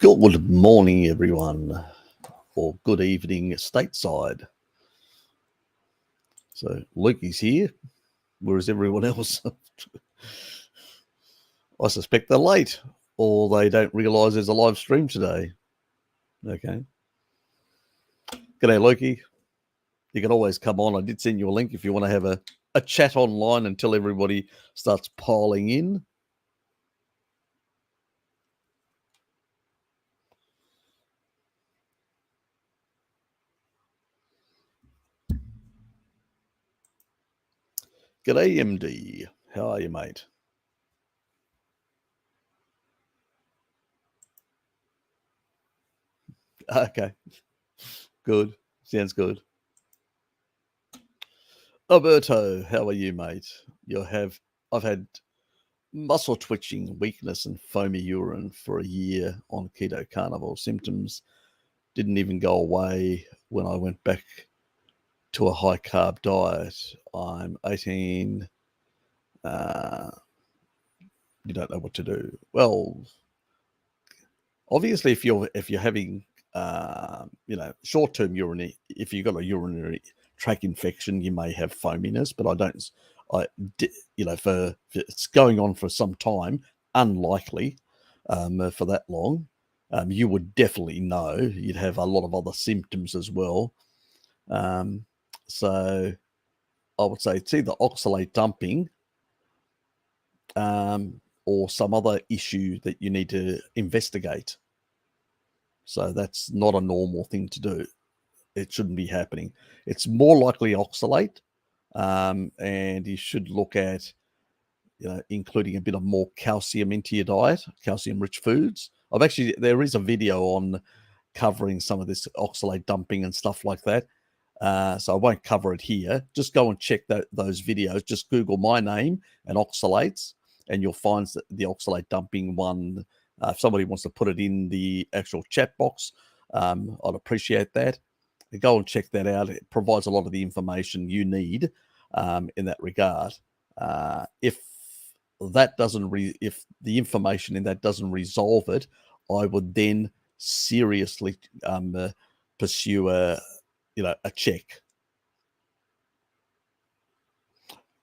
Good morning, everyone, or good evening stateside. So Lukey's here, whereas everyone else, I suspect they're late, or they don't realise there's a live stream today. Okay. G'day, Lukey. You can always come on. I did send you a link if you want to have a chat online until everybody starts piling in. G'day, MD. How are you, mate? Okay. Good. Sounds good. Alberto, how are you, mate? I've had muscle twitching, weakness, and foamy urine for a year on keto carnivore. Symptoms didn't even go away when I went back to a high carb diet. I'm 18. You don't know what to do. Well, obviously, if you're having short-term urinary, if you've got a urinary tract infection, you may have foaminess, but if it's going on for some time, unlikely for that long. You would definitely know. You'd have a lot of other symptoms as well. So I would say it's either oxalate dumping or some other issue that you need to investigate. So that's not a normal thing to do. It shouldn't be happening. It's more likely oxalate, and you should look at, including a bit of more calcium into your diet, calcium-rich foods. There is a video on covering some of this oxalate dumping and stuff like that. So I won't cover it here. Just go and check those videos. Just Google my name and oxalates, and you'll find the oxalate dumping one. If somebody wants to put it in the actual chat box, I'd appreciate that. Go and check that out. It provides a lot of the information you need in that regard. If the information in that doesn't resolve it, I would then seriously pursue a check.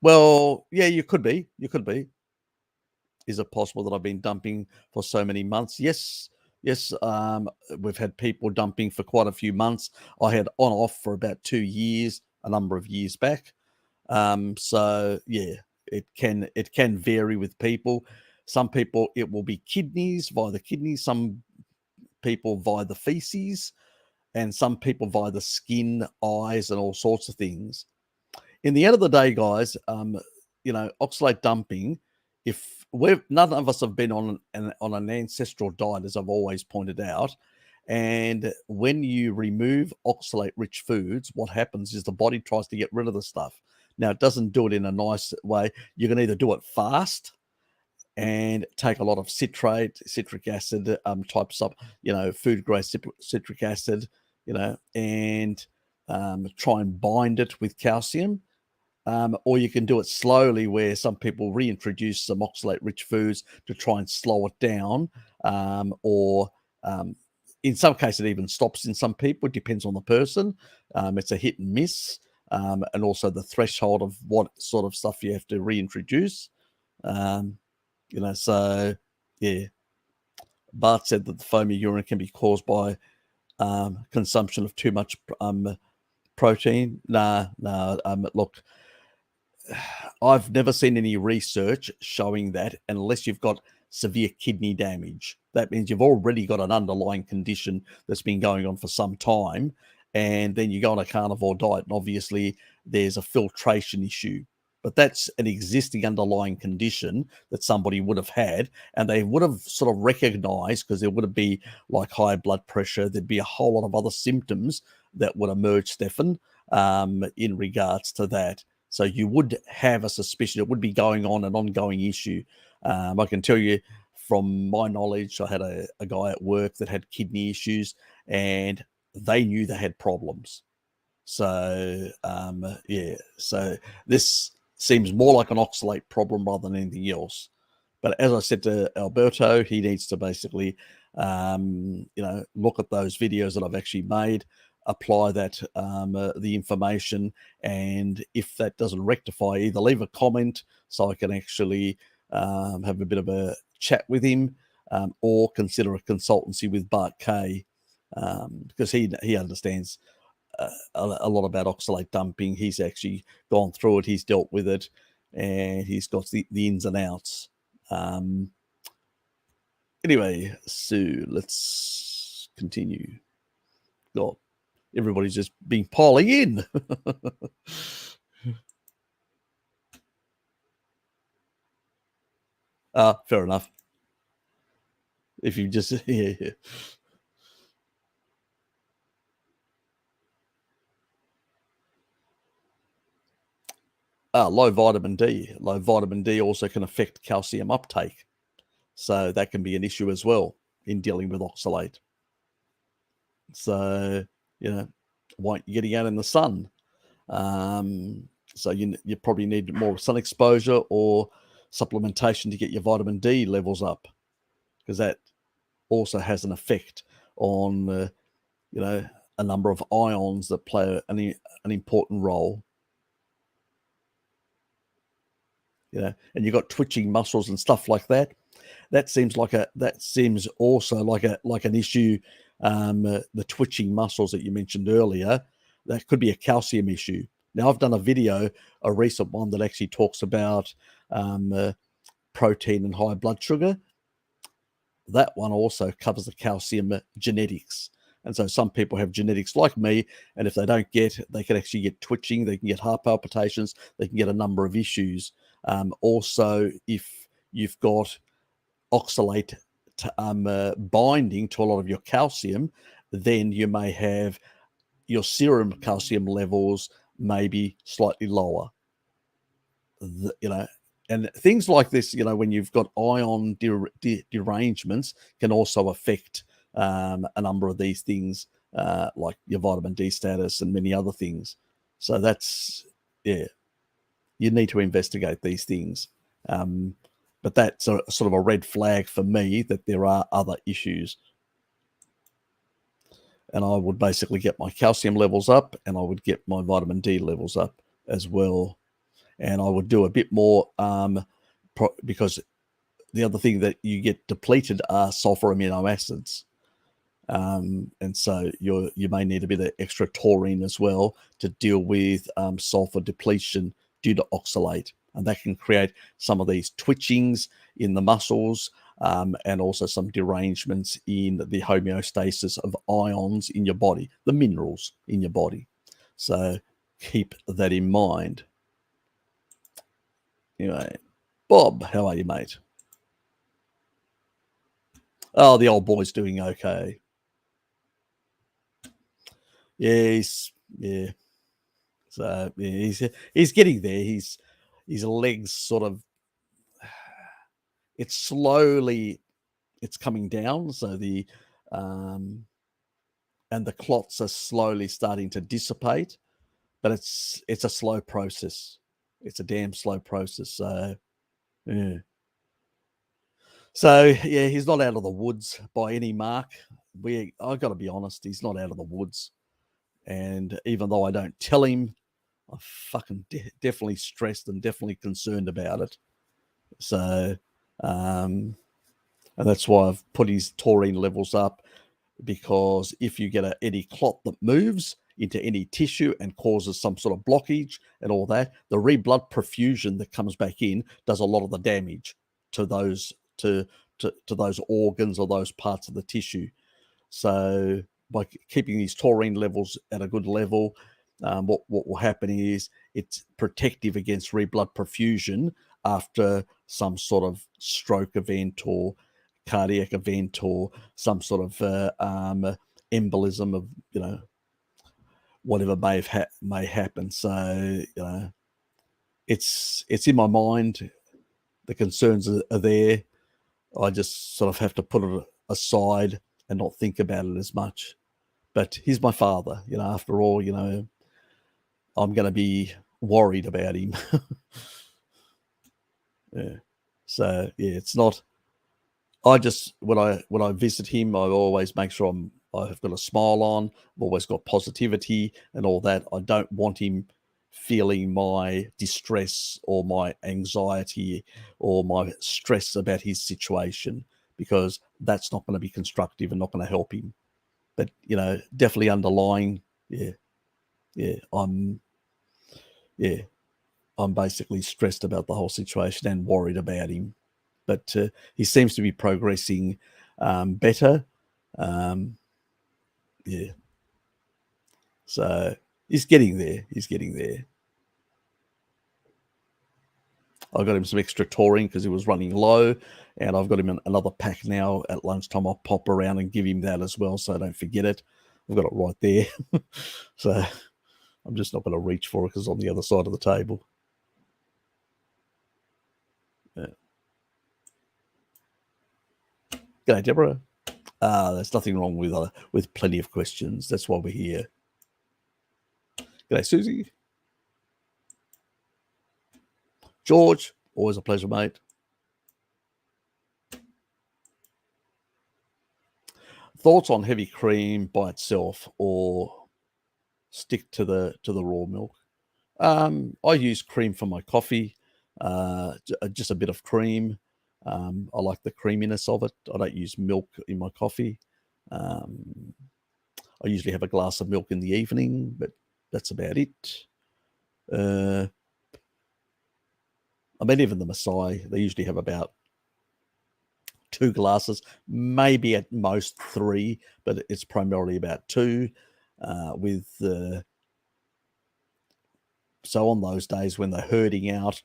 Well, yeah, you could be. Is it possible that I've been dumping for so many months? Yes. We've had people dumping for quite a few months. I had on off for about 2 years, a number of years back. So yeah, it can vary with people. Some people it will be via the kidneys, some people via the feces, and some people via the skin, eyes, and all sorts of things. In the end of the day, guys, oxalate dumping, none of us have been on an ancestral diet, as I've always pointed out, and when you remove oxalate-rich foods, what happens is the body tries to get rid of the stuff. Now, it doesn't do it in a nice way. You can either do it fast and take a lot of citric acid type stuff, food-grade citric acid, and try and bind it with calcium. Or you can do it slowly, where some people reintroduce some oxalate-rich foods to try and slow it down, or in some cases it even stops in some people. It depends on the person. It's a hit and miss, and also the threshold of what sort of stuff you have to reintroduce. So yeah. Bart said that the foamy urine can be caused by consumption of too much protein. Look, I've never seen any research showing that, unless you've got severe kidney damage. That means you've already got an underlying condition that's been going on for some time, and then you go on a carnivore diet, and obviously there's a filtration issue. But that's an existing underlying condition that somebody would have had, and they would have sort of recognized, because there would be like high blood pressure. There'd be a whole lot of other symptoms that would emerge, Stefan, in regards to that. So you would have a suspicion it would be going on, an ongoing issue. I can tell you from my knowledge, I had a guy at work that had kidney issues, and they knew they had problems. So, so this seems more like an oxalate problem rather than anything else. But as I said to Alberto, he needs to basically Look at those videos that I've actually made, apply that, the information, and if that doesn't rectify, either leave a comment so I can actually have a bit of a chat with him, or consider a consultancy with Bart Kay, because he understands a lot about oxalate dumping. He's actually gone through it, he's dealt with it, and he's got the ins and outs. Anyway, so let's continue. God, everybody's just being piling in. Fair enough. If you just yeah. Low vitamin D. Low vitamin D also can affect calcium uptake, so that can be an issue as well in dealing with oxalate. So why aren't you getting out in the sun? So you probably need more sun exposure or supplementation to get your vitamin D levels up, because that also has an effect on a number of ions that play an important role. And you've got twitching muscles and stuff like that. That seems also like an issue. The twitching muscles that you mentioned earlier, that could be a calcium issue. Now, I've done a recent one that actually talks about protein and high blood sugar. That one also covers the calcium genetics. And so some people have genetics like me, and if they don't they can actually get twitching, they can get heart palpitations, they can get a number of issues. Also, if you've got oxalate binding to a lot of your calcium, then you may have your serum calcium levels maybe slightly lower. And things like this, when you've got ion derangements, can also affect a number of these things, like your vitamin D status and many other things. So you need to investigate these things. But that's sort of a red flag for me that there are other issues. And I would basically get my calcium levels up, and I would get my vitamin D levels up as well. And I would do a bit more, because the other thing that you get depleted are sulfur amino acids. And so you may need a bit of extra taurine as well to deal with sulfur depletion due to oxalate. And that can create some of these twitchings in the muscles, and also some derangements in the homeostasis of ions in your body, the minerals in your body. So keep that in mind. Anyway, Bob, how are you, mate? Oh, the old boy's doing okay. Yeah, So he's getting there. His legs sort of, it's coming down. So and the clots are slowly starting to dissipate, but it's a slow process. It's a damn slow process. So yeah. So yeah, he's not out of the woods by any mark. I got to be honest, he's not out of the woods. And even though I don't tell him, I'm fucking definitely stressed and definitely concerned about it. So, and that's why I've put his taurine levels up, because if you get any clot that moves into any tissue and causes some sort of blockage and all that, the red blood perfusion that comes back in does a lot of the damage to those to those organs or those parts of the tissue. So by keeping these taurine levels at a good level, what will happen is it's protective against red blood perfusion after some sort of stroke event or cardiac event or some sort of embolism of whatever may happen. So it's in my mind. The concerns are there. I just sort of have to put it aside and not think about it as much. But he's my father, after all, I'm going to be worried about him. Yeah. So yeah, it's not I just when I visit him, I always make sure I've got a smile on. I've always got positivity and all that. I don't want him feeling my distress or my anxiety or my stress about his situation, because that's not going to be constructive and not going to help him. But definitely underlying, yeah, yeah, yeah, I'm basically stressed about the whole situation and worried about him. But he seems to be progressing better. Yeah. So he's getting there. He's getting there. I got him some extra Taurine because he was running low, and I've got him another pack now at lunchtime. I'll pop around and give him that as well, so I don't forget it. I've got it right there. So I'm just not going to reach for it because it's on the other side of the table. Yeah. G'day, Deborah. There's nothing wrong with plenty of questions. That's why we're here. G'day, Susie. George, always a pleasure, mate. Thoughts on heavy cream by itself or stick to the raw milk? I use cream for my coffee, just a bit of cream. I like the creaminess of it. I don't use milk in my coffee. I usually have a glass of milk in the evening, but that's about it. I mean, even the Maasai, they usually have about 2 glasses, maybe at most 3, but it's primarily about 2. So on those days when they're herding out,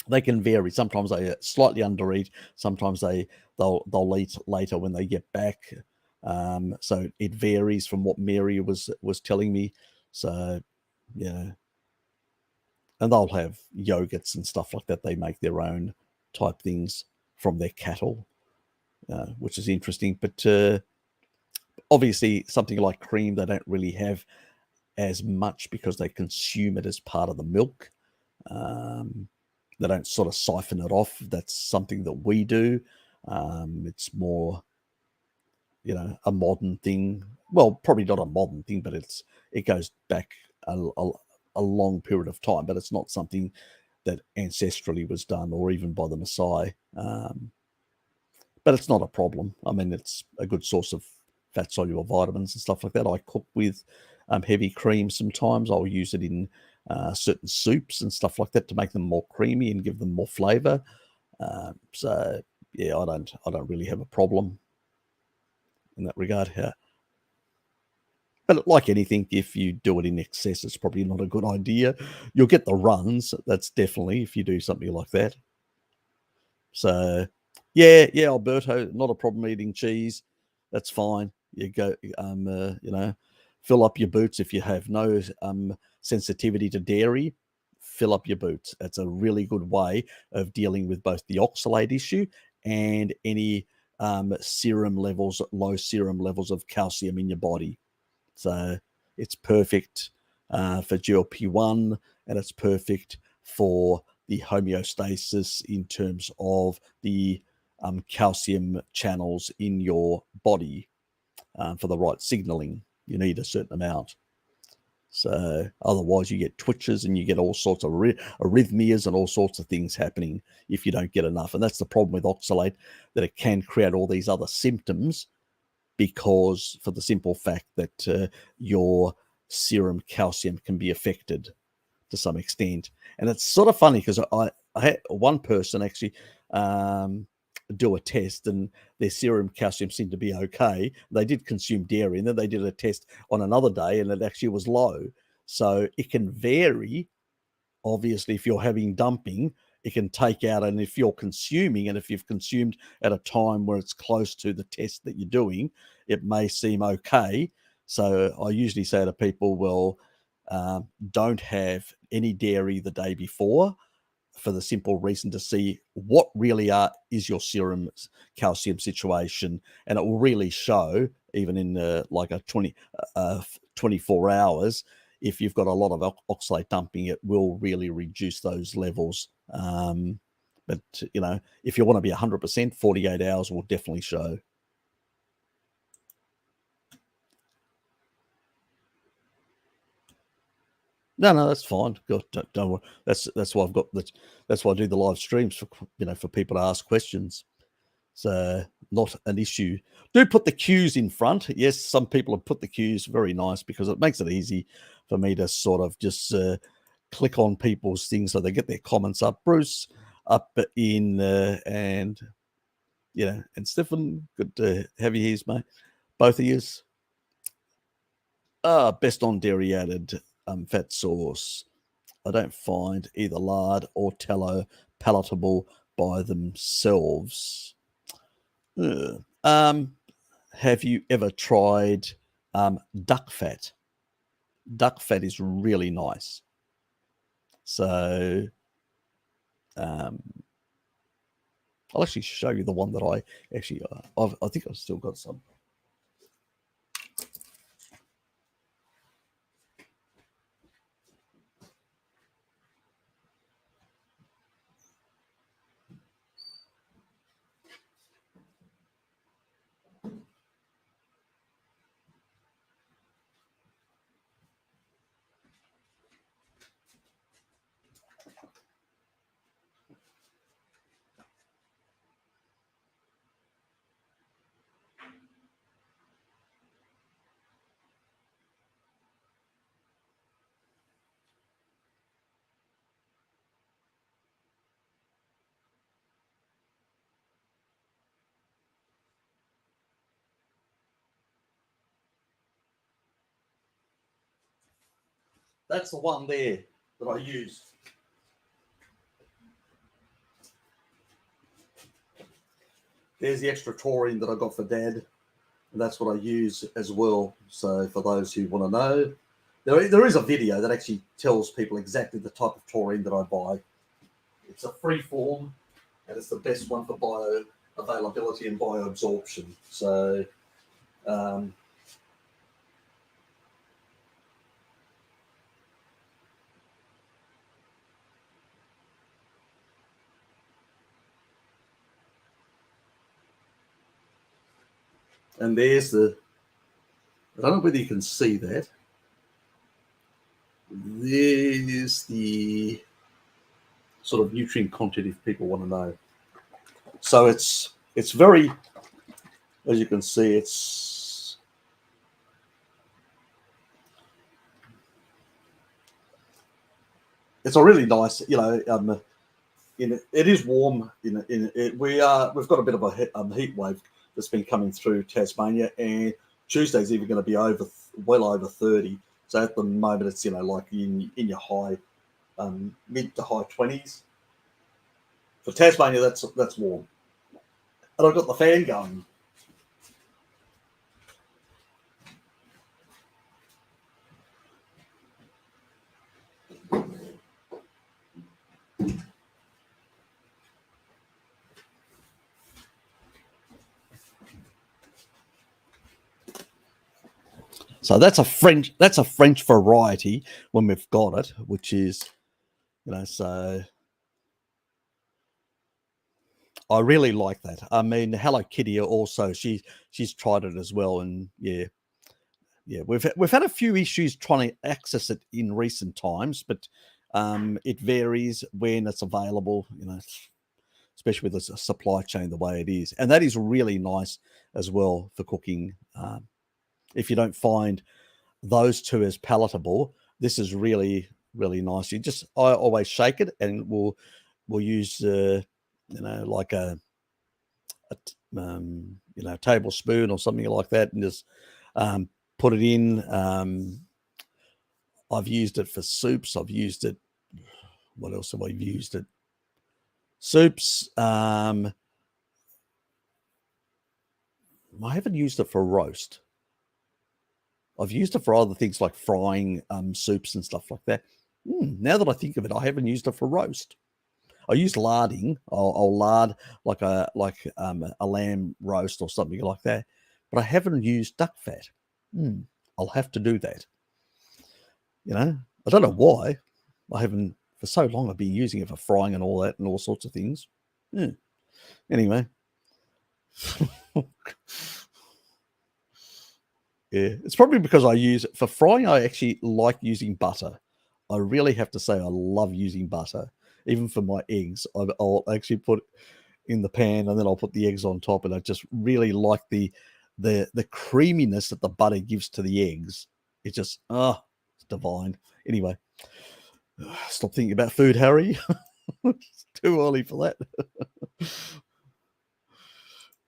they can vary. Sometimes they slightly undereat. Sometimes they'll eat later when they get back. So it varies from what Mary was telling me. So yeah, and they'll have yogurts and stuff like that. They make their own type things from their cattle, which is interesting. But obviously, something like cream, they don't really have as much because they consume it as part of the milk. They don't sort of siphon it off. That's something that we do. It's more, a modern thing. Well, probably not a modern thing, but it goes back a long period of time. But it's not something that ancestrally was done, or even by the Maasai. But it's not a problem. I mean, it's a good source of fat-soluble vitamins and stuff like that. I cook with heavy cream sometimes. I'll use it in certain soups and stuff like that to make them more creamy and give them more flavor. So yeah, I don't really have a problem in that regard. Yeah. But like anything, if you do it in excess, it's probably not a good idea. You'll get the runs. That's definitely if you do something like that. So yeah, Alberto, not a problem eating cheese. That's fine. You go, fill up your boots if you have no sensitivity to dairy. Fill up your boots. That's a really good way of dealing with both the oxalate issue and any low serum levels of calcium in your body. So it's perfect for GLP-1, and it's perfect for the homeostasis in terms of the calcium channels in your body for the right signaling. You need a certain amount. So otherwise you get twitches and you get all sorts of arrhythmias and all sorts of things happening if you don't get enough. And that's the problem with oxalate, that it can create all these other symptoms because for the simple fact that your serum calcium can be affected to some extent. And it's sort of funny because I had one person actually do a test and their serum calcium seemed to be okay. They did consume dairy, and then they did a test on another day and it actually was low. So it can vary. Obviously, if you're having dumping, it can take out, and if you're consuming, and if you've consumed at a time where it's close to the test that you're doing, it may seem okay. So I usually say to people, well, don't have any dairy the day before, for the simple reason to see what really is your serum calcium situation, and it will really show even in like a 24 hours. If you've got a lot of oxalate dumping, it will really reduce those levels. But, if you want to be 100%, 48 hours will definitely show. No, that's fine. God, don't worry. That's why I've got that's why I do the live streams for people to ask questions. So not an issue. Do put the cues in front. Yes, some people have put the cues. Very nice, because it makes it easy for me to sort of just click on people's things so they get their comments up. Bruce up in and Stefan, good to have you here, mate. Both of yous. Best on dairy added fat sauce. I don't find either lard or tallow palatable by themselves. Have you ever tried duck fat? Duck fat is really nice. So I'll actually show you the one that I actually I think I've still got some. That's the one there that I use. There's the extra taurine that I got for Dad. And that's what I use as well. So for those who want to know, there is a video that actually tells people exactly the type of taurine that I buy. It's a free form, and it's the best one for bioavailability and bioabsorption. So and there's I don't know whether you can see that. There's the sort of nutrient content if people want to know. So it's very, as you can see, it's a really nice, it is warm. We've got a bit of a heat wave that's been coming through Tasmania, and Tuesday's even going to be well over 30. So at the moment, it's like in your high, mid to high 20s. For Tasmania, that's warm. And I've got the fan going. So that's a French variety when we've got it, which is, so I really like that. I mean, Hello Kitty also, she's tried it as well, and yeah, we've had a few issues trying to access it in recent times, but it varies when it's available, especially with the supply chain the way it is, and that is really nice as well for cooking. If you don't find those two as palatable, this is really, really nice. I always shake it, and we'll use like a tablespoon or something like that, and just put it in. I've used it for soups. I've used it. What else have I used it? Soups. I haven't used it for roast. I've used it for other things like frying soups and stuff like that. Now that I think of it, I haven't used it for roast. I use larding. I'll lard like a lamb roast or something like that, but I haven't used duck fat. I'll have to do that. I don't know why. I haven't for so long. I've been using it for frying and all that and all sorts of things. Yeah. Anyway. Yeah, it's probably because I use it for frying. I actually like using butter. I really have to say I love using butter. Even for my eggs, I'll actually put in the pan and then I'll put the eggs on top, and I just really like the creaminess that the butter gives to the eggs. It's just it's divine. Anyway, stop thinking about food, Harry. It's too early for that.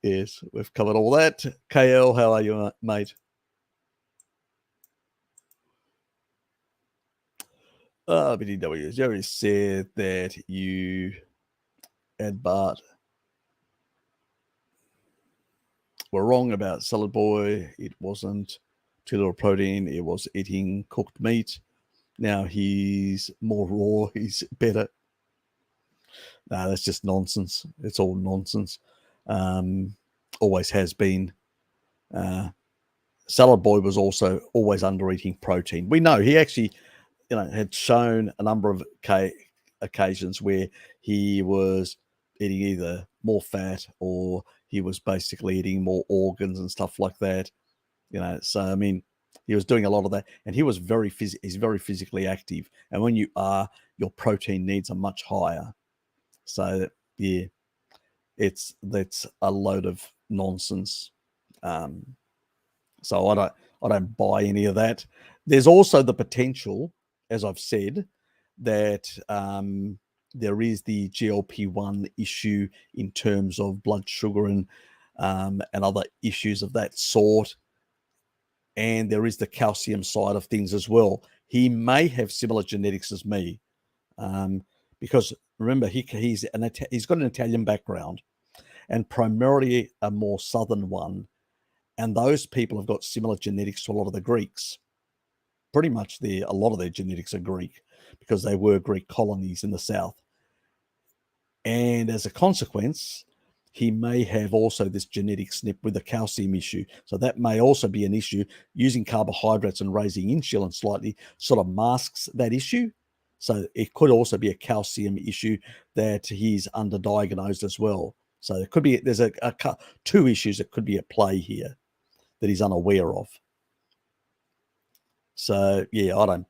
Yes, we've covered all that. KL, how are you, mate? BDW, Jerry said that you and Bart were wrong about Salad Boy. It wasn't too little protein. It was eating cooked meat. Now he's more raw. He's better. No, that's just nonsense. It's all nonsense. Always has been. Salad Boy was also always under eating protein. We know he actually, had shown a number of occasions where he was eating either more fat or he was basically eating more organs and stuff like that. So I mean, he was doing a lot of that, and he was he's very physically active. And when you are, your protein needs are much higher. So yeah, that's a load of nonsense. So I don't buy any of that. There's also the potential, as I've said, that there is the GLP-1 issue in terms of blood sugar and other issues of that sort. And there is the calcium side of things as well. He may have similar genetics as me, because remember he's got an Italian background, and primarily a more southern one. And those people have got similar genetics to a lot of the Greeks. Pretty much a lot of their genetics are Greek because they were Greek colonies in the south. And as a consequence, he may have also this genetic snip with the calcium issue. So that may also be an issue. Using carbohydrates and raising insulin slightly sort of masks that issue. So it could also be a calcium issue that he's underdiagnosed as well. So it could be, there's two issues that could be at play here that he's unaware of. So yeah, I don't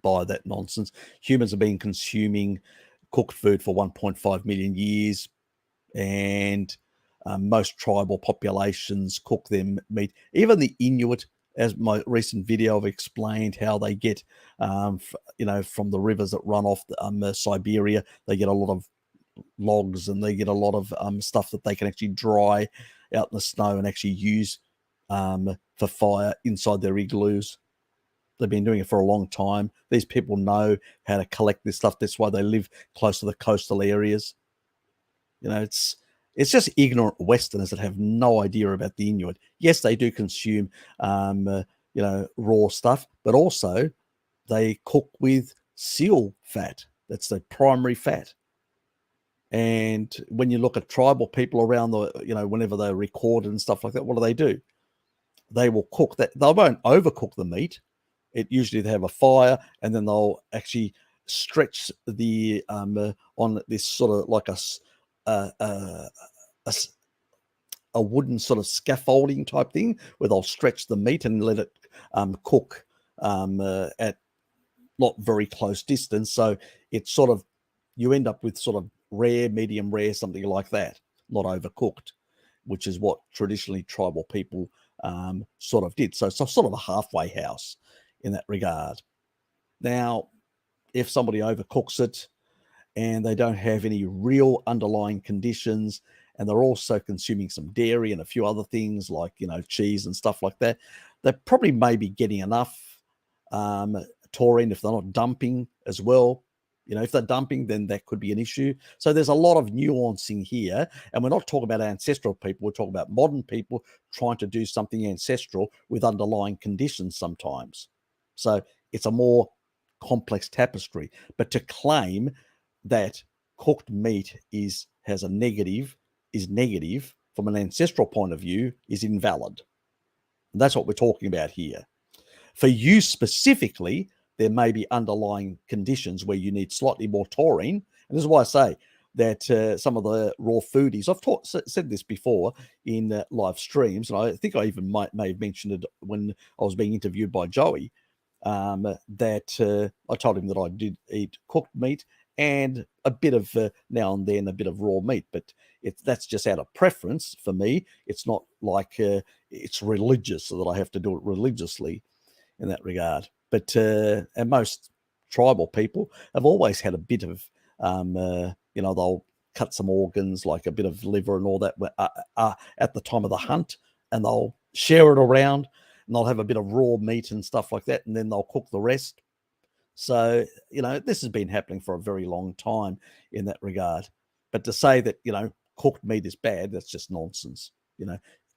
buy that nonsense. Humans have been consuming cooked food for 1.5 million years, and most tribal populations cook their meat. Even the Inuit, as my recent video, I've explained how they get, from the rivers that run off Siberia, they get a lot of logs and they get a lot of stuff that they can actually dry out in the snow and actually use for fire inside their igloos. They've been doing it for a long time. These people know how to collect this stuff. That's why they live close to the coastal areas. It's just ignorant Westerners that have no idea about the Inuit. Yes, they do consume, raw stuff, but also they cook with seal fat. That's the primary fat. And when you look at tribal people around whenever they're recorded and stuff like that, what do? They will cook that. They won't overcook the meat. It usually they have a fire, and then they'll actually stretch the on this sort of like a wooden sort of scaffolding type thing, where they'll stretch the meat and let it cook at not very close distance. So it's sort of, you end up with sort of rare, medium rare, something like that, not overcooked, which is what traditionally tribal people sort of did. So it's sort of a halfway house in that regard. Now, if somebody overcooks it and they don't have any real underlying conditions, and they're also consuming some dairy and a few other things like, cheese and stuff like that, they probably may be getting enough taurine if they're not dumping as well. If they're dumping, then that could be an issue. So there's a lot of nuancing here. And we're not talking about ancestral people. We're talking about modern people trying to do something ancestral with underlying conditions sometimes. So it's a more complex tapestry. But to claim that cooked meat is negative from an ancestral point of view is invalid. And that's what we're talking about here. For you specifically, there may be underlying conditions where you need slightly more taurine. And this is why I say that some of the raw foodies, I've said this before in live streams, and I think I even may have mentioned it when I was being interviewed by Joey, that I told him that I did eat cooked meat and a bit of now and then a bit of raw meat, but that's just out of preference for me. It's not like it's religious, so that I have to do it religiously in that regard. But and most tribal people have always had a bit of they'll cut some organs, like a bit of liver and all that at the time of the hunt, and they'll share it around, and they'll have a bit of raw meat and stuff like that, and then they'll cook the rest. So, this has been happening for a very long time in that regard. But to say that, cooked meat is bad, that's just nonsense.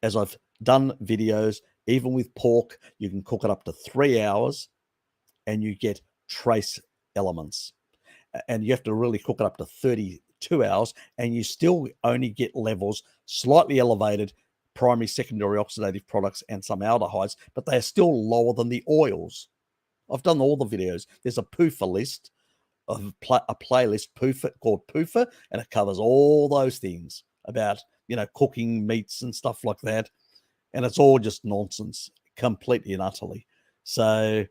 As I've done videos, even with pork, you can cook it up to 3 hours and you get trace elements. And you have to really cook it up to 32 hours and you still only get levels slightly elevated, primary, secondary oxidative products and some aldehydes, but they are still lower than the oils. I've done all the videos. There's a PUFA list, of a playlist PUFA called PUFA, and it covers all those things about, cooking meats and stuff like that. And it's all just nonsense, completely and utterly. So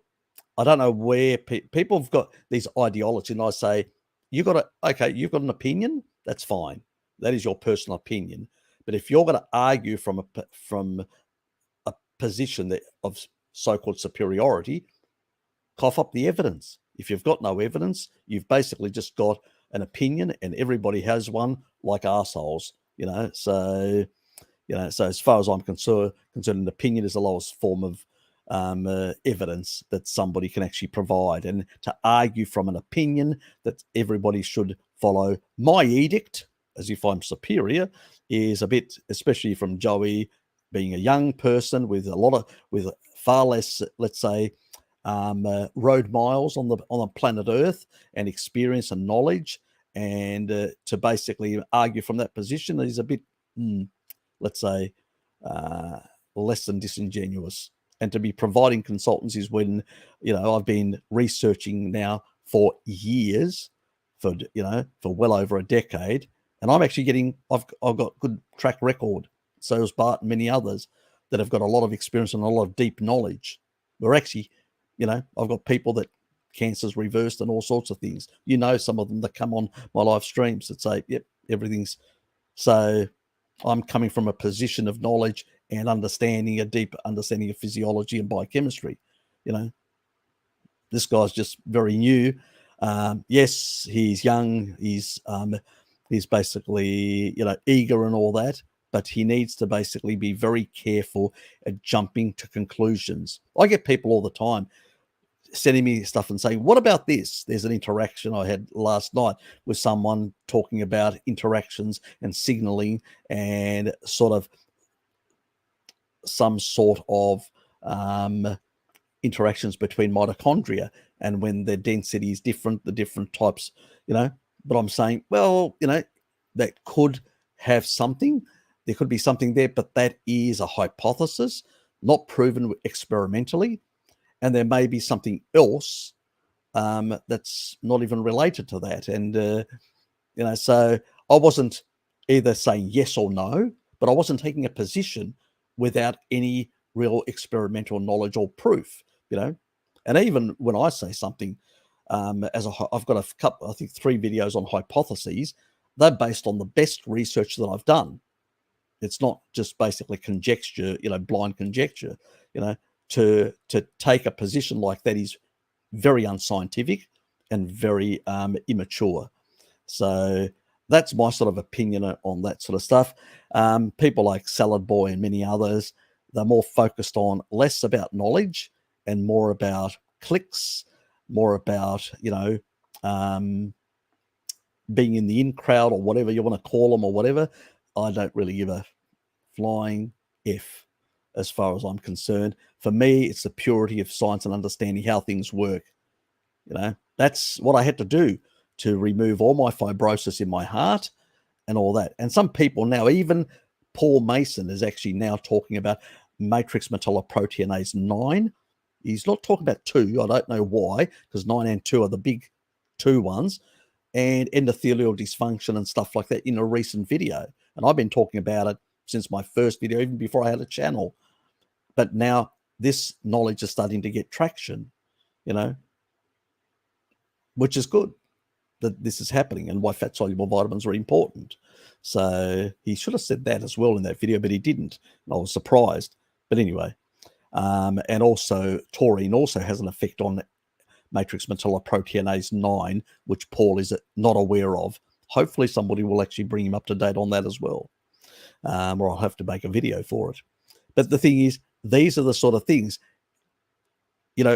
I don't know where people have got these ideologies, and I say, you've got an opinion, that's fine. That is your personal opinion. But if you're going to argue from a position of so-called superiority, cough up the evidence. If you've got no evidence, you've basically just got an opinion, and everybody has one, like arseholes, So, so as far as I'm concerned, an opinion is the lowest form of evidence that somebody can actually provide. And to argue from an opinion that everybody should follow my edict, as if I'm superior, is a bit, especially from Joey, being a young person with far less, let's say, road miles on the planet Earth, and experience and knowledge, and to basically argue from that position is a bit, let's say, less than disingenuous. And to be providing consultancies when, I've been researching now for years, for well over a decade, and I'm actually I've got good track record. So has Bart and many others that have got a lot of experience and a lot of deep knowledge. We're actually, I've got people that cancer's reversed and all sorts of things. Some of them that come on my live streams that say, yep, everything's. So I'm coming from a position of knowledge and a deep understanding of physiology and biochemistry. This guy's just very new. Yes, he's young. He's basically, eager and all that, but he needs to basically be very careful at jumping to conclusions. I get people all the time sending me stuff and saying, what about this? There's an interaction I had last night with someone talking about interactions and signaling and some sort of interactions between mitochondria, and when their density is different, the different types, but I'm saying, well, that could have something. There could be something there, but that is a hypothesis, not proven experimentally. And there may be something else that's not even related to that. And, so I wasn't either saying yes or no, but I wasn't taking a position without any real experimental knowledge or proof, And even when I say something, I've got a couple, I think 3 videos on hypotheses. They're based on the best research that I've done. It's not just basically conjecture, blind conjecture, to take a position like that is very unscientific and very immature. So that's my sort of opinion on that sort of stuff. People like Salad Boy and many others, they're more focused on less about knowledge and more about clicks, more about, being in the in crowd or whatever you want to call them or whatever. I don't really give a flying F as far as I'm concerned. For me, it's the purity of science and understanding how things work. That's what I had to do to remove all my fibrosis in my heart and all that. And some people now, even Paul Mason is actually now talking about matrix metalloproteinase 9. He's not talking about 2. I don't know why, because 9 and 2 are the big 2 ones. and endothelial dysfunction and stuff like that in a recent video. And I've been talking about it since my first video, even before I had a channel. But now this knowledge is starting to get traction, which is good that this is happening, and why fat soluble vitamins are important. So he should have said that as well in that video, but he didn't. And I was surprised. But anyway, and also taurine also has an effect on matrix metalloproteinase 9, which Paul is not aware of. Hopefully somebody will actually bring him up to date on that as well, or I'll have to make a video for it. But the thing is, these are the sort of things,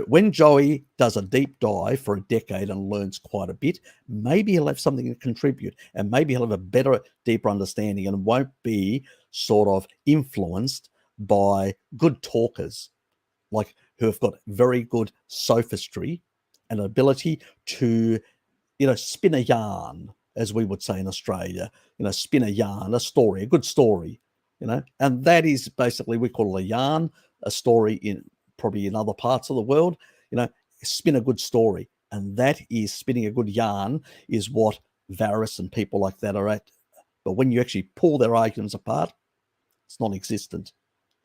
when Joey does a deep dive for a decade and learns quite a bit, maybe he'll have something to contribute, and maybe he'll have a better, deeper understanding and won't be sort of influenced by good talkers, like who have got very good sophistry and ability to, spin a yarn, as we would say in Australia, spin a yarn, a story, a good story, and that is basically, we call it a yarn, a story in probably in other parts of the world, spin a good story. And that is, spinning a good yarn is what Varys and people like that are at. But when you actually pull their arguments apart, it's non-existent,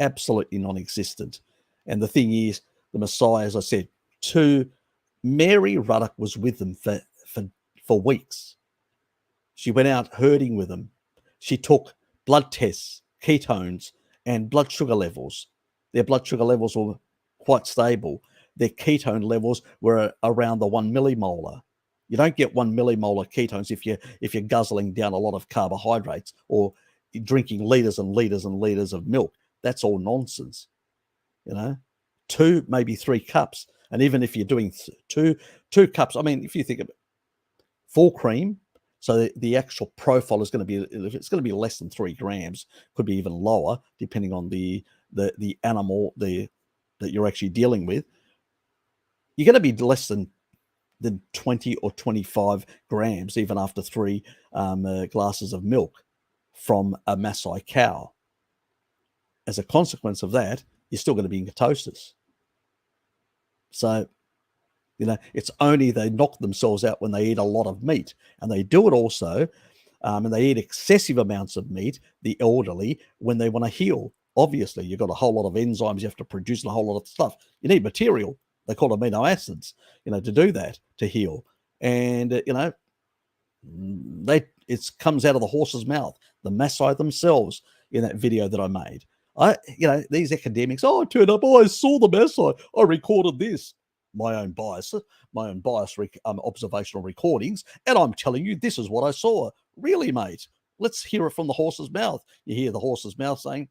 absolutely non-existent. And the thing is, the Messiah, as I said, Mary Ruddock was with them for weeks. She went out herding with them. She took blood tests, ketones, and blood sugar levels. Their blood sugar levels were quite stable. Their ketone levels were around the 1 millimolar. You don't get 1 millimolar ketones if you're guzzling down a lot of carbohydrates or drinking liters and liters and liters of milk. That's all nonsense. 2, maybe 3 cups. And even if you're doing two cups, I mean, if you think of it, full cream, so the actual profile is going to be, if it's going to be less than 3 grams, could be even lower, depending on the animal that you're actually dealing with. You're going to be less than 20 or 25 grams, even after 3 glasses of milk from a Maasai cow. As a consequence of that, you're still going to be in ketosis. So, it's only they knock themselves out when they eat a lot of meat, and they do it also, and they eat excessive amounts of meat, the elderly, when they want to heal. Obviously, you've got a whole lot of enzymes you have to produce and a whole lot of stuff. You need material. They call amino acids, to do that, to heal. And, it comes out of the horse's mouth. The Maasai themselves, in that video that I made. These academics, I turned up, I saw the Maasai, I recorded this. My own bias, observational recordings, and I'm telling you, this is what I saw. Really, mate? Let's hear it from the horse's mouth. You hear the horse's mouth saying,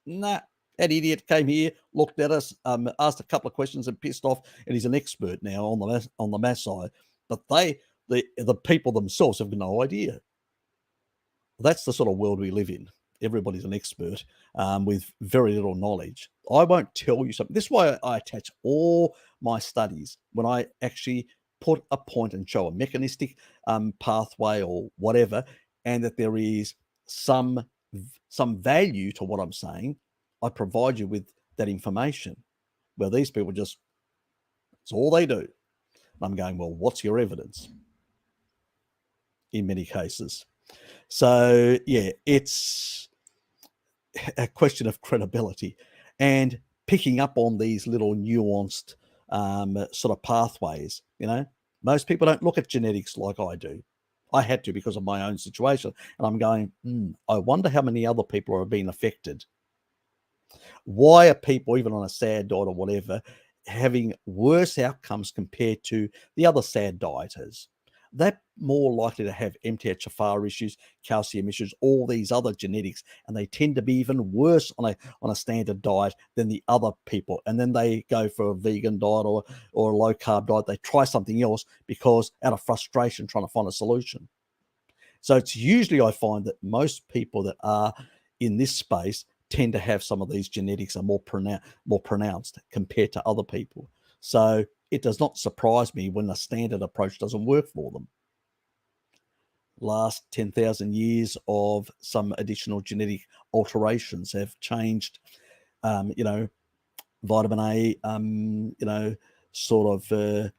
nah, that idiot came here, looked at us, asked a couple of questions and pissed off, and he's an expert now on the Maasai. But the people themselves have no idea. That's the sort of world we live in. Everybody's an expert with very little knowledge. I won't tell you something. This is why I attach all my studies when I actually put a point and show a mechanistic pathway or whatever, and that there is some value to what I'm saying. I provide you with that information. Well, these people it's all they do. And I'm going, well, what's your evidence? In many cases. So, yeah, it's a question of credibility and picking up on these little nuanced sort of pathways. Most people don't look at genetics like I do. I had to because of my own situation. And I'm going, I wonder how many other people are being affected. Why are people, even on a SAD diet or whatever, having worse outcomes compared to the other SAD dieters? They're more likely to have MTHFR issues, calcium issues, all these other genetics, and they tend to be even worse on a standard diet than the other people. And then they go for a vegan diet or a low carb diet. They try something else because out of frustration trying to find a solution. So it's usually, I find that most people that are in this space tend to have some of these genetics are more pronounced compared to other people. So it does not surprise me when a standard approach doesn't work for them. Last 10,000 years of some additional genetic alterations have changed, vitamin A, sort of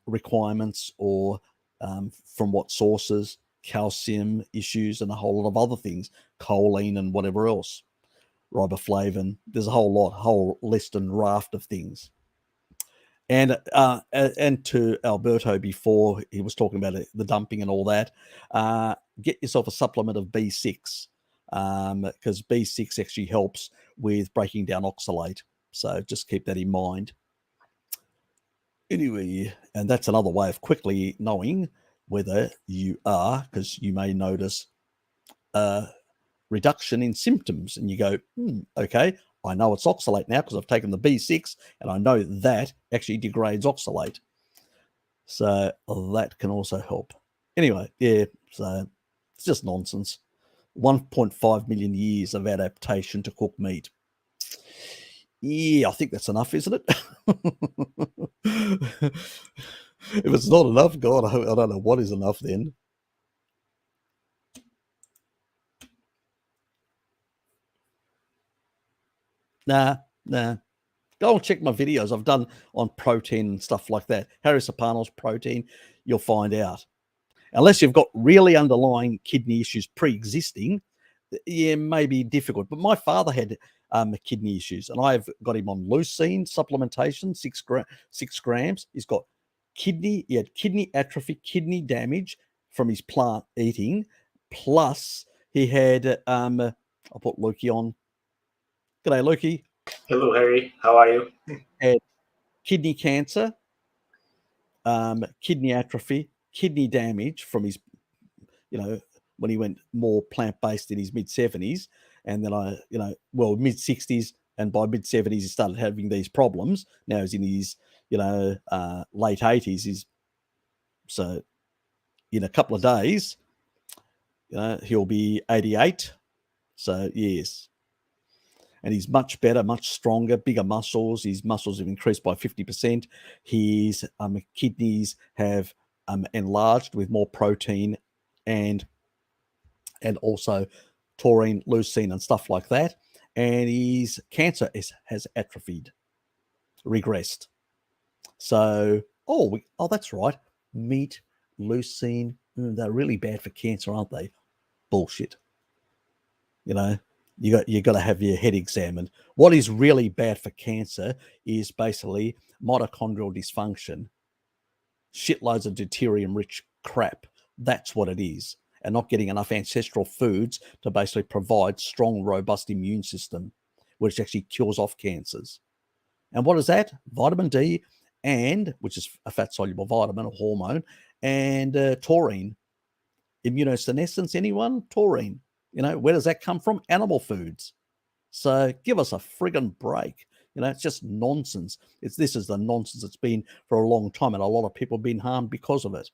requirements or from what sources, calcium issues, and a whole lot of other things, choline and whatever else, riboflavin. There's a whole list and raft of things. And to Alberto before, he was talking about the dumping and all that. Get yourself a supplement of B6 because B6 actually helps with breaking down oxalate. So just keep that in mind. Anyway, and that's another way of quickly knowing whether you are, because you may notice a reduction in symptoms and you go, okay, I know it's oxalate now because I've taken the B6 and I know that actually degrades oxalate. So that can also help. Anyway, yeah, so it's just nonsense. 1.5 million years of adaptation to cook meat. Yeah, I think that's enough, isn't it? If it's not enough, God, I don't know what is enough then. Nah. Go and check my videos I've done on protein and stuff like that. Harry Serpanos protein, you'll find out. Unless you've got really underlying kidney issues pre-existing, yeah, maybe difficult. But my father had kidney issues, and I've got him on leucine supplementation, 6 grams. He had kidney atrophy, kidney damage from his plant eating, plus he had, I'll put Lukey on. G'day, Lukey. Hello, Harry. How are you? Had kidney cancer, kidney atrophy, kidney damage from his, when he went more plant-based in his mid-70s, and then mid-60s, and by mid-70s he started having these problems. Now he's in his, late 80s. So in a couple of days, he'll be 88. So yes. And he's much better, much stronger, bigger muscles. His muscles have increased by 50%. His kidneys have enlarged with more protein and also taurine, leucine, and stuff like that. And his cancer has atrophied, regressed. So, that's right. Meat, leucine, they're really bad for cancer, aren't they? Bullshit. You got to have your head examined. What is really bad for cancer is basically mitochondrial dysfunction, shitloads of deuterium-rich crap. That's what it is, and not getting enough ancestral foods to basically provide strong, robust immune system, which actually kills off cancers. And what is that? Vitamin D, which is a fat-soluble vitamin or hormone, and taurine. Immunosenescence, anyone? Taurine. Where does that come from? Animal foods. So give us a friggin' break. It's just nonsense. This is the nonsense it's been for a long time, and a lot of people have been harmed because of it.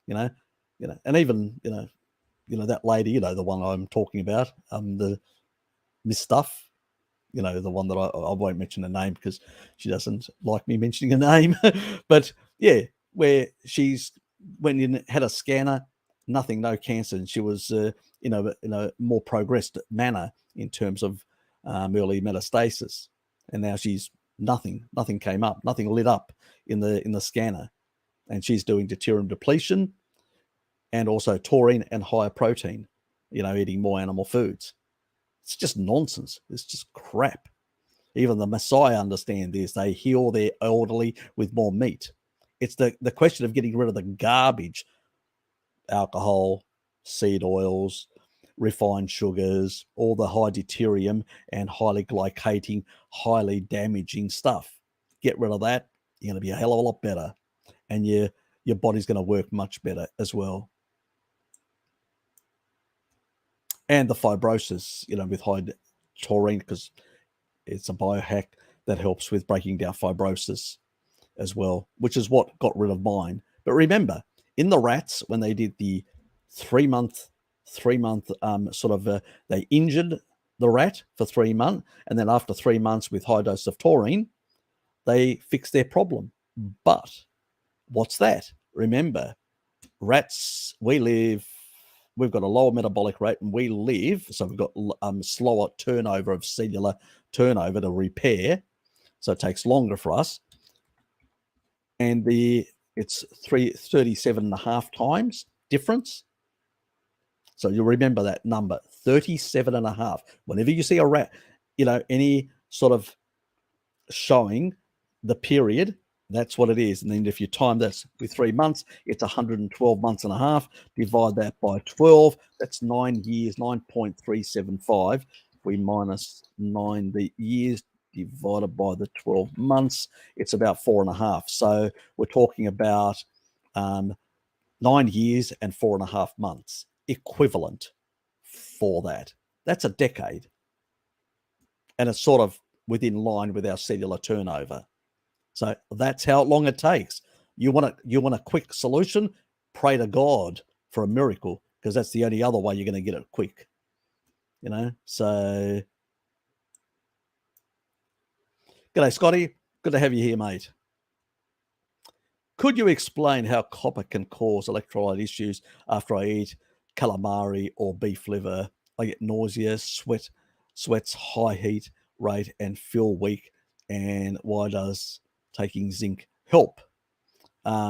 And even that lady, the one I'm talking about, the Miss Stuff, the one that I won't mention her name because she doesn't like me mentioning her name. But yeah, where she's went in, had a scanner, nothing, no cancer, and she was in a more progressed manner in terms of early metastasis, and now she's nothing came up, nothing lit up in the scanner, and she's doing deuterium depletion and also taurine and higher protein, eating more animal foods. It's just nonsense. It's just crap. Even the Maasai understand this. They heal their elderly with more meat. It's the question of getting rid of the garbage, alcohol, seed oils, refined sugars, all the high deuterium and highly glycating, highly damaging stuff. Get rid of that, you're going to be a hell of a lot better, and your body's going to work much better as well. And the fibrosis, with high taurine, because it's a biohack that helps with breaking down fibrosis as well, which is what got rid of mine. But remember, in the rats, when they did the 3 month they injured the rat for 3 months, and then after 3 months with high dose of taurine, they fixed their problem. But what's that? Remember, rats, we've got a lower metabolic rate, and so we've got slower turnover of cellular turnover to repair, so it takes longer for us. And the it's 37.5 times difference. So you'll remember that number, 37.5. Whenever you see a rat, any sort of showing the period, that's what it is. And then if you time that with 3 months, it's 112 months and a half. Divide that by 12, that's 9 years, 9.375. If we minus 9 the years divided by the 12 months, it's about 4.5. So we're talking about 9 years and 4.5 months equivalent for that. That's a decade. And it's sort of within line with our cellular turnover. So that's how long it takes. You want a quick solution? Pray to God for a miracle, because that's the only other way you're going to get it quick. So g'day, Scotty. Good to have you here, mate. Could you explain how copper can cause electrolyte issues after I eat calamari or beef liver? I get nausea, sweats, high heat rate, and feel weak. And why does taking zinc help?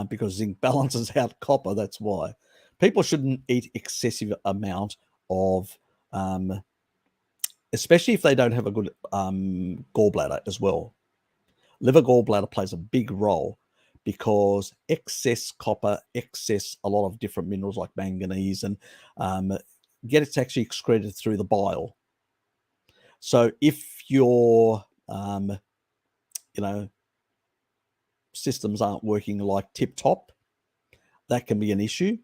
Because zinc balances out copper. That's why. People shouldn't eat excessive amount of, especially if they don't have a good gallbladder as well. Liver gallbladder plays a big role, because excess copper, a lot of different minerals like manganese, and it's actually excreted through the bile. So if your systems aren't working like tip top, that can be an issue.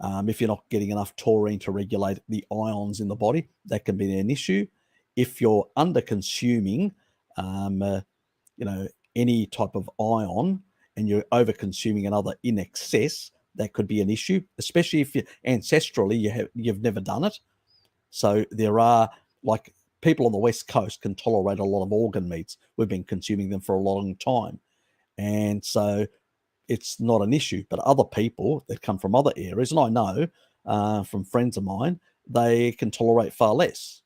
If you're not getting enough taurine to regulate the ions in the body, that can be an issue. If you're under consuming any type of ion, and you're over consuming another in excess, that could be an issue, especially if ancestrally you've never done it. So there are, like, people on the West Coast can tolerate a lot of organ meats. We've been consuming them for a long time, and so it's not an issue. But other people that come from other areas, and I know from friends of mine, they can tolerate far less,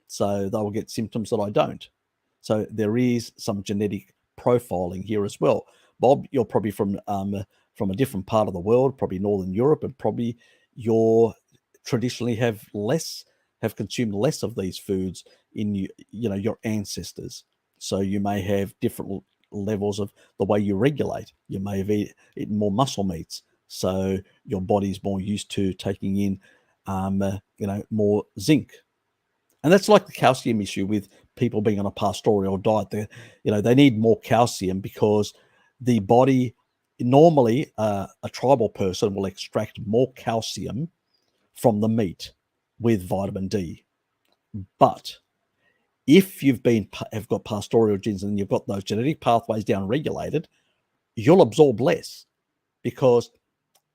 so they will get symptoms that I don't. So there is some genetic profiling here as well. Bob, you're probably from a different part of the world, probably Northern Europe, and probably you're traditionally have consumed less of these foods in your ancestors. So you may have different levels of the way you regulate. You may have eaten more muscle meats, so your body's more used to taking in more zinc. And that's like the calcium issue with people being on a pastoral diet. They need more calcium, because the body, normally a tribal person will extract more calcium from the meat with vitamin D. But if have got pastoral genes and you've got those genetic pathways down regulated, you'll absorb less, because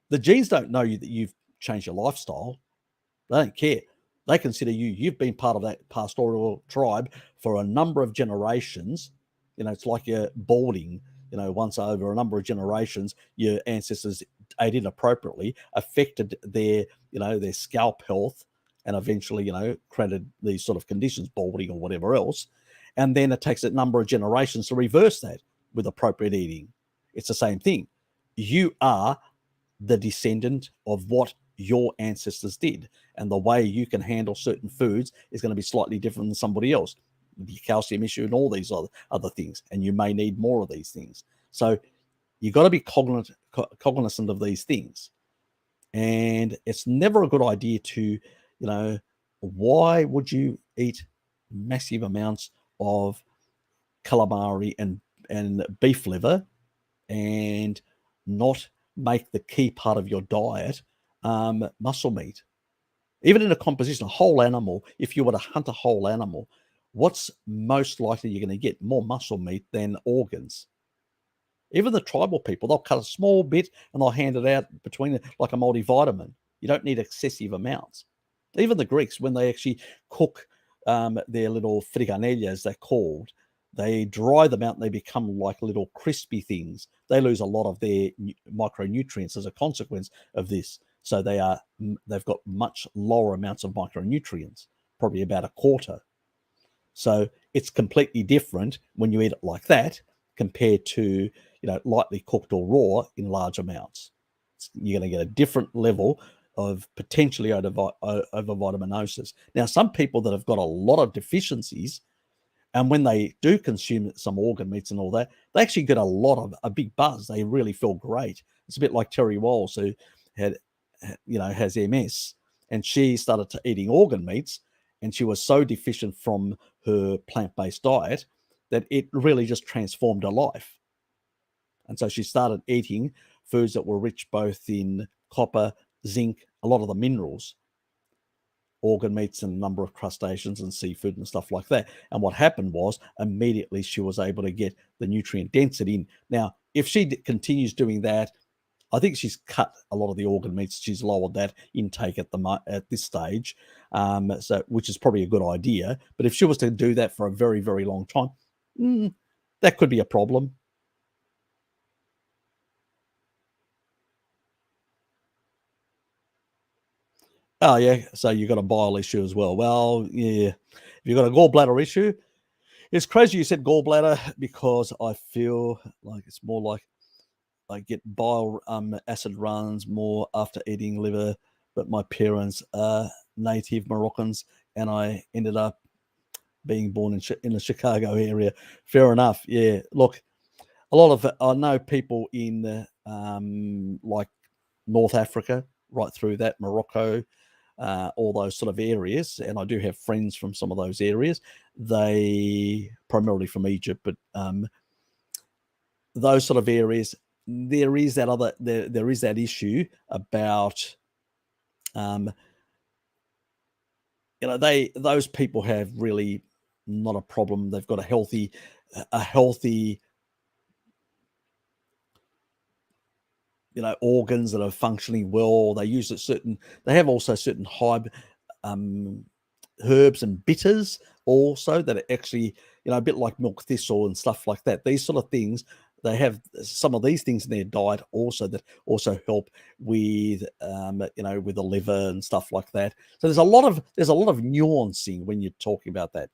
the genes don't know that you've changed your lifestyle. They don't care. They consider you've been part of that pastoral tribe for a number of generations. It's like you're balding, once over a number of generations, your ancestors ate inappropriately, affected their scalp health, and eventually, created these sort of conditions, balding or whatever else. And then it takes a number of generations to reverse that with appropriate eating. It's the same thing. You are the descendant of what your ancestors did, and the way you can handle certain foods is going to be slightly different than somebody else. The calcium issue and all these other things, and you may need more of these things. So you got to be cognizant of these things, and it's never a good idea to, why would you eat massive amounts of calamari and beef liver and not make the key part of your diet muscle meat? Even in a composition, a whole animal, if you were to hunt a whole animal, what's most likely you're going to get? More muscle meat than organs. Even the tribal people, they'll cut a small bit and they'll hand it out between it like a multivitamin. You don't need excessive amounts. Even the Greeks, when they actually cook their little friganellas, they're called, they dry them out and they become like little crispy things. They lose a lot of their micronutrients as a consequence of this. So they've got much lower amounts of micronutrients, probably about a quarter. So it's completely different when you eat it like that compared to, lightly cooked or raw in large amounts. You're going to get a different level of potentially over-vitaminosis. Now, some people that have got a lot of deficiencies, and when they do consume some organ meats and all that, they actually get a big buzz. They really feel great. It's a bit like Terry Walls, who has MS, and she started eating organ meats, and she was so deficient from her plant-based diet that it really just transformed her life. And so she started eating foods that were rich both in copper, zinc, a lot of the minerals, organ meats and a number of crustaceans and seafood and stuff like that. And what happened was immediately she was able to get the nutrient density in. Now, if she continues doing that, I think she's cut a lot of the organ meats. She's lowered that intake at this stage, which is probably a good idea. But if she was to do that for a very, very long time, that could be a problem. Oh, yeah. So you've got a bile issue as well. Well, yeah. If you've got a gallbladder issue, it's crazy you said gallbladder, because I feel like it's more like I get bile acid runs more after eating liver, but my parents are native Moroccans, and I ended up being born in the Chicago area. Fair enough. Yeah. Look, I know people in like North Africa, right through that, Morocco, all those sort of areas, and I do have friends from some of those areas. They primarily from Egypt, but those sort of areas, there is that issue about those people have really not a problem. They've got a healthy organs that are functioning well. They use they have also certain high herbs and bitters also that are actually, a bit like milk thistle and stuff like that. These sort of things, they have some of these things in their diet also that also help with, with the liver and stuff like that. So there's a lot of nuancing when you're talking about that.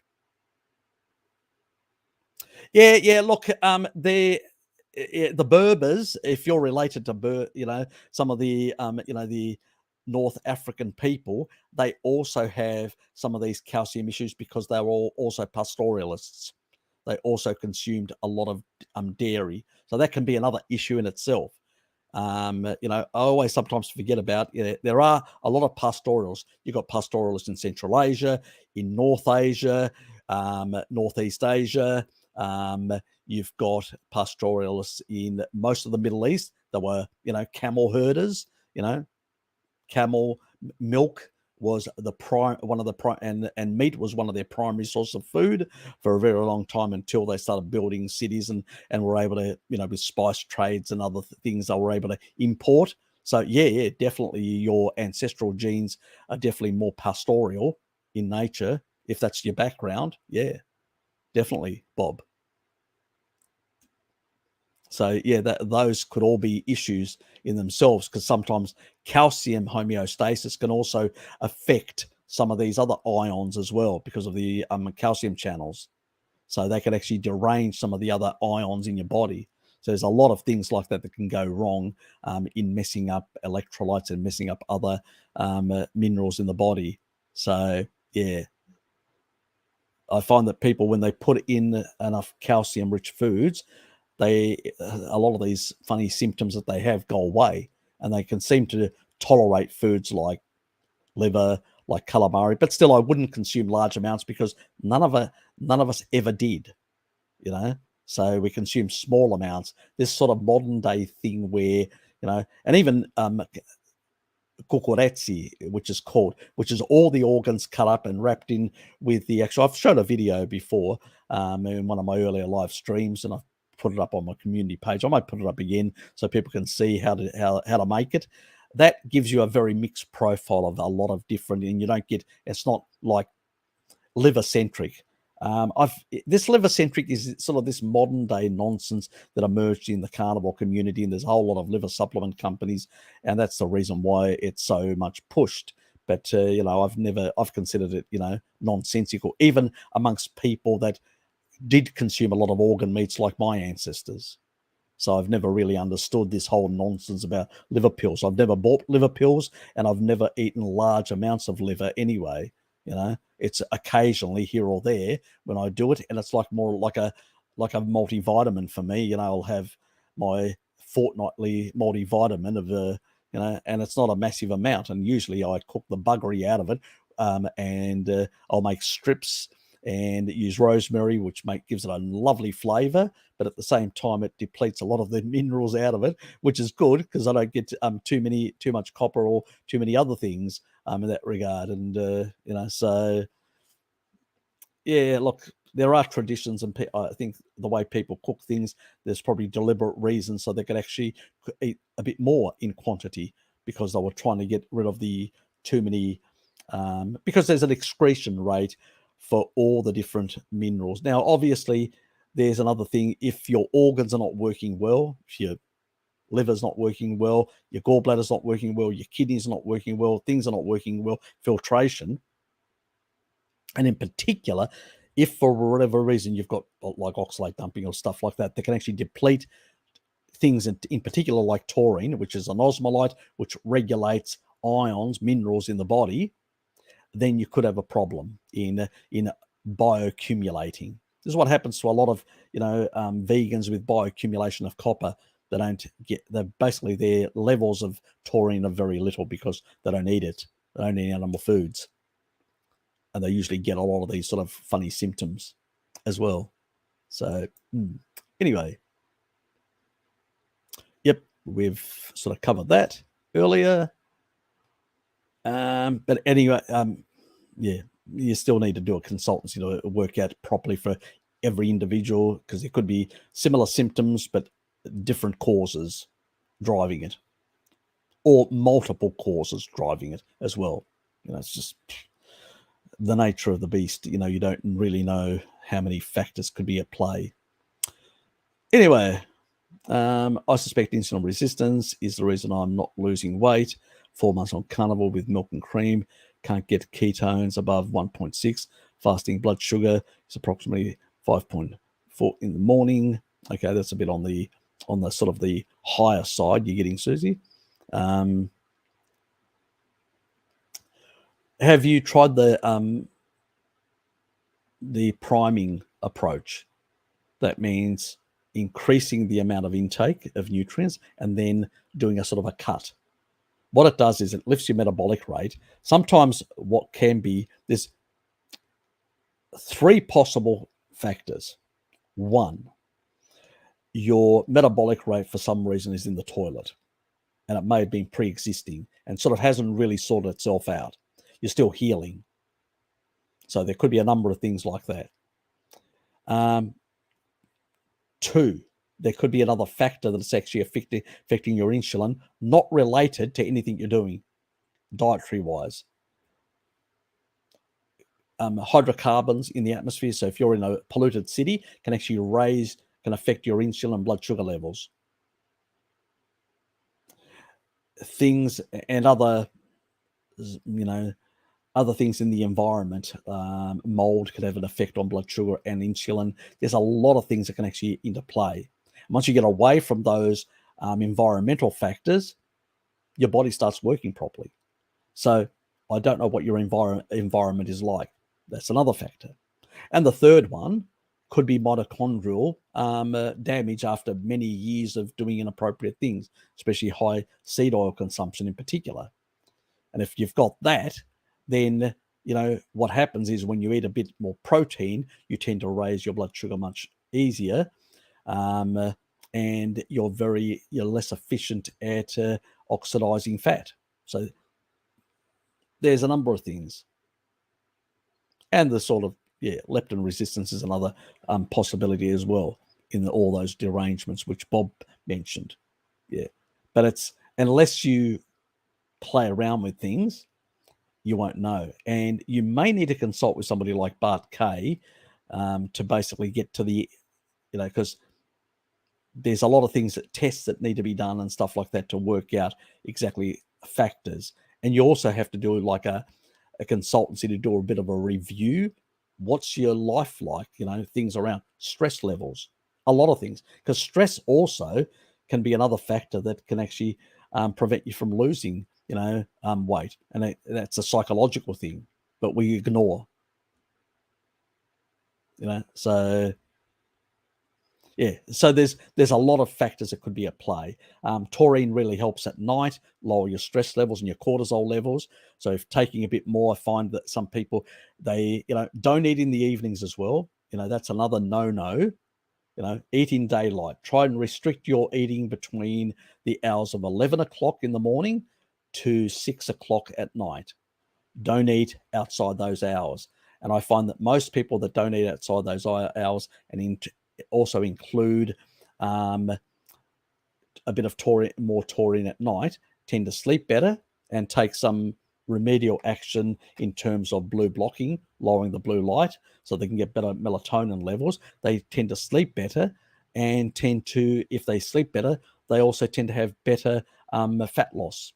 Yeah. Look, the Berbers, if you're related to some of the the North African people, they also have some of these calcium issues because they were all also pastoralists. They also consumed a lot of dairy, so that can be another issue in itself. I always sometimes forget about, there are a lot of pastoralists. You've got pastoralists in Central Asia, in North Asia, Northeast Asia. You've got pastoralists in most of the Middle East. There were, camel herders. Camel milk was and meat was one of their primary source of food for a very long time, until they started building cities and were able to, with spice trades and other things, they were able to import. So yeah, definitely your ancestral genes are definitely more pastoral in nature, if that's your background. Yeah, definitely, Bob. So yeah, those could all be issues in themselves, because sometimes calcium homeostasis can also affect some of these other ions as well, because of the calcium channels. So they can actually derange some of the other ions in your body. So there's a lot of things like that can go wrong in messing up electrolytes and messing up other minerals in the body. So yeah, I find that people, when they put in enough calcium-rich foods, a lot of these funny symptoms that they have go away, and they can seem to tolerate foods like liver, like calamari. But still, I wouldn't consume large amounts, because none of us ever did, so we consume small amounts. This sort of modern day thing where, and even kukuretsi, which is all the organs cut up and wrapped in with the actual. I've shown a video before in one of my earlier live streams, and I've put it up on my community page. I might put it up again so people can see how to make it. That gives you a very mixed profile of a lot of different, and you don't get, it's not like liver centric. This liver centric is sort of this modern day nonsense that emerged in the carnivore community, and there's a whole lot of liver supplement companies, and that's the reason why it's so much pushed. But I've considered it nonsensical, even amongst people that did consume a lot of organ meats like my ancestors. So I've never really understood this whole nonsense about liver pills. I've never bought liver pills, and I've never eaten large amounts of liver anyway. It's occasionally here or there when I do it, and it's like more like a multivitamin for me. I'll have my fortnightly multivitamin of and it's not a massive amount, and usually I cook the buggery out of it, and I'll make strips and use rosemary, which gives it a lovely flavor, but at the same time it depletes a lot of the minerals out of it, which is good because I don't get too much copper or too many other things in that regard. And so yeah, look, there are traditions, and I think the way people cook things, there's probably deliberate reasons so they could actually eat a bit more in quantity because they were trying to get rid of the too many, because there's an excretion rate for all the different minerals. Now, obviously, there's another thing. If your organs are not working well, if your liver's not working well, your gallbladder's not working well, your kidneys are not working well, things are not working well, filtration, and in particular, if for whatever reason you've got like oxalate dumping or stuff like that, that can actually deplete things in particular like taurine, which is an osmolyte, which regulates ions, minerals in the body, then you could have a problem in bioaccumulating. This is what happens to a lot of vegans with bioaccumulation of copper. Basically their levels of taurine are very little because they don't eat it. They don't eat animal foods. And they usually get a lot of these sort of funny symptoms as well. So anyway, yep, we've sort of covered that earlier. But anyway, yeah, you still need to do a consultancy to work out properly for every individual, because there could be similar symptoms but different causes driving it, or multiple causes driving it as well. It's just the nature of the beast. You don't really know how many factors could be at play. Anyway, I suspect insulin resistance is the reason I'm not losing weight. 4 months on Carnivore with milk and cream. Can't get ketones above 1.6. Fasting blood sugar is approximately 5.4 in the morning. Okay, that's a bit on the sort of the higher side you're getting, Susie. Have you tried the priming approach? That means increasing the amount of intake of nutrients and then doing a sort of a cut. What it does is it lifts your metabolic rate. Sometimes what can be, there's 3 possible factors. 1, your metabolic rate for some reason is in the toilet, and it may have been pre-existing and sort of hasn't really sorted itself out. You're still healing. So there could be a number of things like that. 2, there could be another factor that's actually affecting your insulin, not related to anything you're doing dietary-wise. Hydrocarbons in the atmosphere, so if you're in a polluted city, can affect your insulin and blood sugar levels. Things and other things in the environment, mold could have an effect on blood sugar and insulin. There's a lot of things that can actually interplay. Once you get away from those environmental factors, your body starts working properly. So I don't know what your environment is like. That's another factor. And the third one could be mitochondrial damage after many years of doing inappropriate things, especially high seed oil consumption in particular. And if you've got that, then what happens is when you eat a bit more protein, you tend to raise your blood sugar much easier, and you're less efficient at oxidizing fat. So there's a number of things, and the sort of leptin resistance is another possibility as well in all those derangements which Bob mentioned. Yeah, but it's unless you play around with things, you won't know. And you may need to consult with somebody like Bart Kay to basically get to the, because there's a lot of tests that need to be done and stuff like that to work out exactly factors. And you also have to do like a consultancy to do a bit of a review. What's your life like? Things around stress levels, a lot of things, because stress also can be another factor that can actually prevent you from losing, weight, and that's a psychological thing, but we ignore, so. Yeah, so there's a lot of factors that could be at play. Taurine really helps at night, lower your stress levels and your cortisol levels. So if taking a bit more, I find that some people, they, don't eat in the evenings as well. That's another no-no. Eat in daylight. Try and restrict your eating between the hours of 11 o'clock in the morning to 6 o'clock at night. Don't eat outside those hours. And I find that most people that don't eat outside those hours and also include a bit of more taurine at night tend to sleep better and take some remedial action in terms of blue blocking, lowering the blue light so they can get better melatonin levels. They tend to sleep better and if they sleep better, they also tend to have better fat loss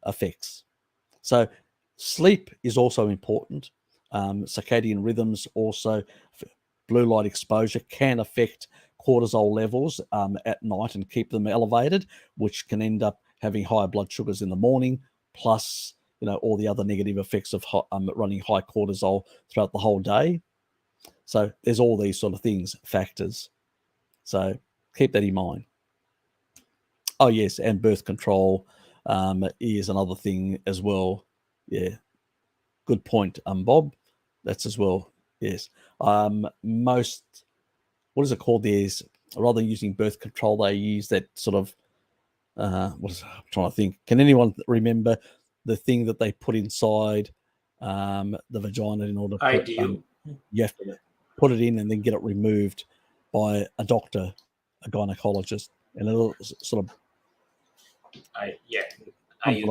effects. So sleep is also important. Circadian rhythms also, blue light exposure can affect cortisol levels at night and keep them elevated, which can end up having higher blood sugars in the morning, plus all the other negative effects of running high cortisol throughout the whole day. So there's all these sort of things, factors. So keep that in mind. Oh yes, and birth control is another thing as well. Yeah, good point, Bob. That's as well. Yes. Most, what is it called? There's, rather than using birth control, they use that sort of, I'm trying to think. Can anyone remember the thing that they put inside the vagina in order to I do. You have to put it in and then get it removed by a doctor, a gynecologist, and it'll sort of IUD actually. I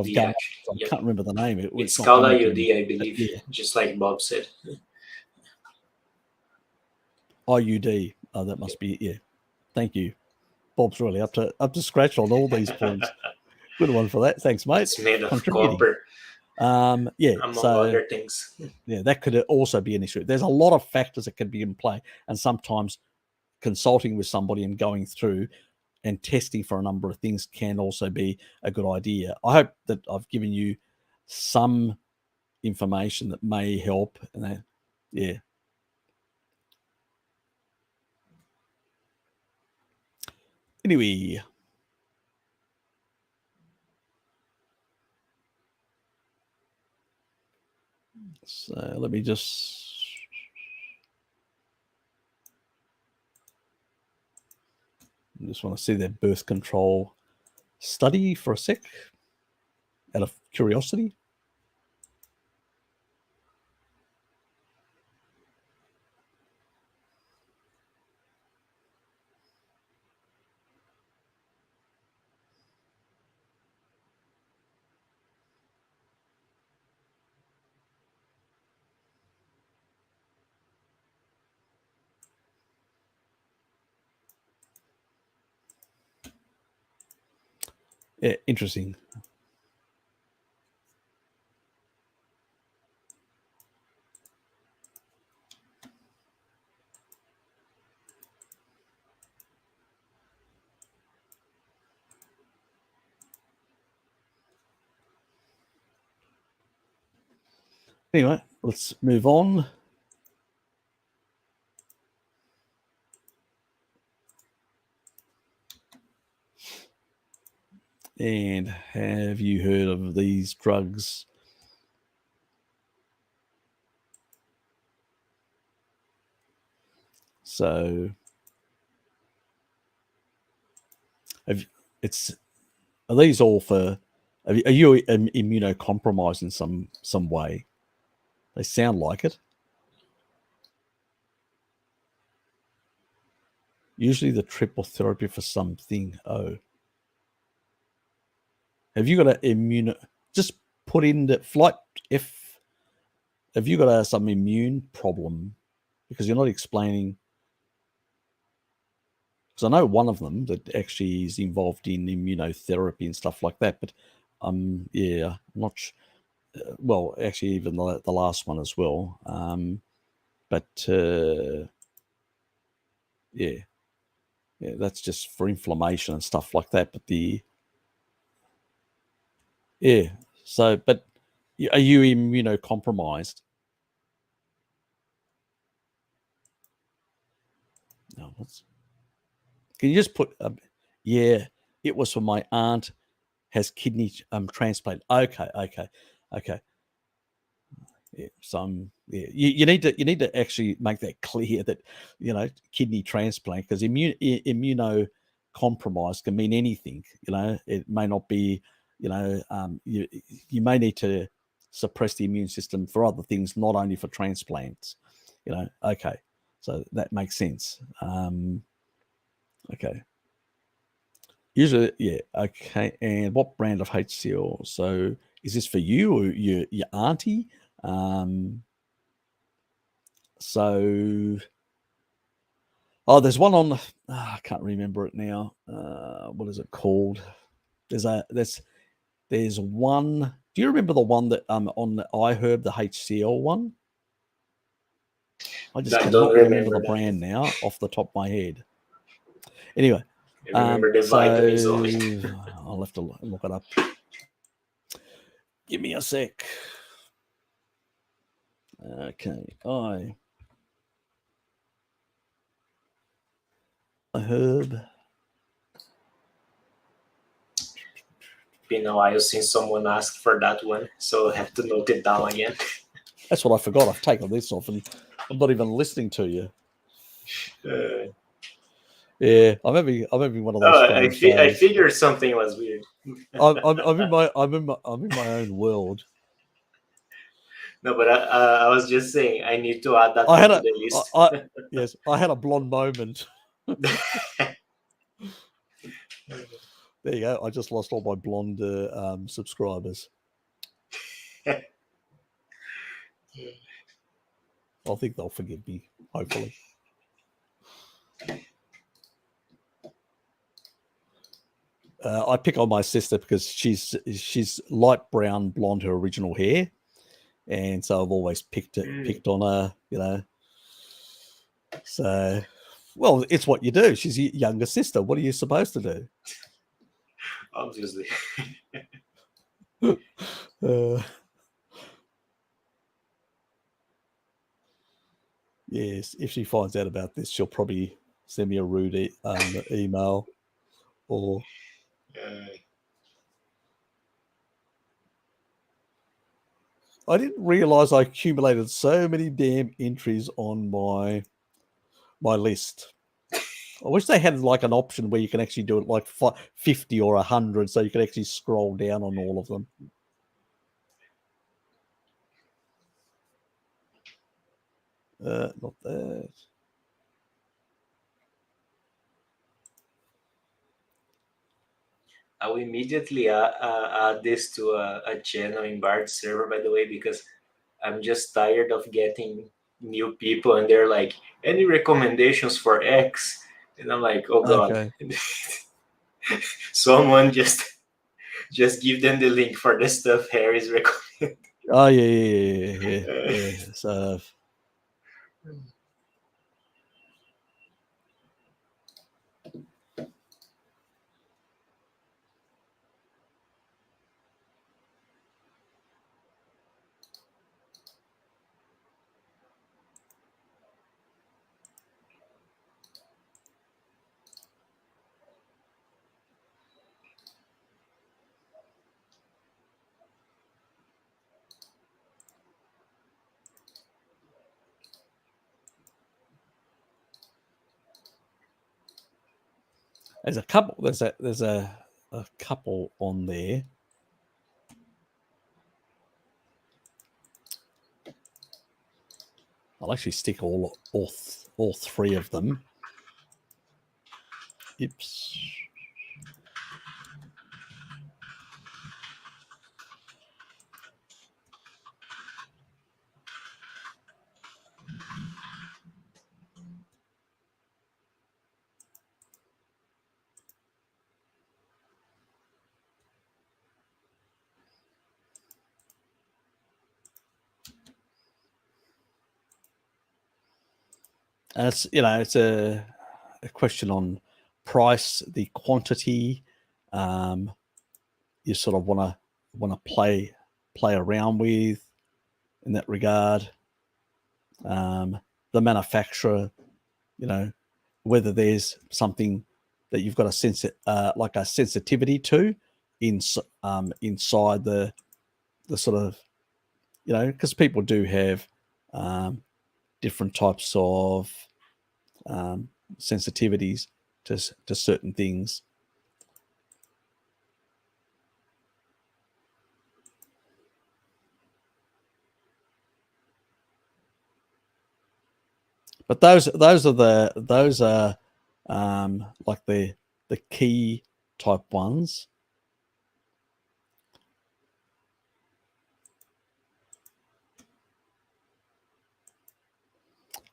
can't remember the name. It's not called coming to IUD, me. I believe. Yeah. Just like Bob said. IUD. Oh, that must be it. Yeah. Thank you. Bob's really up to scratch on all these points. Good one for that. Thanks, mate. It's made of copper. Among other things. Yeah, that could also be an issue. There's a lot of factors that can be in play, and sometimes consulting with somebody and going through and testing for a number of things can also be a good idea. I hope that I've given you some information that may help. And yeah. Anyway. So let me just want to see that birth control study for a sec, out of curiosity. Yeah, interesting. Anyway, let's move on. And have you heard of these drugs? So are these all for, are you immunocompromised in some way? They sound like it. Usually the triple therapy for something. Oh. Have you got just put in the flight F, have you got some immune problem? Because you're not explaining. Because I know one of them that actually is involved in immunotherapy and stuff like that. But yeah, I'm not well, actually, even the last one as well. But yeah. Yeah, that's just for inflammation and stuff like that. But so, but are you immunocompromised? No, can you just put, yeah, it was for my aunt has kidney transplant. Okay. Yeah, you need to actually make that clear that kidney transplant, because immunocompromised can mean anything. It may not be. You may need to suppress the immune system for other things, not only for transplants. Okay, so that makes sense. Okay. Usually, yeah. Okay. And what brand of HCl? So is this for you or your auntie? So, there's one on. I can't remember it now. What is it called? There's one. Do you remember the one that on the iHerb, the HCl one? I just cannot remember the brand now off the top of my head. Anyway, I remember the vitamins only. I'll have to look it up. Give me a sec. Okay, iHerb. Been a while since someone asked for that one, so I have to note it down again. That's what I forgot. I've taken this off and I'm not even listening to you. Yeah, I'm having one of those. I figured something was weird. I'm in my own world. No, but I was just saying I need to add that to the list. Yes, I had a blonde moment. There you go. I just lost all my blonde subscribers. I think they'll forgive me, hopefully. I pick on my sister because she's light brown blonde, her original hair, and so I've always picked on her. So, well, it's what you do. She's your younger sister. What are you supposed to do? Obviously. Yes, if she finds out about this, she'll probably send me a rude email or. I didn't realize I accumulated so many damn entries on my list. I wish they had like an option where you can actually do it like 50 or 100, so you can actually scroll down on all of them. Not that. I will immediately add this to a channel in Bart's server, by the way, because I'm just tired of getting new people and they're like, any recommendations for X? And I'm like, oh God. Okay. Someone just give them the link for the stuff Harry's recommended. Oh yeah. So there's a couple. There's a couple on there. I'll actually stick all three of them. Oops. And it's a question on price, the quantity, you sort of want to play around with in that regard. The manufacturer, whether there's something that you've got like a sensitivity to inside the sort of, because people do have different types of sensitivities to certain things. But those are like the key type ones.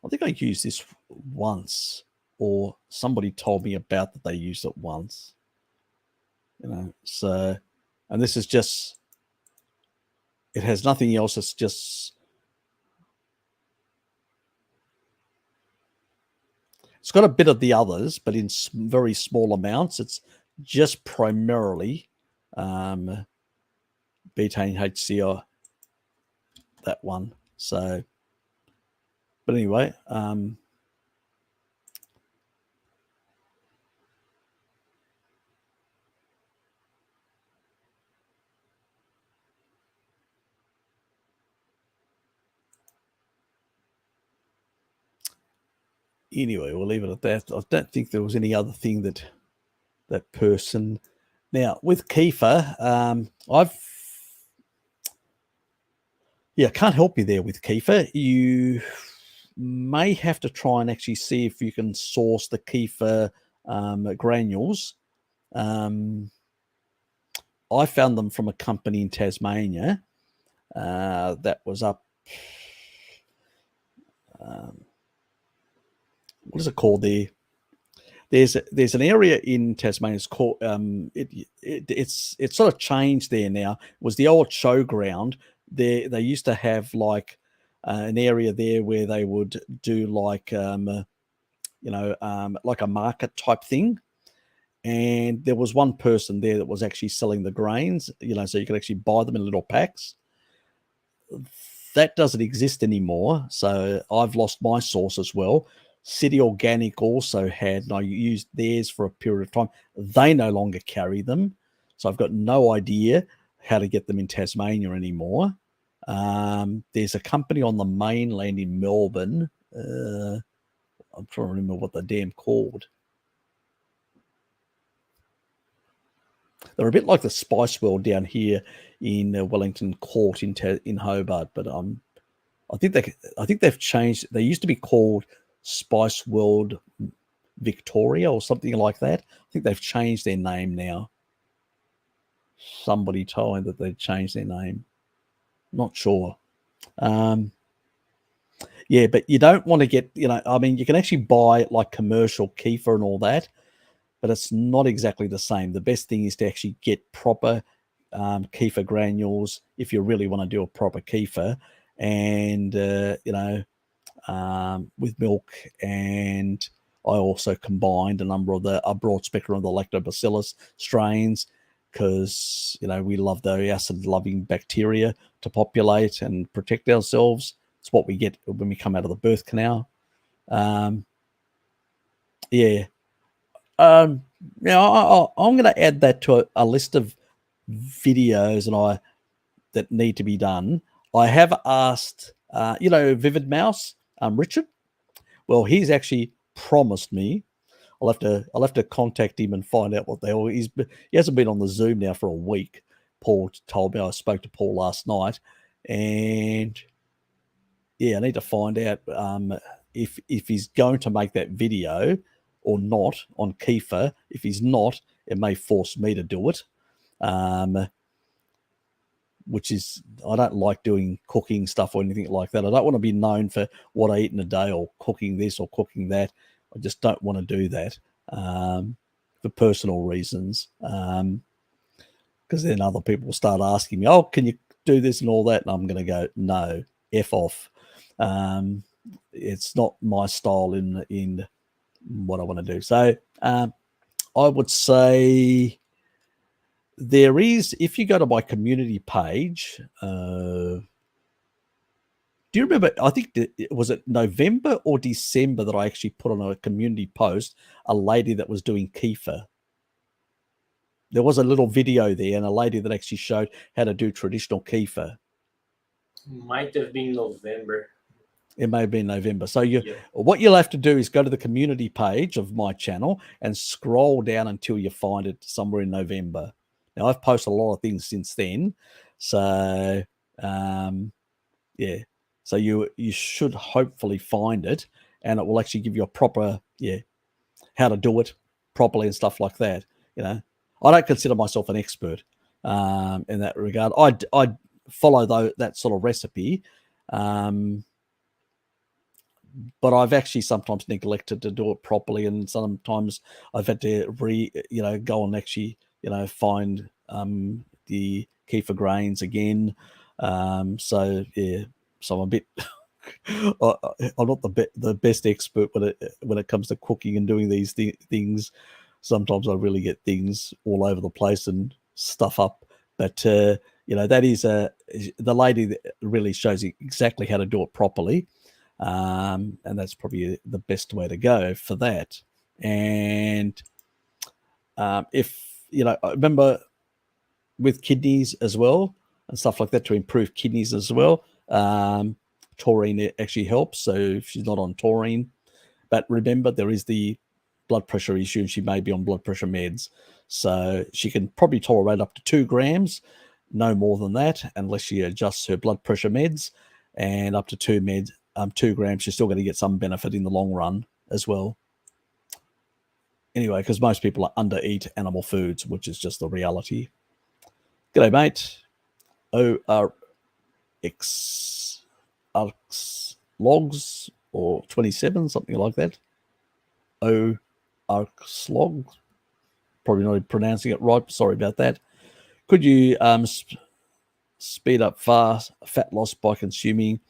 I think I used this once, or somebody told me about that they used it once. So, and this is just, it has nothing else. It's just, it's got a bit of the others, but in very small amounts. It's just primarily betaine HCl, that one. So, but anyway, anyway, we'll leave it at that. I don't think there was any other thing that person. Now with kefir, I can't help you there with kefir. You may have to try and actually see if you can source the kefir granules. I found them from a company in Tasmania that was up. What is it called there? There's an area in Tasmania. It's called it's sort of changed there now. It was the old showground. They used to have like an area there where they would do like like a market type thing. And there was one person there that was actually selling the grains, so you could actually buy them in little packs. That doesn't exist anymore. So I've lost my source as well. City Organic also had, and I used theirs for a period of time. They no longer carry them. So I've got no idea how to get them in Tasmania anymore. There's a company on the mainland in Melbourne. I'm trying to remember what they're damn called. They're a bit like the Spice World down here in Wellington Court in Hobart, but I think they've changed. They used to be called Spice World Victoria or something like that. I think they've changed their name now. Somebody told me that they've changed their name. Not sure. Yeah, but you don't want to get, you can actually buy like commercial kefir and all that, but it's not exactly the same. The best thing is to actually get proper kefir granules if you really want to do a proper kefir, and with milk. And I also combined a broad spectrum of the lactobacillus strains, because we love the acid-loving bacteria to populate and protect ourselves. It's what we get when we come out of the birth canal. I'm going to add that to a list of videos that need to be done. I have asked, Vivid Mouse, Richard. Well, he's actually promised me. I'll have to contact him and find out what the hell he hasn't been on the Zoom now for a week. Paul told me. I spoke to Paul last night, and I need to find out if he's going to make that video or not on kefir. If he's not, it may force me to do it. Which is, I don't like doing cooking stuff or anything like that. I don't want to be known for what I eat in a day or cooking this or cooking that. I just don't want to do that for personal reasons. Because then other people will start asking me, oh, can you do this and all that? And I'm going to go, no, F off. It's not my style in what I want to do. So, I would say there is, if you go to my community page, do you remember, I think, was it November or December that I actually put on a community post, a lady that was doing kefir? There was a little video there and a lady that actually showed how to do traditional kefir. Might have been November. It may have been November. So Yeah. what you'll have to do is go to the community page of my channel and scroll down until you find it somewhere in November. Now, I've posted a lot of things since then. So, yeah. So you should hopefully find it, and it will actually give you a proper, how to do it properly and stuff like that. You know, I don't consider myself an expert in that regard. I follow that sort of recipe, but I've actually sometimes neglected to do it properly, and sometimes I've had to go and actually find the kefir grains again. So yeah, so I'm a bit. I'm not the best expert when it comes to cooking and doing these things. Sometimes I really get things all over the place and stuff up. But that is the lady that really shows you exactly how to do it properly, and that's probably the best way to go for that. And if I remember with kidneys as well and stuff like that, to improve kidneys as well. Taurine actually helps. So if she's not on taurine, but remember there is the blood pressure issue, and she may be on blood pressure meds. So she can probably tolerate up to 2 grams, no more than that, unless she adjusts her blood pressure meds, and up to 2 grams, she's still going to get some benefit in the long run as well. Anyway, because most people under eat animal foods, which is just the reality. G'day, mate. ORX logs or 27, something like that. ORX logs. Probably not pronouncing it right. Sorry about that. Could you speed up fat loss by consuming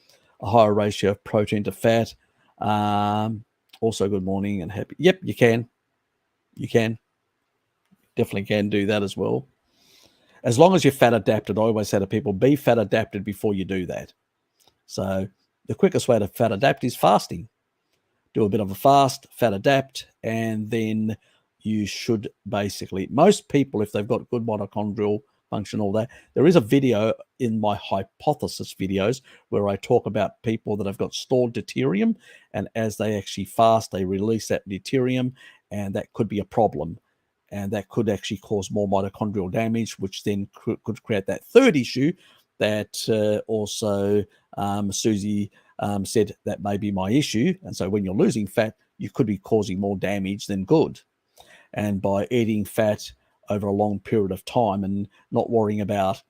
a higher ratio of protein to fat? Also, good morning and happy. Yep, you can. You can. Definitely can do that as well. As long as you're fat adapted, I always say to people, be fat adapted before you do that. So the quickest way to fat adapt is fasting. Do a bit of a fast, fat adapt, and then you should basically, most people, if they've got good mitochondrial function, all that, there is a video in my hypothesis videos where I talk about people that have got stored deuterium, and as they actually fast, they release that deuterium, and that could be a problem. And that could actually cause more mitochondrial damage, which then could create that third issue that also Susie said that may be my issue. And so when you're losing fat, you could be causing more damage than good. And by eating fat over a long period of time and not worrying about,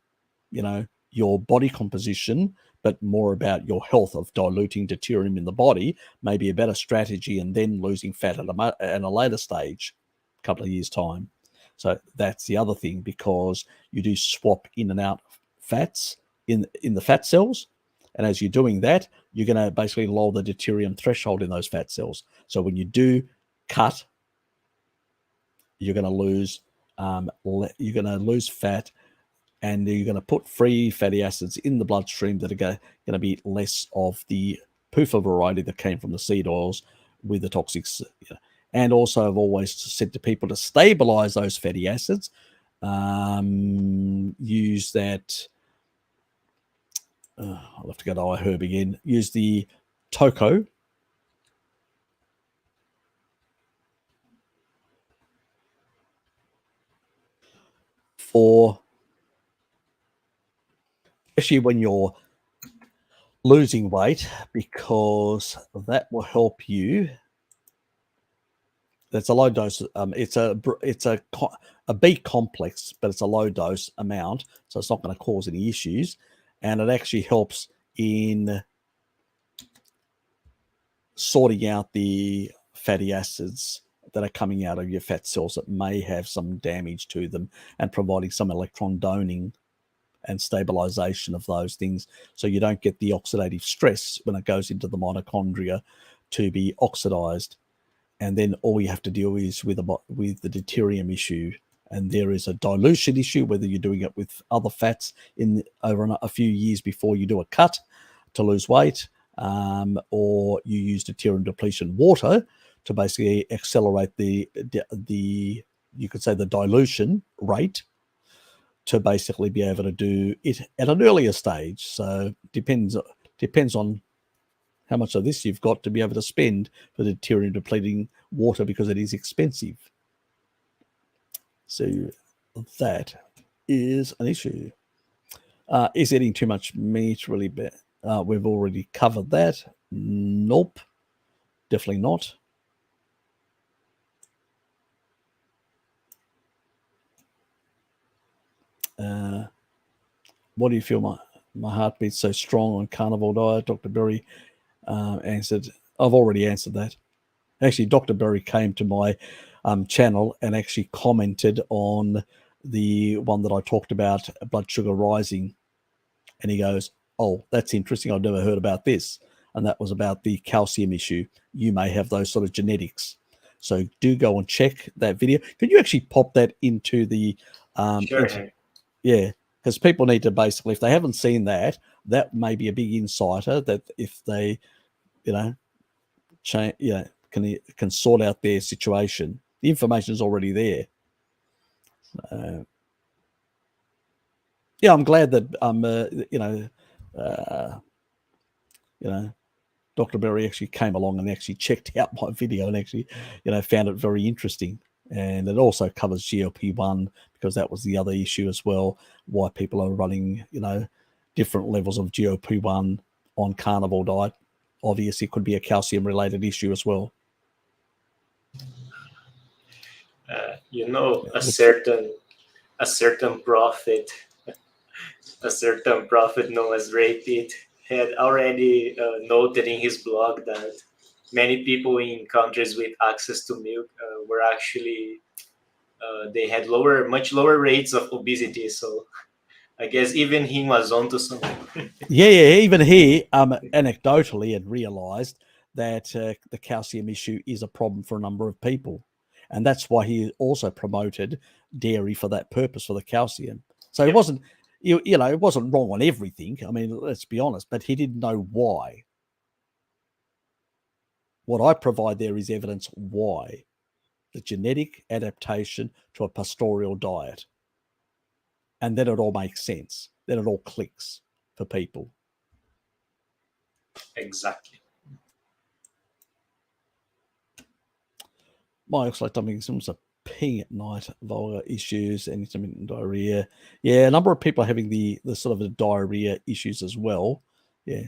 your body composition, but more about your health of diluting deuterium in the body, may be a better strategy, and then losing fat at a later stage, a couple of years' time. So that's the other thing, because you do swap in and out fats in the fat cells. And as you're doing that, you're going to basically lower the deuterium threshold in those fat cells. So when you do cut, you're going to lose fat, and you're going to put free fatty acids in the bloodstream that are going to be less of the PUFA variety that came from the seed oils with the toxics. And also, I've always said to people to stabilize those fatty acids, use that. I'll have to go to iHerb again. Use the Toco. For especially when you're losing weight, because that will help you. That's a low dose. It's a B complex, but it's a low dose amount, so it's not going to cause any issues, and it actually helps in sorting out the fatty acids that are coming out of your fat cells that may have some damage to them, and providing some electron doning and stabilization of those things, so you don't get the oxidative stress when it goes into the mitochondria to be oxidized. And then all you have to deal is with the deuterium issue. And there is a dilution issue, whether you're doing it with other fats over a few years before you do a cut to lose weight, or you use deuterium depletion water to basically accelerate the you could say the dilution rate to basically be able to do it at an earlier stage. So depends on how much of this you've got to be able to spend for the deuterium depleting water, because it is expensive. So that is an issue. Is eating too much meat really bad? We've already covered that. Nope, definitely not. What do you feel my heart beats so strong on carnivore diet? Dr. Berry answered. I've already answered that. Actually, Dr. Berry came to my channel and actually commented on the one that I talked about, blood sugar rising. And he goes, oh, that's interesting. I've never heard about this. And that was about the calcium issue. You may have those sort of genetics. So do go and check that video. Could you actually pop that into the... Sure. Yeah, because people need to basically, if they haven't seen that, that may be a big insider that if they, can sort out their situation. The information is already there. Yeah, I'm glad that Dr. Berry actually came along and actually checked out my video and actually, found it very interesting. And it also covers GLP-1, because that was the other issue as well, why people are running, different levels of GLP-1 on carnivore diet. Obviously, it could be a calcium-related issue as well. A certain prophet, known as Ray Pitt, had already noted in his blog that many people in countries with access to milk were actually they had much lower rates of obesity. So I guess even he was onto something. Yeah. Even he, anecdotally, had realised that the calcium issue is a problem for a number of people, and that's why he also promoted dairy for that purpose, for the calcium. So it wasn't, it wasn't wrong on everything. I mean, let's be honest, but he didn't know why. What I provide there is evidence why. The genetic adaptation to a pastoral diet. And then it all makes sense. Then it all clicks for people. Exactly. My oxalate dumping symptoms are peeing at night, vulvar issues, and intermittent diarrhea. Yeah, a number of people are having the sort of the diarrhea issues as well. Yeah.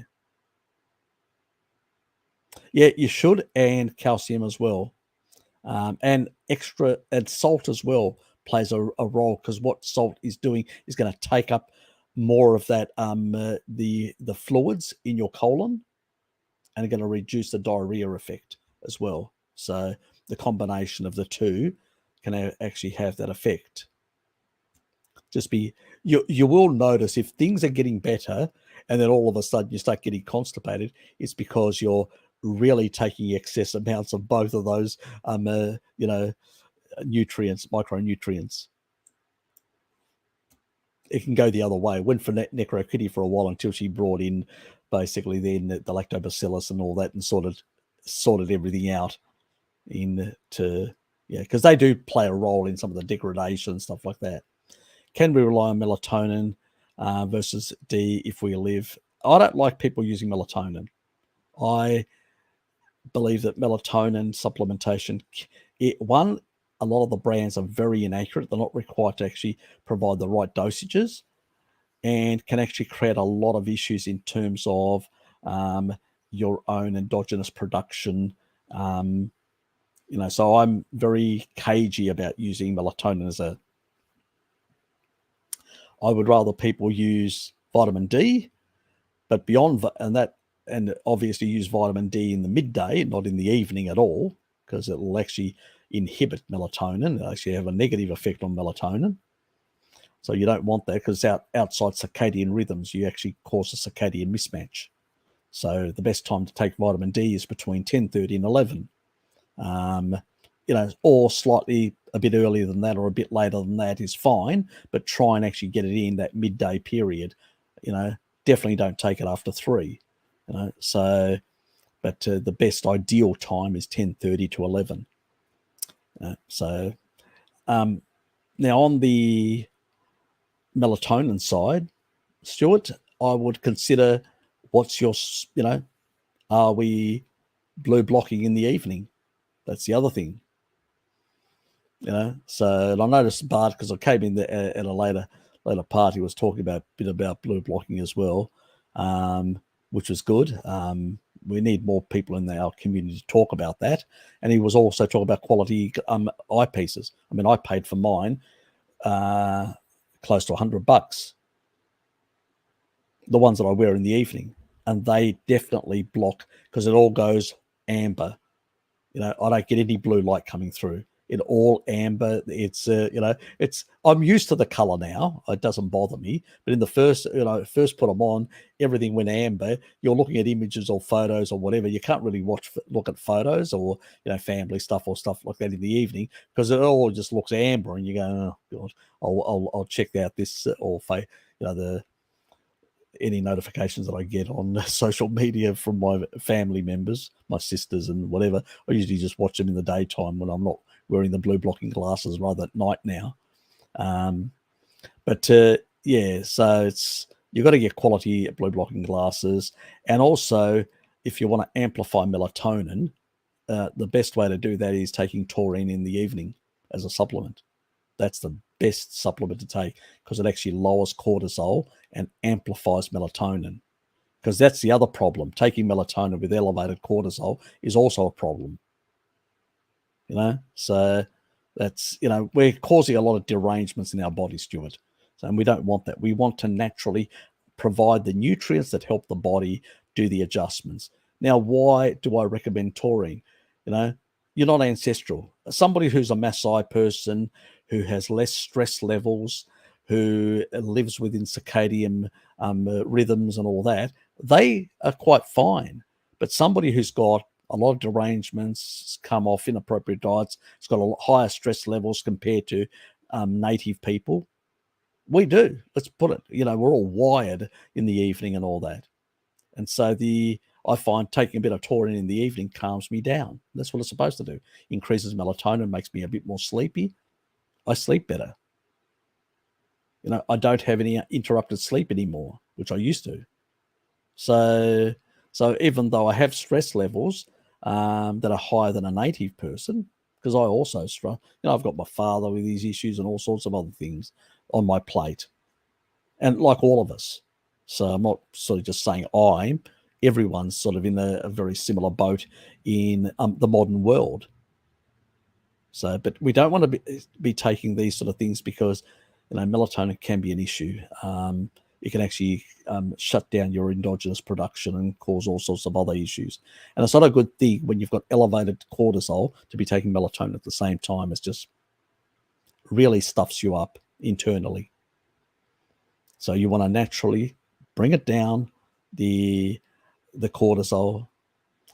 Yeah, you should, and calcium as well. And salt as well plays a role, because what salt is doing is going to take up more of that the fluids in your colon, and are going to reduce the diarrhea effect as well. So the combination of the two can actually have that effect. You will notice if things are getting better and then all of a sudden you start getting constipated, it's because you're really taking excess amounts of both of those nutrients, micronutrients. It can go the other way. Went for Necrokitty for a while until she brought in basically then the lactobacillus and all that, and sorted everything out because they do play a role in some of the degradation and stuff like that. Can we rely on melatonin versus D if we live? I don't like people using melatonin. I believe that melatonin supplementation, a lot of the brands are very inaccurate. They're not required to actually provide the right dosages, and can actually create a lot of issues in terms of your own endogenous production. So I'm very cagey about using melatonin I would rather people use vitamin D, but beyond that, and obviously use vitamin D in the midday, not in the evening at all, because it will actually inhibit melatonin. It'll actually have a negative effect on melatonin. So you don't want that, because outside circadian rhythms, you actually cause a circadian mismatch. So the best time to take vitamin D is between 10:30 and 11. Or slightly a bit earlier than that or a bit later than that is fine, but try and actually get it in that midday period. Definitely don't take it after 3. So, but the best ideal time is 10:30 to 11. Now on the melatonin side, Stuart, I would consider what's your, are we blue blocking in the evening? That's the other thing. So and I noticed Bart, because I came in at a later party, was talking a bit about blue blocking as well, which was good. We need more people in our community to talk about that. And he was also talking about quality eyepieces. I mean, I paid for mine close to $100, the ones that I wear in the evening, and they definitely block, because it all goes amber. I don't get any blue light coming through. It all amber. It's I'm used to the color now. It doesn't bother me. But in the first put them on, everything went amber. You're looking at images or photos or whatever. You can't really look at photos or family stuff or stuff like that in the evening, because it all just looks amber, and you go, oh God, I'll check out this or any notifications that I get on social media from my family members, my sisters and whatever. I usually just watch them in the daytime when I'm not wearing the blue blocking glasses, rather at night now. So you've got to get quality blue blocking glasses. And also, if you want to amplify melatonin, the best way to do that is taking taurine in the evening as a supplement. That's the best supplement to take, because it actually lowers cortisol and amplifies melatonin. Because that's the other problem. Taking melatonin with elevated cortisol is also a problem. So that's, we're causing a lot of derangements in our body, Stuart. And we don't want that. We want to naturally provide the nutrients that help the body do the adjustments. Now, why do I recommend taurine? You're not ancestral. Somebody who's a Maasai person, who has less stress levels, who lives within circadian rhythms and all that, they are quite fine. But somebody who's got a lot of derangements, come off inappropriate diets, it's got a lot higher stress levels compared to native people. We do. Let's put it, we're all wired in the evening and all that. And so I find taking a bit of taurine in the evening calms me down. That's what it's supposed to do. Increases melatonin, makes me a bit more sleepy. I sleep better. I don't have any interrupted sleep anymore, which I used to. So even though I have stress levels that are higher than a native person, because I also struggle, I've got my father with these issues and all sorts of other things on my plate, and like all of us. So I'm not sort of just saying everyone's sort of in a very similar boat in the modern world. So, but we don't want to be taking these sort of things, because melatonin can be an issue. It can actually shut down your endogenous production and cause all sorts of other issues. And it's not a good thing when you've got elevated cortisol to be taking melatonin at the same time. It's just really stuffs you up internally. So you want to naturally bring it down, the cortisol.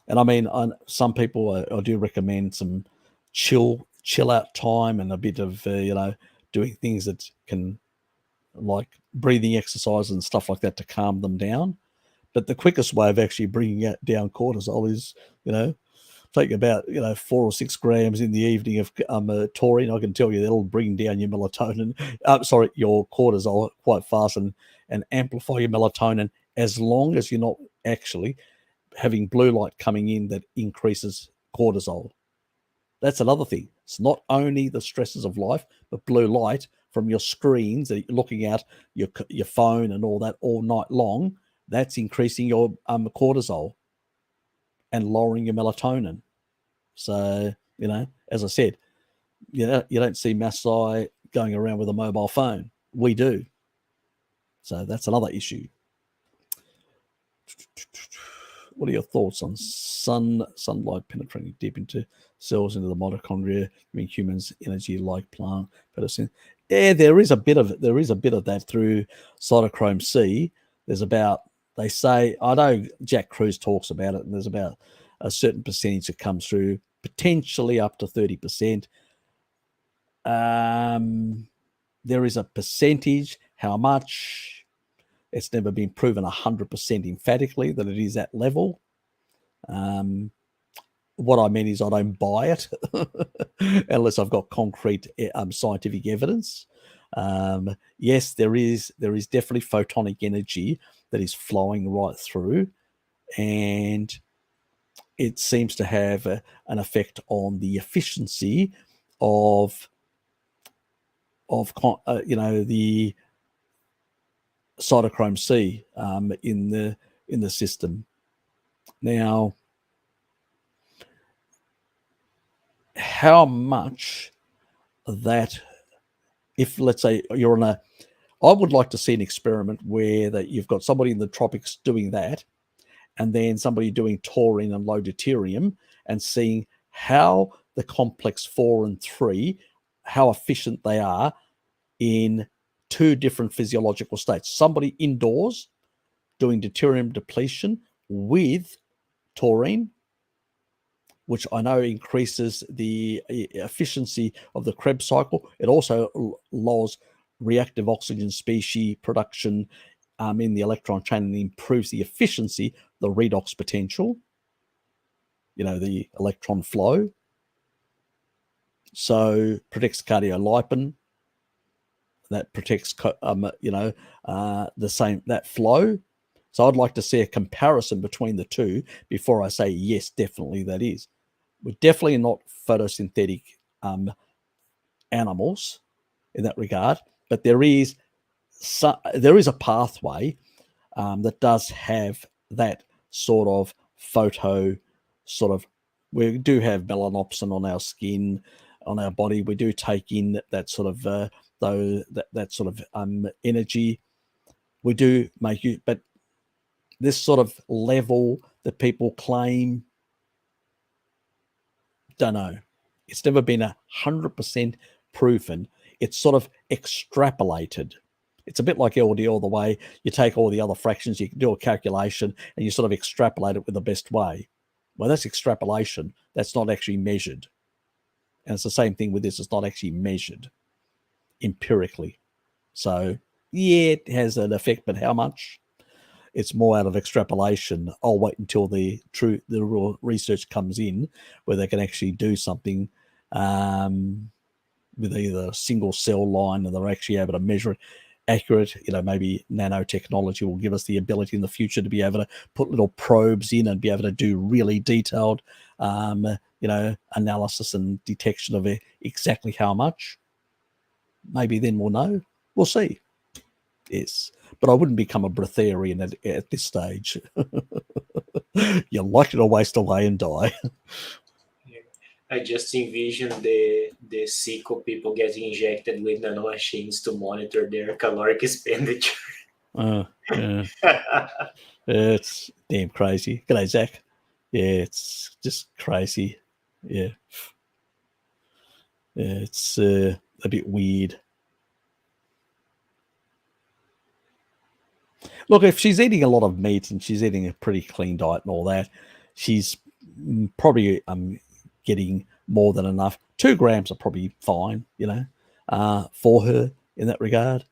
And I mean, some people, I do recommend some chill out time and a bit of doing things that can, like breathing exercises and stuff like that, to calm them down. But the quickest way of actually bringing down cortisol is take about 4 or 6 grams in the evening of taurine. I can tell you that'll bring down your melatonin, your cortisol quite fast, and amplify your melatonin, as long as you're not actually having blue light coming in that increases cortisol. That's another thing. It's not only the stresses of life, but blue light from your screens that you're looking at, your phone and all that all night long. That's increasing your cortisol and lowering your melatonin. So, as I said, you don't see Maasai going around with a mobile phone. We do. So that's another issue. What are your thoughts on sunlight penetrating deep into cells, into the mitochondria, giving humans energy like plant medicine? Yeah, there is a bit of that through cytochrome C. They say, I know Jack Kruse talks about it, and there's about a certain percentage that comes through potentially up to 30%. There is a percentage, how much? It's never been proven 100% emphatically that it is that level. What I mean is I don't buy it unless I've got concrete scientific evidence. Yes, there is definitely photonic energy that is flowing right through, and it seems to have an effect on the efficiency of the cytochrome C in the system. Now, how much that, if let's say you're on I would like to see an experiment where that you've got somebody in the tropics doing that, and then somebody doing taurine and low deuterium, and seeing how the complex 4 and 3, how efficient they are in two different physiological states. Somebody indoors doing deuterium depletion with taurine, which I know increases the efficiency of the Krebs cycle. It also lowers reactive oxygen species production in the electron chain and improves the efficiency, the redox potential, the electron flow. So protects cardiolipin. That protects, the same, that flow. So I'd like to see a comparison between the two before I say, yes, definitely that is. We're definitely not photosynthetic animals in that regard, but there is a pathway that does have that sort of we do have melanopsin on our skin, on our body. We do take in that sort of energy. We do make you, but this sort of level that people claim, don't know. It's never been 100% proven. It's sort of extrapolated. It's a bit like LDL, the way you take all the other fractions, you can do a calculation and you sort of extrapolate it with the best way. Well, that's extrapolation. That's not actually measured. And it's the same thing with this. It's not actually measured empirically. So, yeah, it has an effect, but how much? It's more out of extrapolation. I'll wait until the real research comes in where they can actually do something with either a single cell line and they're actually able to measure it accurate. Maybe nanotechnology will give us the ability in the future to be able to put little probes in and be able to do really detailed, analysis and detection of exactly how much. Maybe then we'll know. We'll see. Yes, but I wouldn't become a breatharian at this stage. You're likely to waste away and die. I just envision the sickle people getting injected with nano machines to monitor their caloric expenditure. Yeah. It's damn crazy. G'day, Zach. Yeah, it's just crazy. Yeah. It's a bit weird. Look, if she's eating a lot of meat and she's eating a pretty clean diet and all that, she's probably getting more than enough. 2 grams are probably fine, for her in that regard.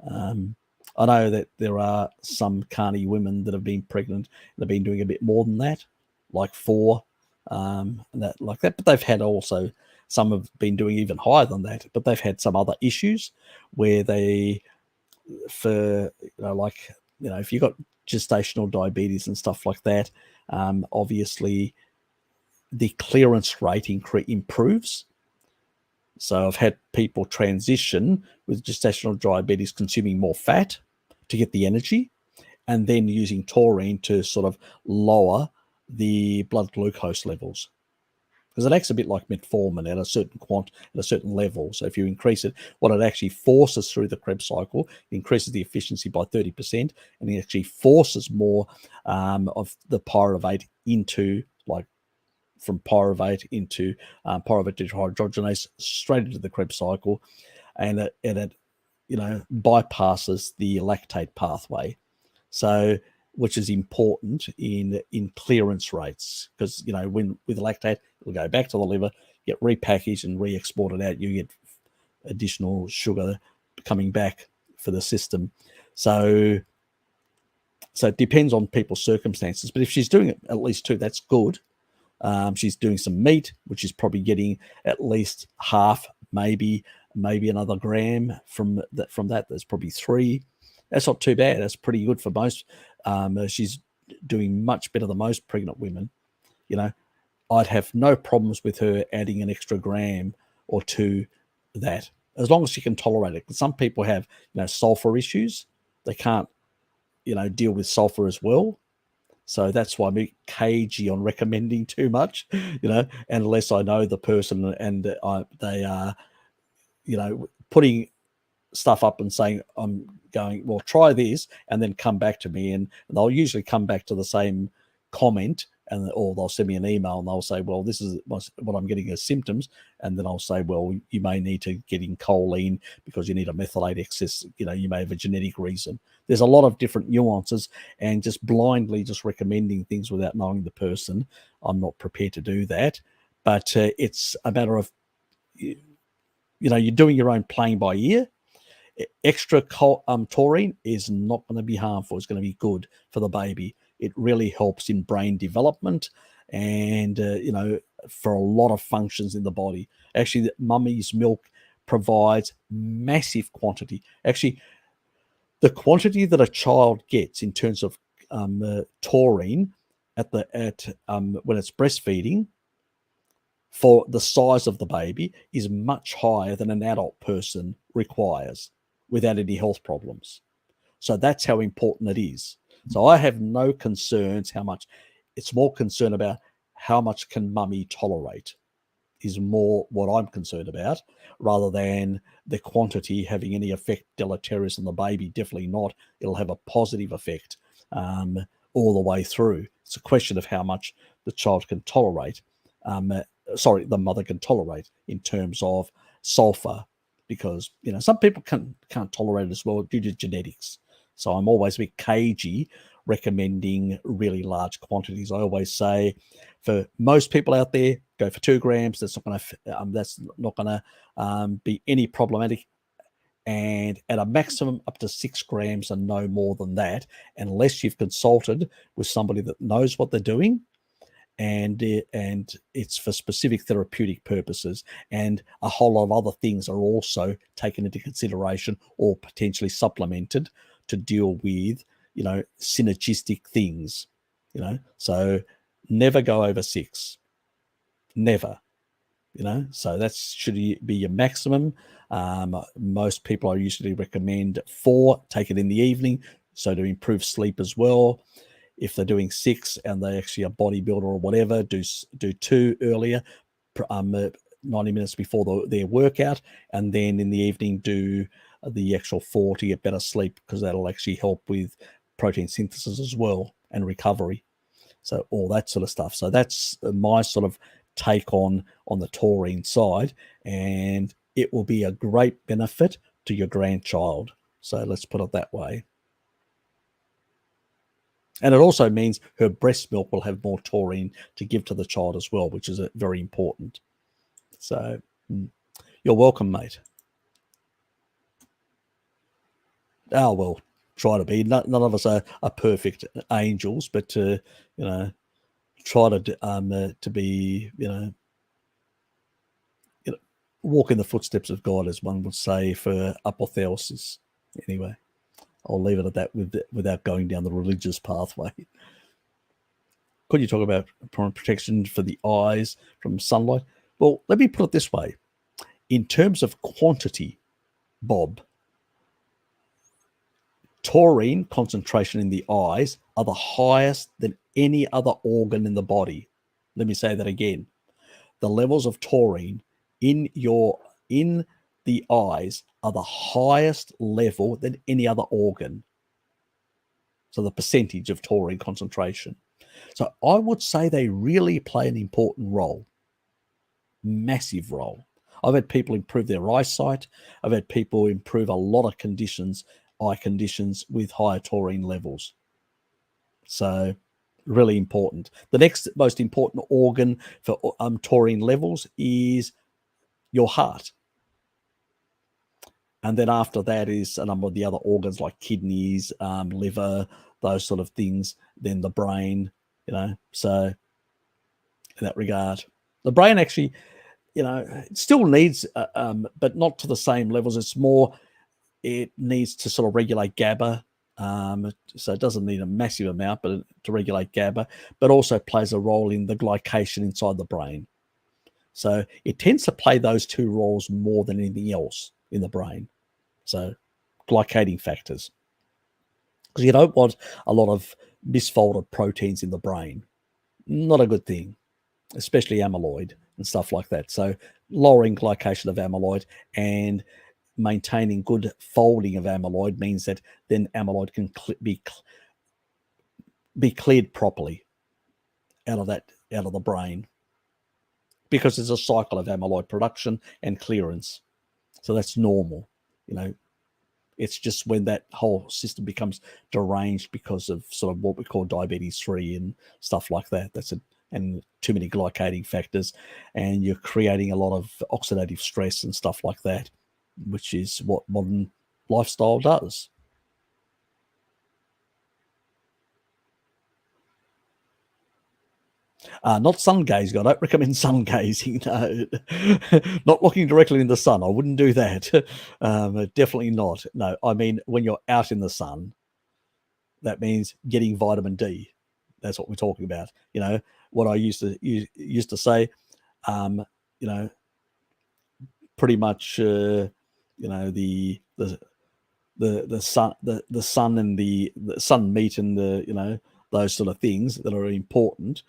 I know that there are some carny women that have been pregnant and have been doing a bit more than that, like 4, and that like that. But they've had also, some have been doing even higher than that, but they've had some other issues where they, if you've got gestational diabetes and stuff like that, obviously the clearance rate improves. So I've had people transition with gestational diabetes consuming more fat to get the energy, and then using taurine to sort of lower the blood glucose levels. Because it acts a bit like metformin at a certain at a certain level. So if you increase it, what it actually forces through the Krebs cycle, it increases the efficiency by 30%, and it actually forces more of the pyruvate into, from pyruvate into pyruvate dehydrogenase straight into the Krebs cycle, and it bypasses the lactate pathway. So which is important in clearance rates, because when with lactate it'll go back to the liver, get repackaged and re-exported out. You get additional sugar coming back for the system. So it depends on people's circumstances. But if she's doing at least 2, that's good. She's doing some meat, which is probably getting at least half, maybe another gram from that. There's probably 3. That's not too bad. That's pretty good for most. She's doing much better than most pregnant women. I'd have no problems with her adding an extra gram or 2 that, as long as she can tolerate it. Because some people have sulfur issues. They can't deal with sulfur as well. So that's why I'm cagey on recommending too much, unless I know the person and they are, putting stuff up and saying, I'm going, well, try this, and then come back to me. And they'll usually come back to the same comment, or they'll send me an email and they'll say, well, this is what I'm getting as symptoms. And then I'll say, well, you may need to get in choline because you need a methylate excess. You may have a genetic reason. There's a lot of different nuances, and just blindly just recommending things without knowing the person, I'm not prepared to do that. But it's a matter of, you're doing your own playing by ear. Extra taurine is not going to be harmful. It's going to be good for the baby. It really helps in brain development and, for a lot of functions in the body. Actually, mummy's milk provides massive quantity. Actually, the quantity that a child gets in terms of taurine when it's breastfeeding for the size of the baby is much higher than an adult person requires without any health problems. So that's how important it is. So I have no concerns how much. It's more concern about how much can mummy tolerate is more what I'm concerned about, rather than the quantity having any effect deleterious on the baby. Definitely not. It'll have a positive effect all the way through. It's a question of how much the child can tolerate. The mother can tolerate in terms of sulfur, because some people can't tolerate it as well due to genetics. So I'm always a bit cagey recommending really large quantities. I always say, for most people out there, go for 2 grams. That's not going to be any problematic. And at a maximum up to 6 grams and no more than that, unless you've consulted with somebody that knows what they're doing. And it's for specific therapeutic purposes, and a whole lot of other things are also taken into consideration or potentially supplemented to deal with, synergistic things, so never go over 6, never, so that should be your maximum. Most people I usually recommend 4, take it in the evening, so to improve sleep as well. If they're doing 6 and they actually a bodybuilder or whatever, do 2 earlier, 90 minutes before their workout, and then in the evening do the actual 4 to get better sleep, because that'll actually help with protein synthesis as well and recovery. So all that sort of stuff. So that's my sort of take on the taurine side, and it will be a great benefit to your grandchild. So let's put it that way. And it also means her breast milk will have more taurine to give to the child as well, which is very important. So you're welcome, mate. Oh, well, try to be. None of us are perfect angels, but, try to be, walk in the footsteps of God, as one would say, for apotheosis. Anyway. I'll leave it at that without going down the religious pathway. Could you talk about protection for the eyes from sunlight? Well, let me put it this way. In terms of quantity, Bob, taurine concentration in the eyes are the highest than any other organ in the body. Let me say that again. The levels of taurine in the eyes are the highest level than any other organ. So the percentage of taurine concentration. So I would say they really play an important role, massive role. I've had people improve their eyesight. I've had people improve a lot of eye conditions with higher taurine levels. So really important. The next most important organ for taurine levels is your heart. And then after that is a number of the other organs like kidneys, liver, those sort of things. Then the brain, so in that regard, the brain actually, it still needs, but not to the same levels. It's more, it needs to sort of regulate GABA. So it doesn't need a massive amount, but to regulate GABA, but also plays a role in the glycation inside the brain. So it tends to play those two roles more than anything else in the brain. So glycating factors, because you don't want a lot of misfolded proteins in the brain. Not a good thing, especially amyloid and stuff like that. So lowering glycation of amyloid and maintaining good folding of amyloid means that then amyloid can be cleared properly out of the brain, because there's a cycle of amyloid production and clearance. So that's normal. It's just when that whole system becomes deranged because of sort of what we call diabetes 3 and stuff like that. And too many glycating factors, and you're creating a lot of oxidative stress and stuff like that, which is what modern lifestyle does. Not sun gazing. I don't recommend sun gazing. No. Not looking directly in the sun. I wouldn't do that. Definitely not. No, I mean, when you're out in the sun, that means getting vitamin D. That's what we're talking about. What I used to say, pretty much, the sun and the sun meat and those sort of things that are important.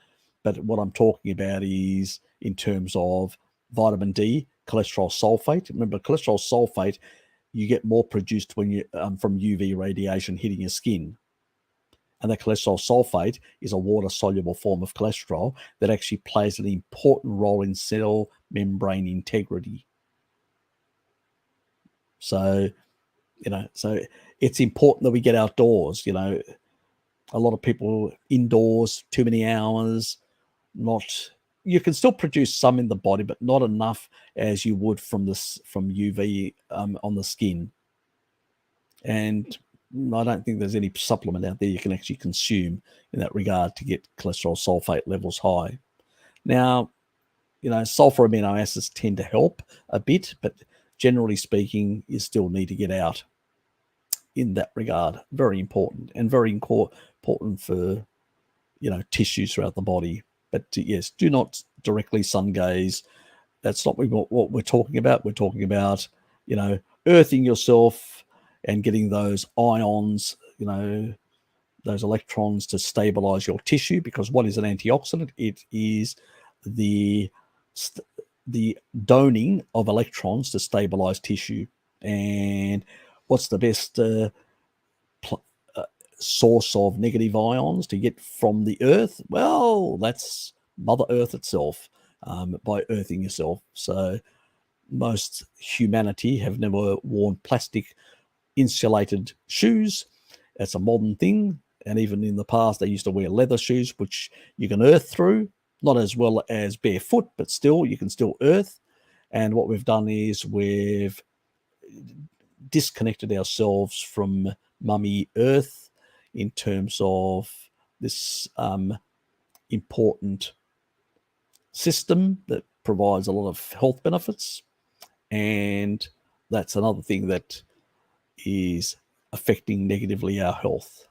But what I'm talking about is in terms of vitamin D, cholesterol sulfate. Remember, cholesterol sulfate, you get more produced when you from UV radiation hitting your skin. And that cholesterol sulfate is a water-soluble form of cholesterol that actually plays an important role in cell membrane integrity. So, so it's important that we get outdoors. A lot of people indoors, too many hours, you can still produce some in the body, but not enough as you would from UV on the skin. And I don't think there's any supplement out there you can actually consume in that regard to get cholesterol sulfate levels high. Now, sulfur amino acids tend to help a bit, but generally speaking, you still need to get out in that regard. Very important, and very important for, tissues throughout the body. But yes, do not directly sun gaze. That's not what we're talking about. We're talking about, earthing yourself and getting those ions, those electrons to stabilize your tissue. Because what is an antioxidant? It is the doning of electrons to stabilize tissue. And what's the best source of negative ions to get from the earth? Well, that's Mother Earth itself, by earthing yourself. So most humanity have never worn plastic insulated shoes. That's a modern thing. And even in the past, they used to wear leather shoes, which you can earth through, not as well as barefoot, but still, you can still earth. And what we've done is we've disconnected ourselves from Mummy Earth in terms of this important system that provides a lot of health benefits. And that's another thing that is affecting negatively our health.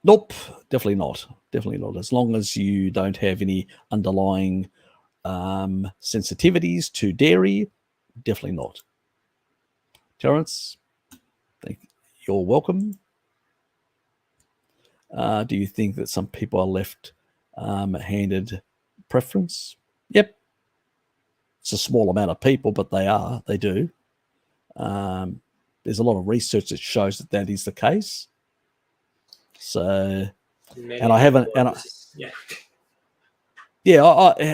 Nope, definitely not. Definitely not. As long as you don't have any underlying sensitivities to dairy, definitely not. Terence, you're welcome. Do you think that some people are left-handed preference? Yep. It's a small amount of people, but they do. There's a lot of research that shows that is the case. So, and I haven't,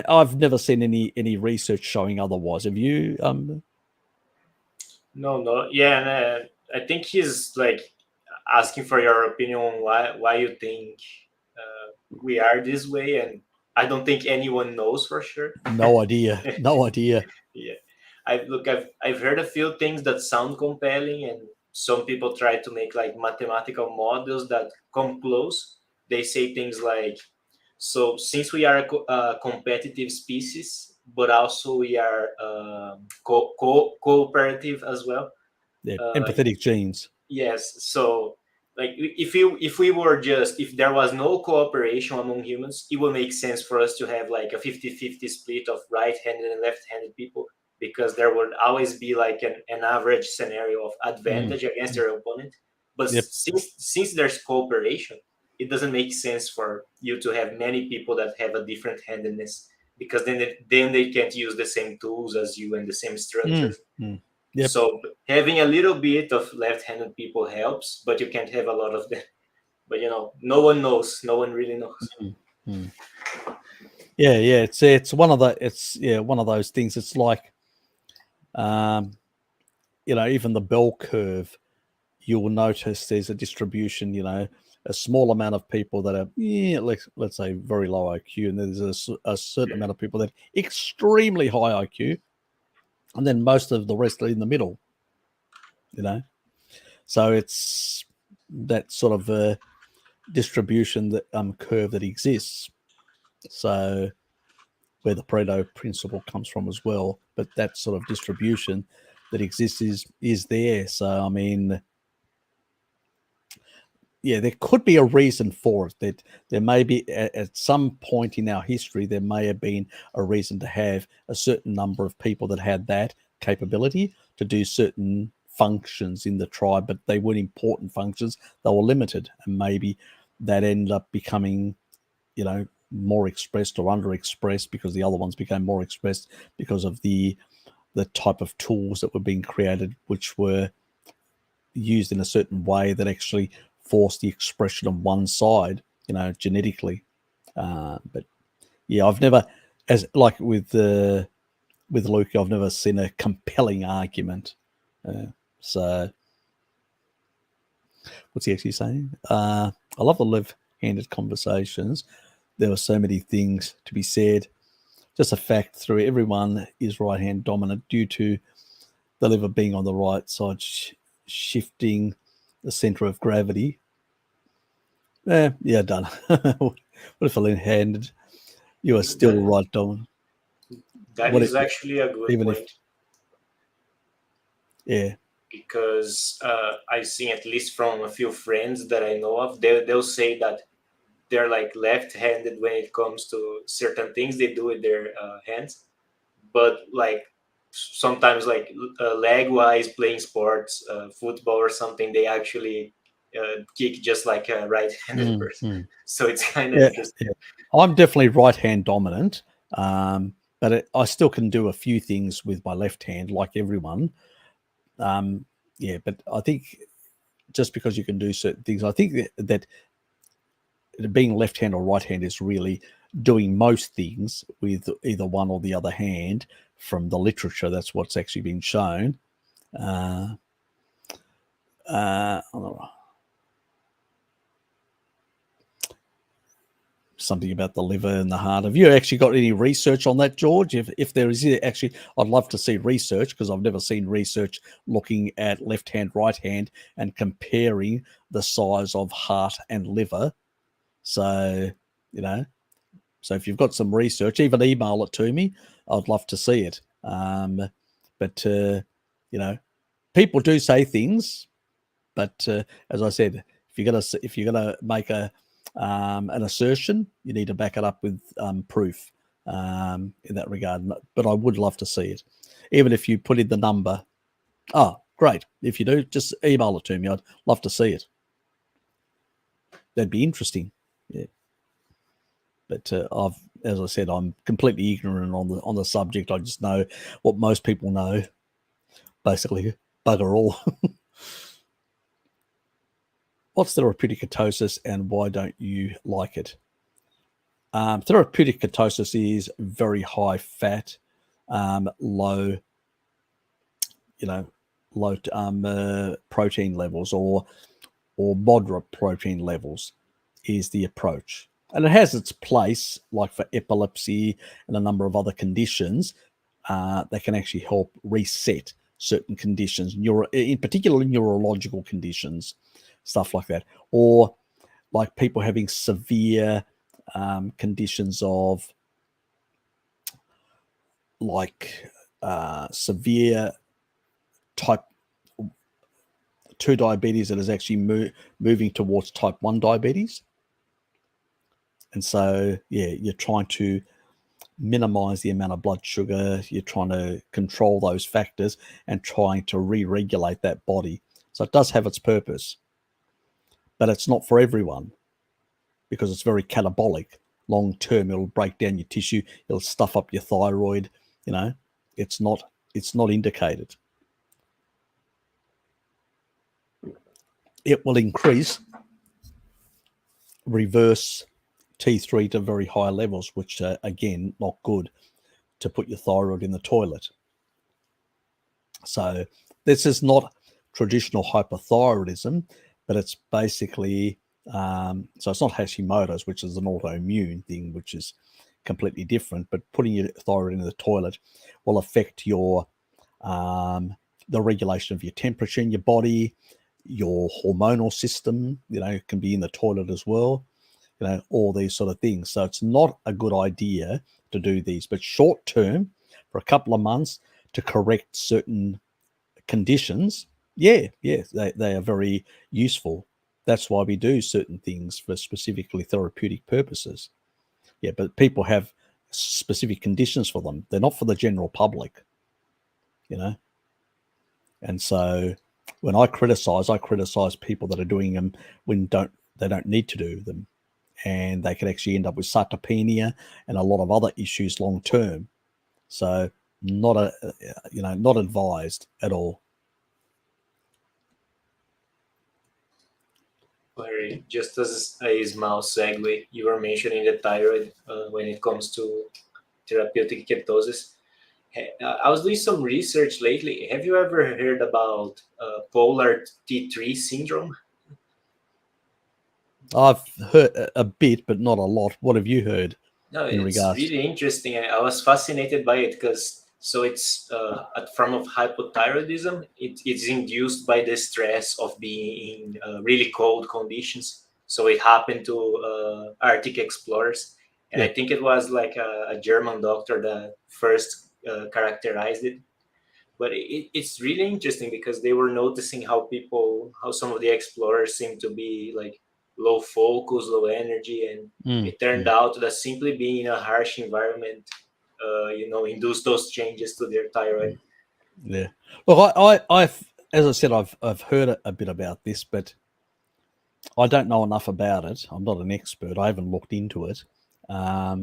I've never seen any research showing otherwise. Have you? No. Yeah, and I think he's like, asking for your opinion on why you think we are this way, and I don't think anyone knows for sure. No idea. No idea. Yeah, I've heard a few things that sound compelling, and some people try to make like mathematical models that come close. They say things like, so since we are a competitive species, but also we are cooperative as well. Yeah, empathetic genes. Yes, so like if there was no cooperation among humans, it would make sense for us to have like a 50-50 split of right-handed and left-handed people, because there would always be like an average scenario of advantage against their opponent. But Yep. since there's cooperation, it doesn't make sense for you to have many people that have a different handedness, because then they can't use the same tools as you and the same structures. Yep. So having a little bit of left-handed people helps, but you can't have a lot of them. But no one knows. No one really knows. Yeah, it's one of one of those things. It's like, even the bell curve, you will notice there's a distribution. A small amount of people that are, let's say, very low IQ, and there's a certain amount of people that are extremely high IQ, and then most of the rest are in the middle. So it's that sort of distribution, that curve that exists. So where the Pareto principle comes from as well, but that sort of distribution that exists is there. So I mean, yeah, there could be a reason for it. That there may be at some point in our history, there may have been a reason to have a certain number of people that had that capability to do certain functions in the tribe, but they weren't important functions. They were limited, and maybe that ended up becoming, more expressed or underexpressed, because the other ones became more expressed because of the type of tools that were being created, which were used in a certain way that actually forced the expression of one side, genetically. But yeah, I've never, as like with Luke, I've never seen a compelling argument. So what's he actually saying? I love the left-handed conversations. There were so many things to be said. Just a fact through everyone is right-hand dominant due to the liver being on the right side, shifting the center of gravity. Yeah, done. What if I left-handed? You are still right dominant. That is actually a good point. Yeah. Because I've seen, at least from a few friends that I know of, they'll say that they're like left-handed when it comes to certain things they do with their hands, but like sometimes like leg-wise, playing sports, football or something, they actually kick just like a right-handed person. So it's kind of interesting. Yeah. I'm definitely right-hand dominant, but I still can do a few things with my left hand, like everyone. But I think just because you can do certain things, I think that being left hand or right hand is really doing most things with either one or the other hand. From the literature, that's what's actually been shown. Something about the liver and the heart. Have you actually got any research on that, George? If there is actually, I'd love to see research, because I've never seen research looking at left hand, right hand, and comparing the size of heart and liver. So, so if you've got some research, even email it to me. I'd love to see it. But people do say things, but as I said, if you're gonna make an assertion, you need to back it up with proof in that regard. But I would love to see it, even if you put in the number. Oh, great! If you do, just email it to me. I'd love to see it. That'd be interesting. Yeah. But as I said, I'm completely ignorant on the subject. I just know what most people know, basically bugger all. What's therapeutic ketosis, and why don't you like it? Therapeutic ketosis is very high fat, low protein levels, or or moderate protein levels is the approach. And it has its place, like for epilepsy and a number of other conditions, that can actually help reset certain conditions, in particular neurological conditions, stuff like that. Or like people having severe conditions of like severe type 2 diabetes that is actually moving towards type 1 diabetes. And so, yeah, you're trying to minimize the amount of blood sugar. You're trying to control those factors and trying to re-regulate that body. So it does have its purpose, but it's not for everyone because it's very catabolic. Long term, it'll break down your tissue. It'll stuff up your thyroid. You know, it's not indicated. It will increase, reverse T3 to very high levels, which are, again, not good to put your thyroid in the toilet. So this is not traditional hypothyroidism, but it's basically, so it's not Hashimoto's, which is an autoimmune thing, which is completely different, but putting your thyroid in the toilet will affect your, the regulation of your temperature in your body, your hormonal system, you know, can be in the toilet as well, you know, all these sort of things. So it's not a good idea to do these, but short term, for a couple of months, to correct certain conditions, they are very useful. That's why we do certain things for specifically therapeutic purposes. Yeah, but people have specific conditions for them. They're not for the general public, you know. And so when I criticize people that are doing them when they don't need to do them, and they could actually end up with sarcopenia and a lot of other issues long term. So not advised at all. Larry, just as a small segue, you were mentioning the thyroid when it comes to therapeutic ketosis. I was doing some research lately. Have you ever heard about polar T3 syndrome? I've heard a bit, but not a lot. What have you heard? No, in it's regards really interesting. I was fascinated by it because it's a form of hypothyroidism. It's induced by the stress of being in really cold conditions. So it happened to Arctic explorers, and I think it was like a German doctor that first characterized it. But it's really interesting because they were noticing how some of the explorers seem to be like low focus, low energy, and it turned out that simply being in a harsh environment, induced those changes to their thyroid. Yeah. Look, I've as I said, I've heard a bit about this, but I don't know enough about it. I'm not an expert. I haven't looked into it. I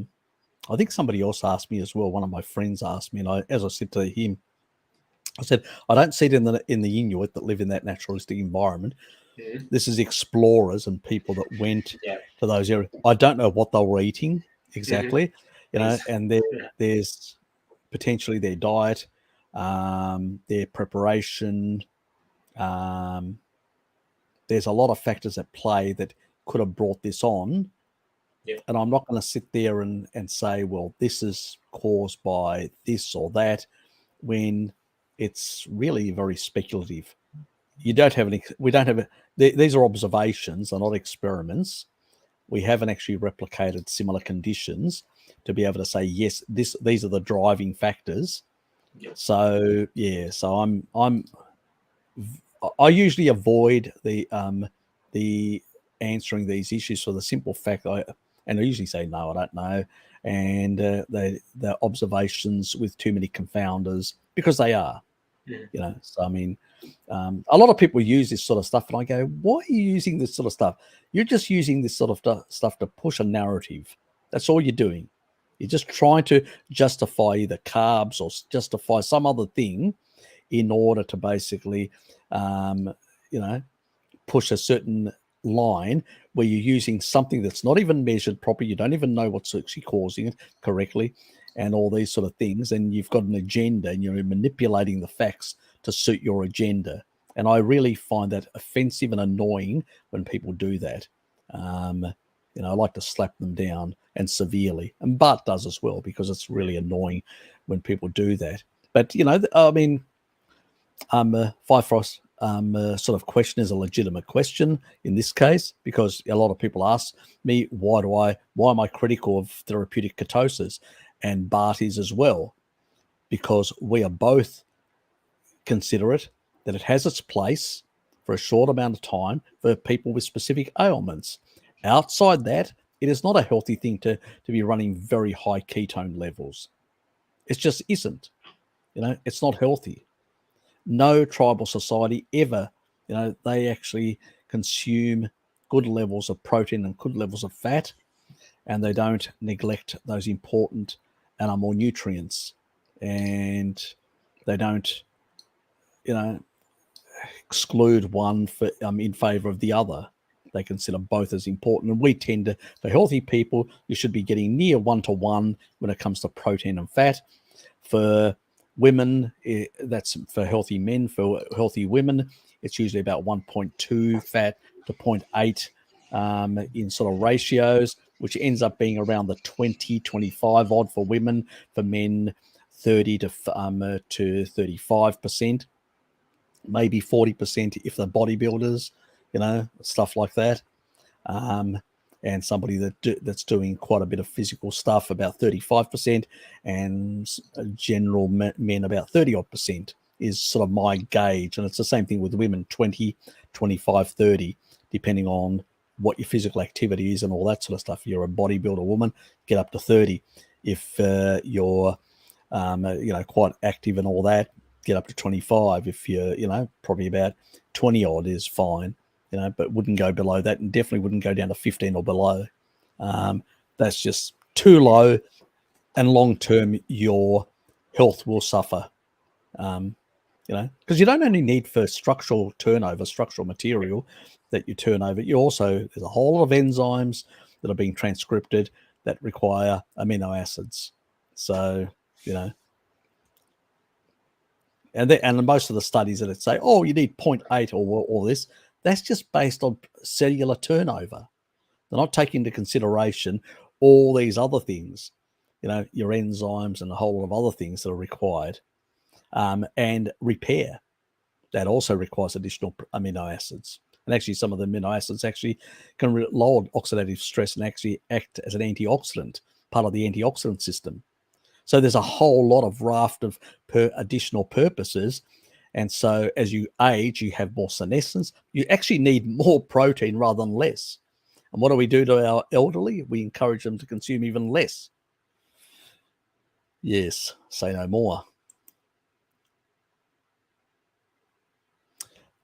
think somebody else asked me as well. One of my friends asked me, and as I said to him, I said, I don't see it in the Inuit that live in that naturalistic environment. Mm-hmm. This is explorers and people that went to those areas. I don't know what they were eating exactly, you know, and there's potentially their diet, their preparation. There's a lot of factors at play that could have brought this on. Yeah. And I'm not going to sit there and say, well, this is caused by this or that, when it's really very speculative. We don't have these are observations, they're not experiments. We haven't actually replicated similar conditions to be able to say, yes, these are the driving factors. Yep. So yeah, so I usually avoid the answering these issues for the simple fact I usually say no, I don't know, and the observations with too many confounders, because they are, you know. So I mean, a lot of people use this sort of stuff, and I go, why are you using this sort of stuff? You're just using this sort of stuff to push a narrative. That's all you're doing. You're just trying to justify either carbs or justify some other thing in order to basically, push a certain line where you're using something that's not even measured properly. You don't even know what's actually causing it correctly, and all these sort of things. And you've got an agenda, and you're manipulating the facts to suit your agenda. And I really find that offensive and annoying when people do that. I like to slap them down, and severely. And Bart does as well, because it's really annoying when people do that. But, Fifrost sort of question is a legitimate question in this case, because a lot of people ask me, why am I critical of therapeutic ketosis? And Bart is as well, because we are both considerate that it has its place for a short amount of time for people with specific ailments. Outside that, it is not a healthy thing to be running very high ketone levels. It just isn't. It's not healthy. No tribal society ever, they actually consume good levels of protein and good levels of fat, and they don't neglect those important animal nutrients, and they don't, exclude one in favor of the other. They consider both as important. And we tend to, for healthy people, you should be getting near 1-to-1 when it comes to protein and fat. For women, that's for healthy men. For healthy women, it's usually about 1.2 fat to 0.8 in sort of ratios, which ends up being around the 20-25 odd for women. For men, 30 to 35%, maybe 40% if they're bodybuilders, stuff like that. And somebody that's doing quite a bit of physical stuff, about 35%, and general men about 30% is sort of my gauge. And it's the same thing with women, 20, 25, 30, depending on what your physical activity is and all that sort of stuff. If you're a bodybuilder woman, get up to 30. If you're, quite active and all that, get up to 25. If you're, probably about 20 odd is fine. But wouldn't go below that, and definitely wouldn't go down to 15 or below. That's just too low, and long term your health will suffer. Because you don't only need for structural material that you turn over. You also, there's a whole lot of enzymes that are being transcripted that require amino acids. So, and most of the studies that say, oh, you need 0.8 or this, that's just based on cellular turnover. They're not taking into consideration all these other things, your enzymes and a whole lot of other things that are required. And repair, that also requires additional amino acids. And actually, some of the amino acids actually can lower oxidative stress and actually act as an antioxidant, part of the antioxidant system. So there's a whole lot of raft of additional purposes. And so as you age, you have more senescence. You actually need more protein rather than less. And what do we do to our elderly? We encourage them to consume even less. Yes, say no more.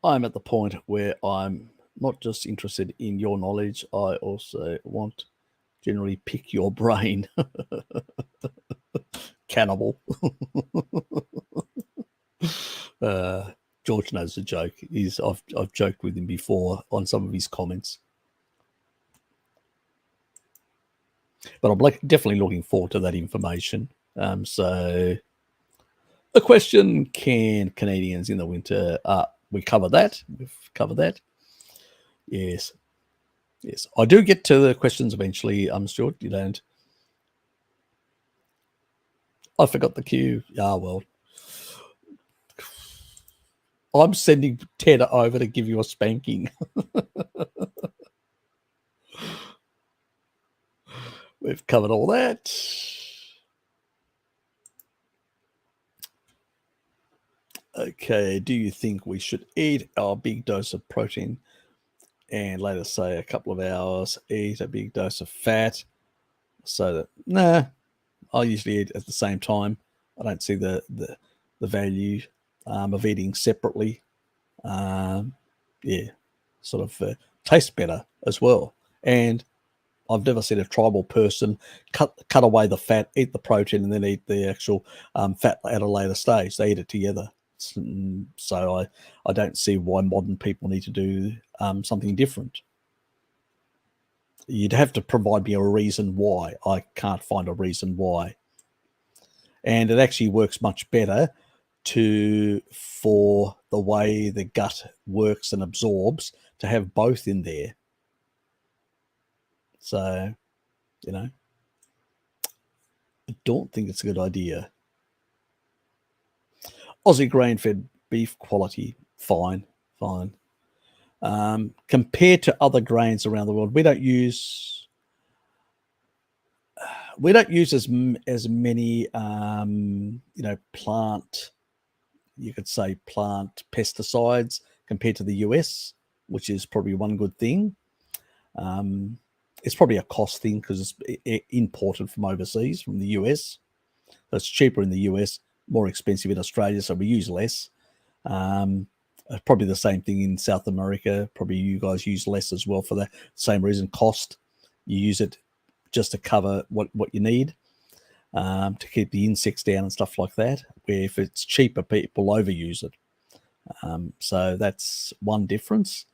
I'm at the point where I'm not just interested in your knowledge, I also want generally pick your brain. Cannibal. George knows the joke. I've joked with him before on some of his comments. But I'm definitely looking forward to that information. So a question, can Canadians in the winter, we cover that. We've covered that. Yes. I do get to the questions eventually, Stuart. You don't. I forgot the cue. Well. I'm sending Ted over to give you a spanking. We've covered all that. Okay, do you think we should eat our big dose of protein and later, say a couple of hours, eat a big dose of fat? So that, nah, I usually eat at the same time. I don't see the value of eating separately. Sort of tastes better as well. And I've never seen a tribal person cut away the fat, eat the protein, and then eat the actual fat at a later stage. They eat it together. So I don't see why modern people need to do something different. You'd have to provide me a reason why. I can't find a reason why. And it actually works much better for the way the gut works and absorbs to have both in there. So, you know, I don't think it's a good idea. Aussie grain-fed beef quality, fine. Compared to other grains around the world, we don't use as many plant, you could say plant pesticides compared to the US, which is probably one good thing. It's probably a cost thing because it's imported from overseas, from the US. So it's cheaper in the US, more expensive in Australia, so we use less. Probably the same thing in South America. Probably you guys use less as well for the same reason, cost. You use it just to cover what you need, to keep the insects down and stuff like that, where if it's cheaper, people overuse it. So that's one difference.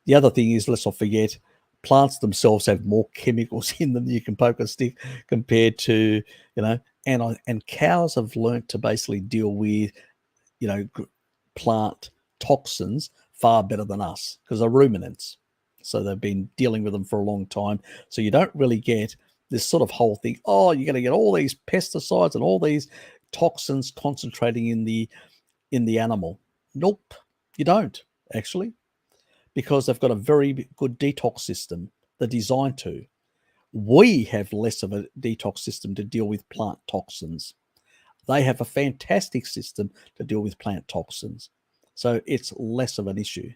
The other thing is, let's not forget, plants themselves have more chemicals in them than you can poke a stick compared to, and cows have learnt to basically deal with, plant toxins far better than us because they're ruminants. So they've been dealing with them for a long time. So you don't really get this sort of whole thing, you're going to get all these pesticides and all these toxins concentrating in the animal. Nope, you don't actually, because they've got a very good detox system. They're designed to. We have less of a detox system to deal with plant toxins. They have a fantastic system to deal with plant toxins. So it's less of an issue.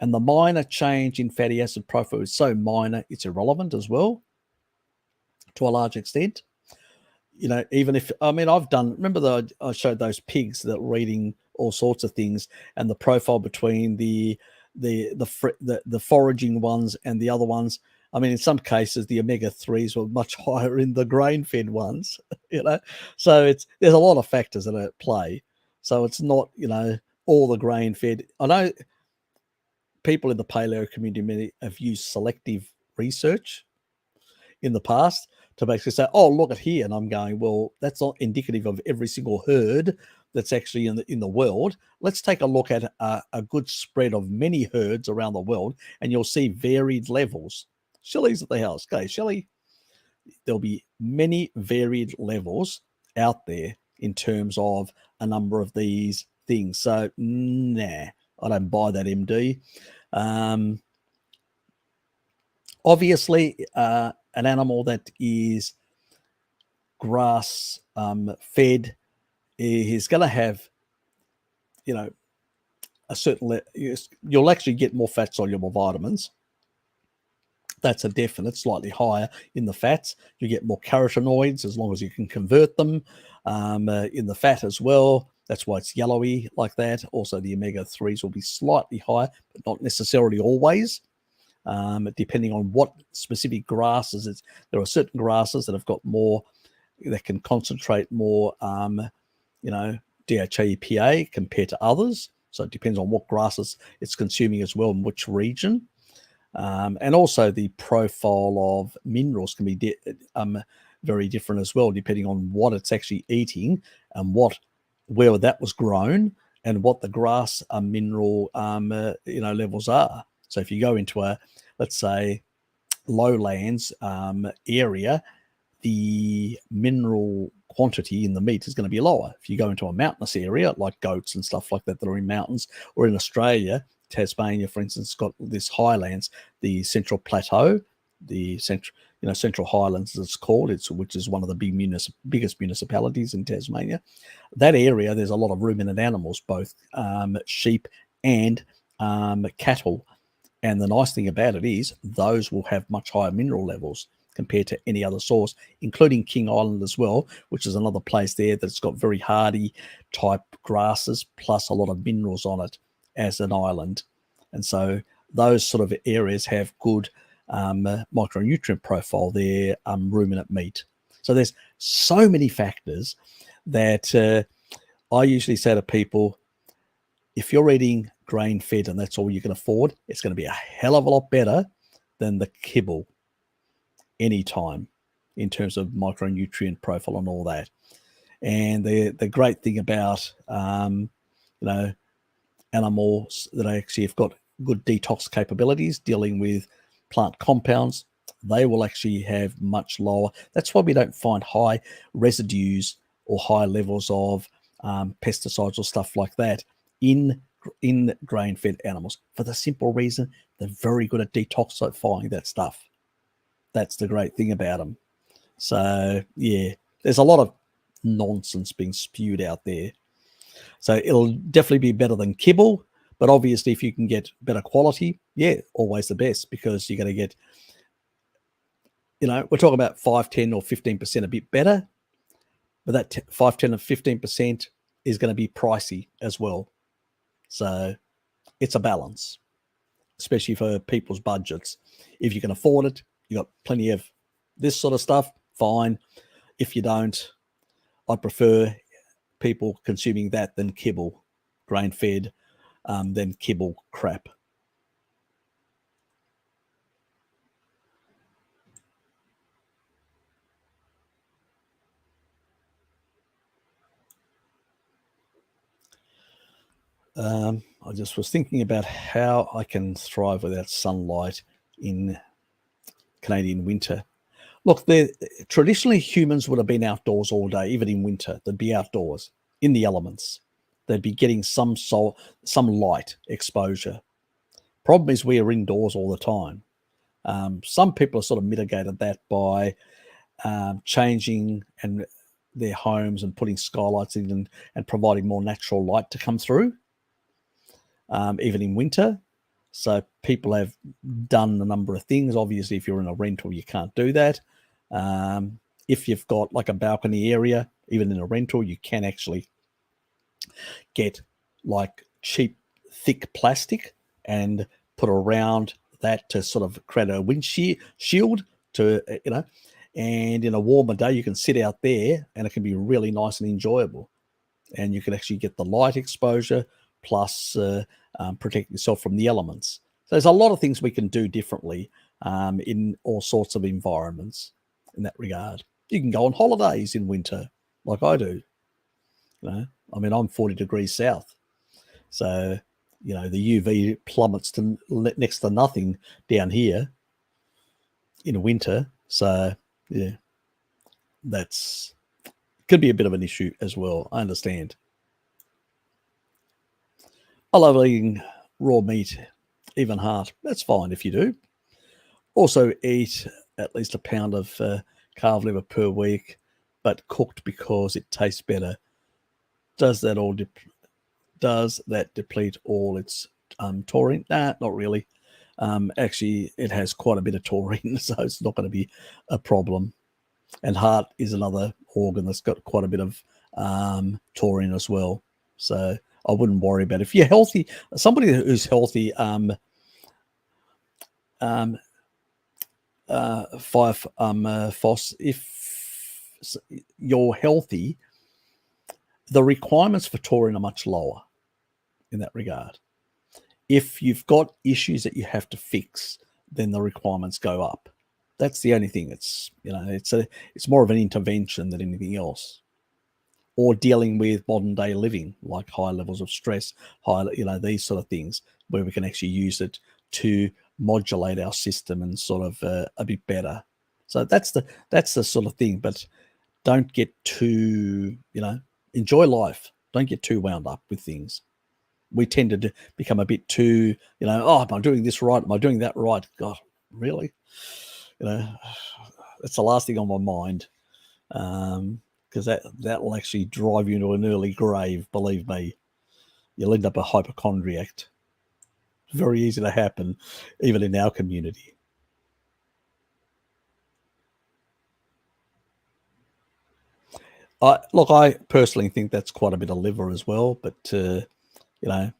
And the minor change in fatty acid profile is so minor, it's irrelevant as well, to a large extent. Even if, remember I showed those pigs that were eating all sorts of things, and the profile between the foraging ones and the other ones. In some cases, the omega-3s were much higher in the grain-fed ones, So there's a lot of factors that are at play. So it's not, all the grain-fed. I know people in the paleo community have used selective research in the past to basically say, look at here. And I'm going, well, that's not indicative of every single herd that's actually in the world. Let's take a look at a good spread of many herds around the world, and you'll see varied levels. Shelley's at the house. Okay, Shelley, there'll be many varied levels out there in terms of a number of these things. So, nah, I don't buy that, MD. Obviously, an animal that is grass fed is going to have, a certain, you'll actually get more fat soluble vitamins. That's a definite, slightly higher in the fats. You get more carotenoids as long as you can convert them in the fat as well. That's why it's yellowy like that. Also, the omega-3s will be slightly higher, but not necessarily always, depending on what specific grasses. There are certain grasses that have got more, that can concentrate more, DHA, EPA compared to others. So it depends on what grasses it's consuming as well and which region. And also the profile of minerals can be very different as well, depending on what it's actually eating and where that was grown and what the grass mineral levels are. So if you go into a, let's say, lowlands area, the mineral quantity in the meat is going to be lower. If you go into a mountainous area like goats and stuff like that are in mountains, or in Australia, Tasmania, for instance, got this highlands, the Central Plateau, the Central Highlands, as it's called, which is one of the biggest municipalities in Tasmania. That area, there's a lot of ruminant animals, both sheep and cattle. And the nice thing about it is those will have much higher mineral levels compared to any other source, including King Island as well, which is another place there that's got very hardy type grasses plus a lot of minerals on it as an island. And so those sort of areas have good micronutrient profile there, ruminant meat. So there's so many factors that I usually say to people, if you're eating grain fed and that's all you can afford, it's going to be a hell of a lot better than the kibble anytime in terms of micronutrient profile and all that. And the great thing about, animals that actually have got good detox capabilities dealing with plant compounds, they will actually have much lower. That's why we don't find high residues or high levels of pesticides or stuff like that in grain-fed animals, for the simple reason they're very good at detoxifying that stuff. That's the great thing about them. So yeah, there's a lot of nonsense being spewed out there. So it'll definitely be better than kibble, but obviously if you can get better quality, yeah, always the best, because you're going to get, we're talking about 5, 10 or 15% a bit better, but that 5, 10 and 15% is going to be pricey as well. So it's a balance, especially for people's budgets. If you can afford it, you got plenty of this sort of stuff, fine. If you don't, I prefer people consuming that than kibble, grain-fed, than kibble crap. I just was thinking about how I can thrive without sunlight in Canadian winter. Look, traditionally humans would have been outdoors all day, even in winter. They'd be outdoors in the elements. They'd be getting some light exposure. Problem is we are indoors all the time. Some people have sort of mitigated that by changing their homes and putting skylights in and providing more natural light to come through, even in winter. So people have done a number of things. Obviously, if you're in a rental, you can't do that. If you've got like a balcony area, even in a rental, you can actually get like cheap, thick plastic and put around that to sort of create a windshield to, and in a warmer day, you can sit out there and it can be really nice and enjoyable. And you can actually get the light exposure plus protect yourself from the elements. So there's a lot of things we can do differently in all sorts of environments in that regard. You can go on holidays in winter like I do. I'm 40 degrees south. So, the UV plummets to next to nothing down here in winter. So, yeah, could be a bit of an issue as well. I understand. I love eating raw meat, even heart. That's fine if you do. Also eat at least a pound of calf liver per week, but cooked because it tastes better. Does that deplete all its taurine? Nah, not really. Actually, it has quite a bit of taurine, so it's not going to be a problem. And heart is another organ that's got quite a bit of taurine as well. So I wouldn't worry about it. If you're healthy, somebody who's healthy, 5 FOS, if you're healthy, the requirements for taurine are much lower in that regard. If you've got issues that you have to fix, then the requirements go up. That's the only thing. It's more of an intervention than anything else. Or dealing with modern day living, like high levels of stress, these sort of things, where we can actually use it to modulate our system and sort of a bit better. So that's the sort of thing. But don't get too, enjoy life. Don't get too wound up with things. We tend to become a bit too, am I doing this right? Am I doing that right? God, really? That's the last thing on my mind. Because that will actually drive you into an early grave, believe me. You'll end up a hypochondriac. It's very easy to happen, even in our community. I personally think that's quite a bit of liver as well, but I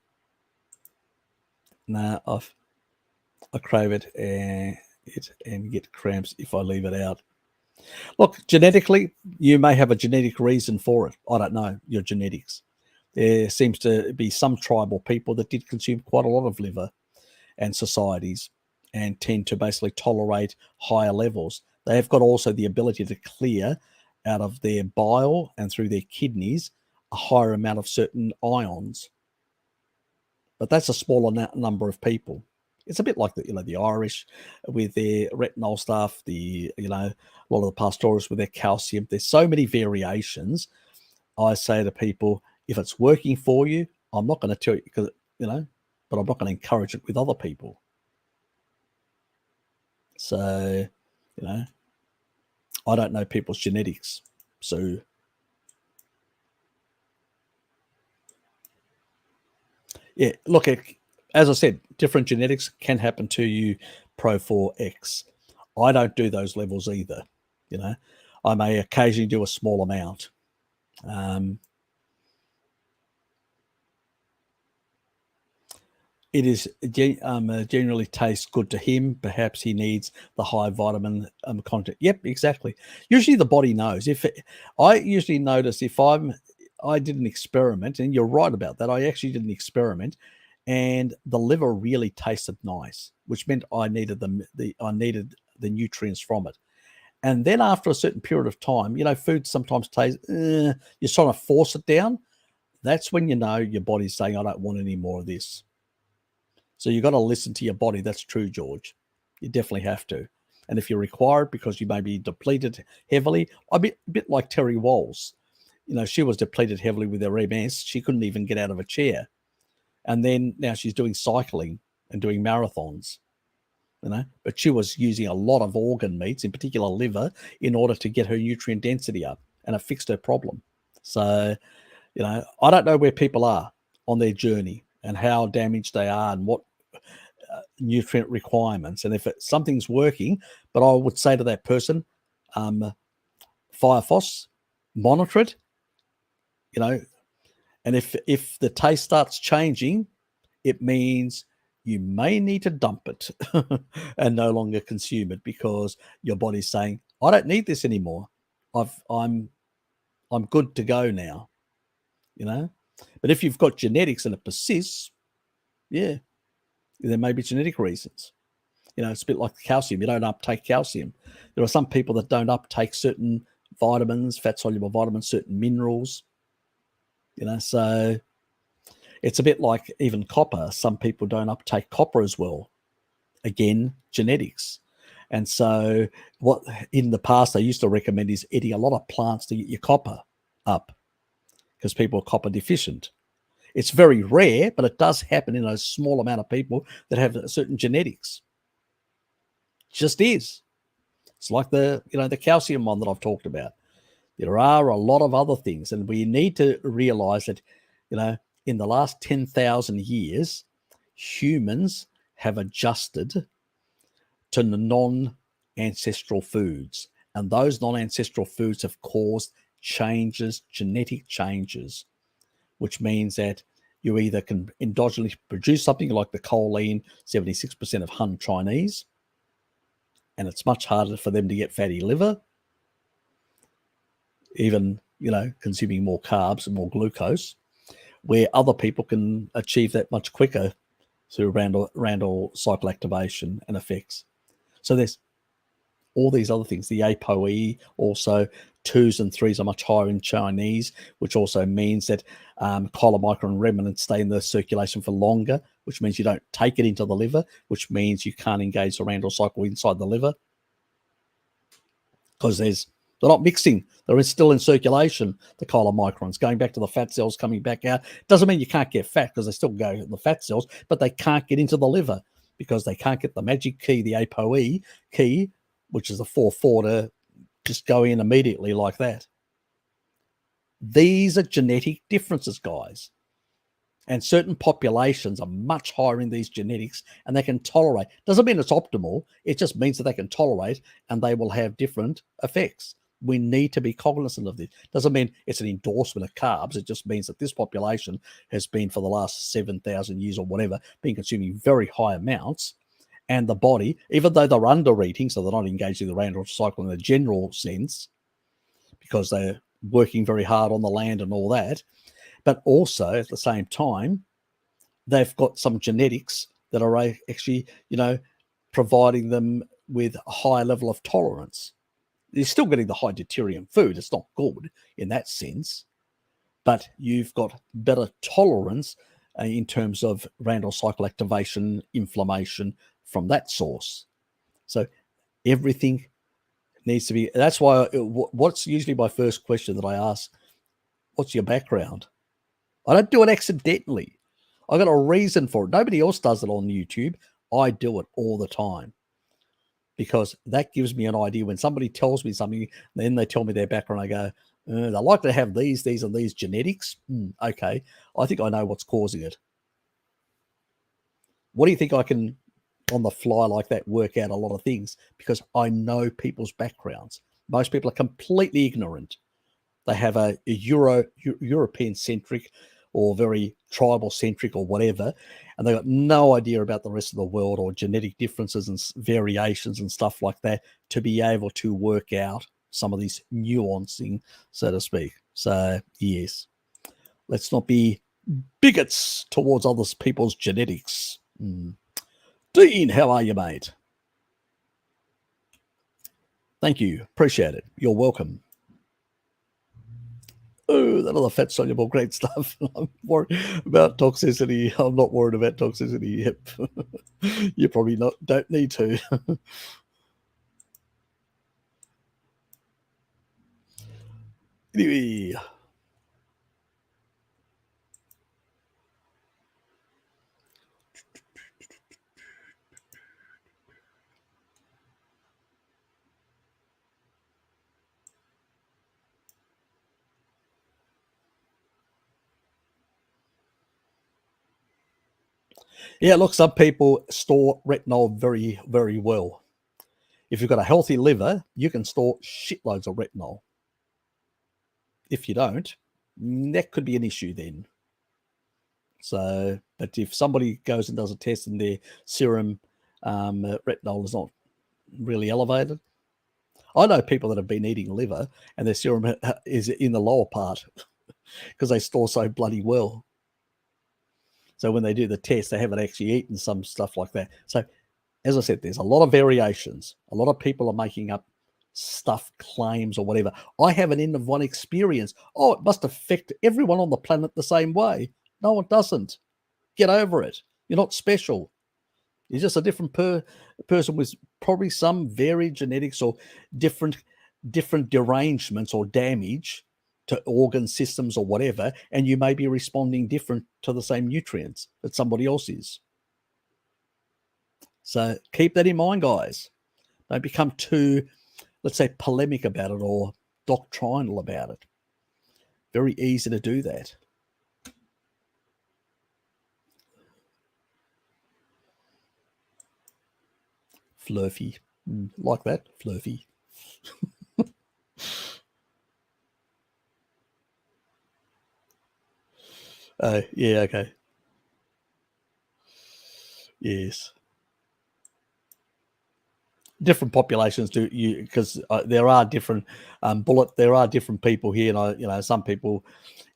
crave it and get cramps if I leave it out. Look, genetically, you may have a genetic reason for it. I don't know your genetics. There seems to be some tribal people that did consume quite a lot of liver, and societies, and tend to basically tolerate higher levels. They have got also the ability to clear out of their bile and through their kidneys a higher amount of certain ions. But that's a smaller number of people. It's a bit like the Irish with their retinol stuff, a lot of the pastoralists with their calcium. There's so many variations. I say to people, if it's working for you, I'm not going to tell you, because but I'm not going to encourage it with other people. So, I don't know people's genetics. So, yeah, look, as I said, different genetics can happen to you, Pro4X. I don't do those levels either. I may occasionally do a small amount. It is generally tastes good to him. Perhaps he needs the high vitamin content. Yep, exactly. Usually the body knows. I usually notice if I did an experiment, and you're right about that. I actually did an experiment, and the liver really tasted nice, which meant I needed the nutrients from it. And then after a certain period of time, food sometimes tastes. You're trying to force it down. That's when your body's saying, "I don't want any more of this." So you've got to listen to your body. That's true, George. You definitely have to. And if you require it because you may be depleted heavily, a bit like Terry Walls. She was depleted heavily with her MS. She couldn't even get out of a chair. And then now she's doing cycling and doing marathons. But she was using a lot of organ meats, in particular liver, in order to get her nutrient density up, and it fixed her problem. So, I don't know where people are on their journey and how damaged they are and what nutrient requirements, and if something's working. But I would say to that person, Firefoss, monitor it, and if the taste starts changing, it means you may need to dump it and no longer consume it, because your body's saying, I don't need this anymore. I'm good to go now. But if you've got genetics and it persists, yeah, there may be genetic reasons. It's a bit like calcium. You don't uptake calcium. There are some people that don't uptake certain vitamins, fat-soluble vitamins, certain minerals. So it's a bit like even copper. Some people don't uptake copper as well. Again, genetics. And so what in the past I used to recommend is eating a lot of plants to get your copper up, because people are copper deficient. It's very rare, but it does happen in a small amount of people that have certain genetics. Just is. It's like the calcium one that I've talked about. There are a lot of other things, and we need to realize that, in the last 10,000 years, humans have adjusted to non-ancestral foods, and those non-ancestral foods have caused changes, genetic changes, which means that you either can endogenously produce something like the choline, 76% of Han Chinese, and it's much harder for them to get fatty liver, even, consuming more carbs and more glucose, where other people can achieve that much quicker through Randall cycle activation and effects. So there's all these other things. The ApoE, also 2s and 3s are much higher in Chinese, which also means that chylomicron remnants stay in the circulation for longer, which means you don't take it into the liver, which means you can't engage the Randall cycle inside the liver, because they're not mixing. They're still in circulation, the chylomicrons, going back to the fat cells, coming back out. Doesn't mean you can't get fat, because they still go in the fat cells, but they can't get into the liver because they can't get the magic key, the ApoE key, which is the 4-4, to just go in immediately like that. These are genetic differences, guys. And certain populations are much higher in these genetics, and they can tolerate. Doesn't mean it's optimal. It just means that they can tolerate, and they will have different effects. We need to be cognizant of this. Doesn't mean it's an endorsement of carbs. It just means that this population has been, for the last 7,000 years or whatever, been consuming very high amounts. And the body, even though they're under eating, so they're not engaging the Randall cycle in a general sense, because they're working very hard on the land and all that, but also at the same time, they've got some genetics that are actually, providing them with a higher level of tolerance. You're still getting the high deuterium food. It's not good in that sense, but you've got better tolerance in terms of Randall cycle activation, inflammation from that source. So everything needs to be. That's why what's usually my first question that I ask, what's your background? I don't do it accidentally. I got a reason for it. Nobody else does it on YouTube. I do it all the time because that gives me an idea. When somebody tells me something, then they tell me their background. I go, they like to have these, and these genetics. Okay, I think I know what's causing it. What do you think I can, on the fly like that, work out a lot of things? Because I know people's backgrounds. Most people are completely ignorant. They have a European-centric or very tribal-centric or whatever, and they've got no idea about the rest of the world or genetic differences and variations and stuff like that to be able to work out some of these nuancing, so to speak. So, yes, let's not be bigots towards other people's genetics. Dean, how are you, mate? Thank you. Appreciate it. You're welcome. Oh, that other fat soluble, great stuff. I'm worried about toxicity. I'm not worried about toxicity. Yep. You probably don't need to. Anyway. Yeah, look, some people store retinol very, very well. If you've got a healthy liver, you can store shitloads of retinol. If you don't, that could be an issue then. So, but if somebody goes and does a test and their serum retinol is not really elevated, I know people that have been eating liver and their serum is in the lower part because they store so bloody well. So when they do the test, they haven't actually eaten some stuff like that. So, as I said, there's a lot of variations. A lot of people are making up stuff, claims or whatever. I have an end of one experience. Oh, it must affect everyone on the planet the same way. No, it doesn't. Get over it. You're not special. You're just a different person with probably some varied genetics or different derangements or damage to organ systems or whatever, and you may be responding different to the same nutrients that somebody else is. So keep that in mind, guys. Don't become too, let's say, polemic about it or doctrinal about it. Very easy to do that. Fluffy. Like that, fluffy. Yeah, okay. Yes. Different populations do you, because there are different there are different people here, and some people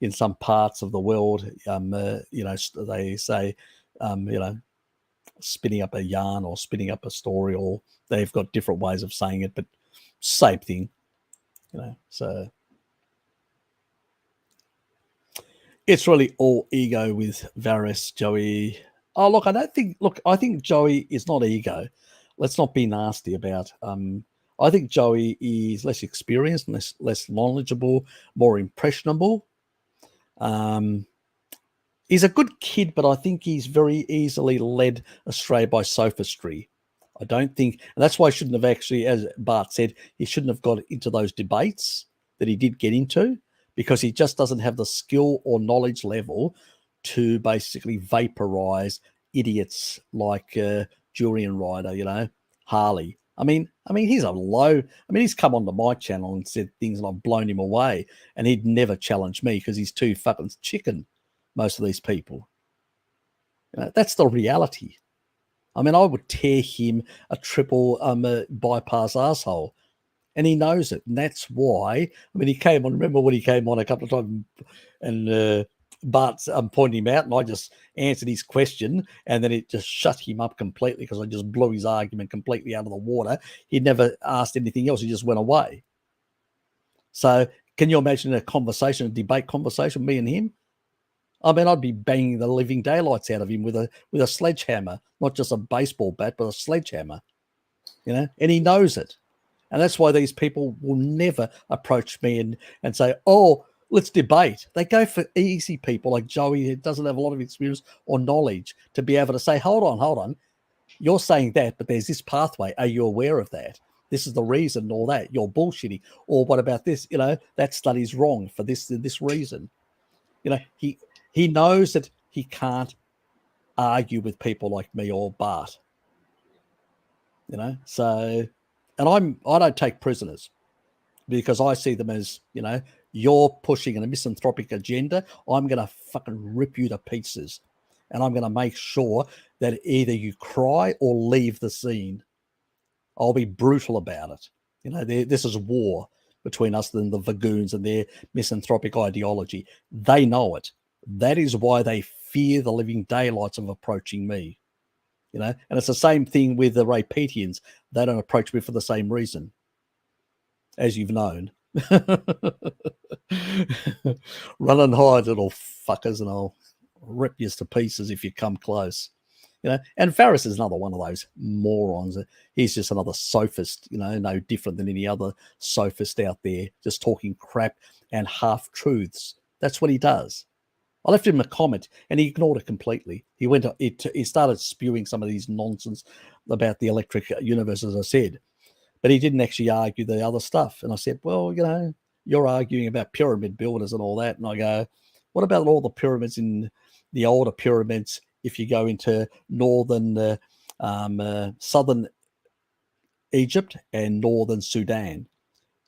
in some parts of the world, they say, spinning up a yarn or spinning up a story, or they've got different ways of saying it, but same thing, so it's really all ego with Varys, Joey. Oh, look, I think Joey is not ego. Let's not be nasty about. I think Joey is less experienced, less knowledgeable, more impressionable. He's a good kid, but I think he's very easily led astray by sophistry. I don't think, and that's why I shouldn't have actually, as Bart said, he shouldn't have got into those debates that he did get into, because he just doesn't have the skill or knowledge level to basically vaporize idiots like Jurian Ryder, Harley. I mean, he's he's come onto my channel and said things and I've blown him away, and he'd never challenge me because he's too fucking chicken, most of these people. That's the reality. I would tear him a triple bypass asshole, and he knows it. And that's why, he came on, remember when he came on a couple of times and Bart's pointing him out, and I just answered his question, and then it just shut him up completely because I just blew his argument completely out of the water. He never asked anything else. He just went away. So can you imagine a conversation, a debate conversation, me and him? I mean, I'd be banging the living daylights out of him with a sledgehammer, not just a baseball bat, but a sledgehammer, and he knows it. And that's why these people will never approach me and say, oh, let's debate. They go for easy people like Joey, who doesn't have a lot of experience or knowledge, to be able to say, hold on. You're saying that, but there's this pathway. Are you aware of that? This is the reason and all that. You're bullshitting. Or what about this? That study's wrong for this reason. He knows that he can't argue with people like me or Bart. So, and I don't take prisoners, because I see them as, you're pushing a misanthropic agenda. I'm going to fucking rip you to pieces, and I'm going to make sure that either you cry or leave the scene. I'll be brutal about it. This is war between us and the Vagoons and their misanthropic ideology. They know it. That is why they fear the living daylights of approaching me. And it's the same thing with the Rapetians. They don't approach me for the same reason, as you've known. Run and hide, little fuckers, and I'll rip you to pieces if you come close. And Farris is another one of those morons. He's just another sophist, no different than any other sophist out there, just talking crap and half truths. That's what he does. I left him a comment and he ignored it completely. He started spewing some of these nonsense about the electric universe, as I said, but he didn't actually argue the other stuff. And I said, well, you're arguing about pyramid builders and all that. And I go, what about all the pyramids in the older pyramids? If you go into northern, southern Egypt and northern Sudan,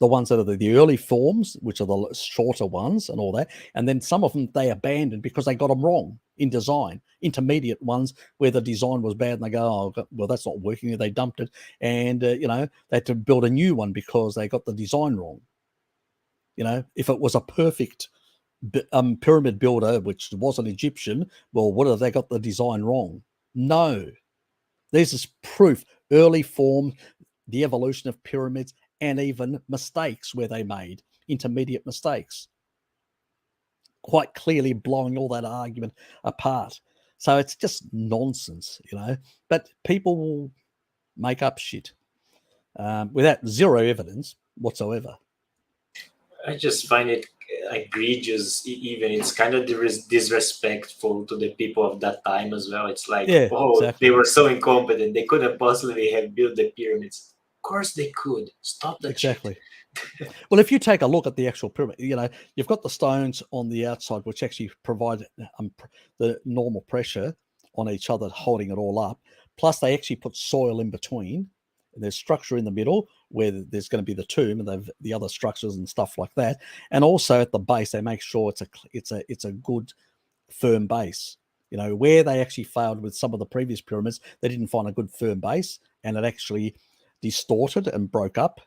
the ones that are the early forms, which are the shorter ones and all that. And then some of them they abandoned because they got them wrong in design. Intermediate ones where the design was bad and they go, oh, well, that's not working. They dumped it. And, they had to build a new one because they got the design wrong. If it was a perfect pyramid builder, which was an Egyptian, well, what have they got the design wrong? No. There's this proof, early form, the evolution of pyramids, and even mistakes where they made intermediate mistakes, quite clearly blowing all that argument apart. So it's just nonsense, but people will make up shit without zero evidence whatsoever. I just find it egregious. Even it's kind of disrespectful to the people of that time as well. It's like, exactly. They were so incompetent. They couldn't possibly have built the pyramids. Of course they could. Stop that exactly. Well, if you take a look at the actual pyramid, you've got the stones on the outside, which actually provide the normal pressure on each other, holding it all up. Plus, they actually put soil in between. There's structure in the middle where there's going to be the tomb and the other structures and stuff like that. And also at the base, they make sure it's a good, firm base. Where they actually failed with some of the previous pyramids, they didn't find a good firm base, and it actually distorted and broke up,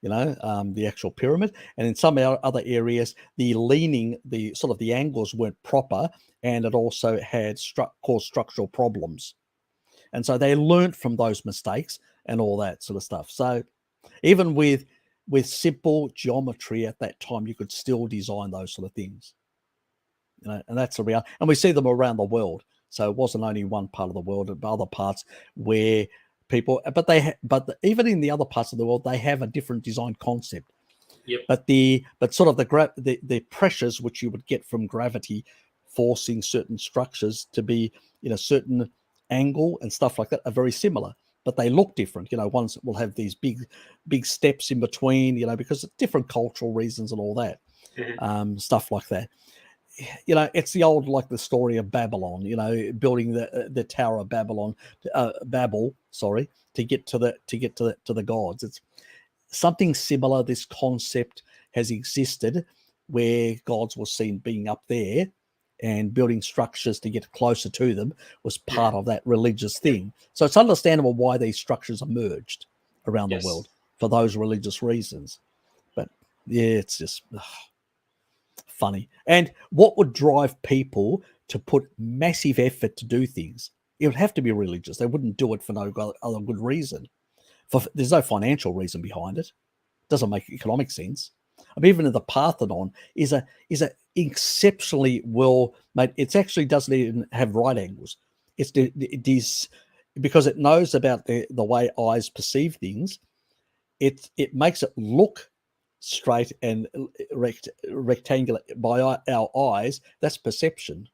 the actual pyramid. And in some other areas, the leaning, the sort of the angles weren't proper, and it also had caused structural problems. And so they learned from those mistakes and all that sort of stuff. So even with simple geometry at that time, you could still design those sort of things. And that's a reality. And we see them around the world. So it wasn't only one part of the world, but other parts where people, but even in the other parts of the world, they have a different design concept. Yep. But sort of the pressures which you would get from gravity forcing certain structures to be in a certain angle and stuff like that are very similar, but they look different. Ones will have these big steps in between, because of different cultural reasons and all that, stuff like that. It's the old, like the story of Babylon, building the Tower of Babylon, Babel, to get to the gods. It's something similar. This concept has existed where gods were seen being up there, and building structures to get closer to them was part of that religious thing. So it's understandable why these structures emerged around the world for those religious reasons. But yeah, it's just funny. And what would drive people to put massive effort to do things? It would have to be religious. They wouldn't do it for no other good reason. There's no financial reason behind it. It doesn't make economic sense. I mean, even the Parthenon is a exceptionally well made. It actually doesn't even have right angles. It is because it knows about the way eyes perceive things. It makes it look straight and rectangular by our eyes. That's perception.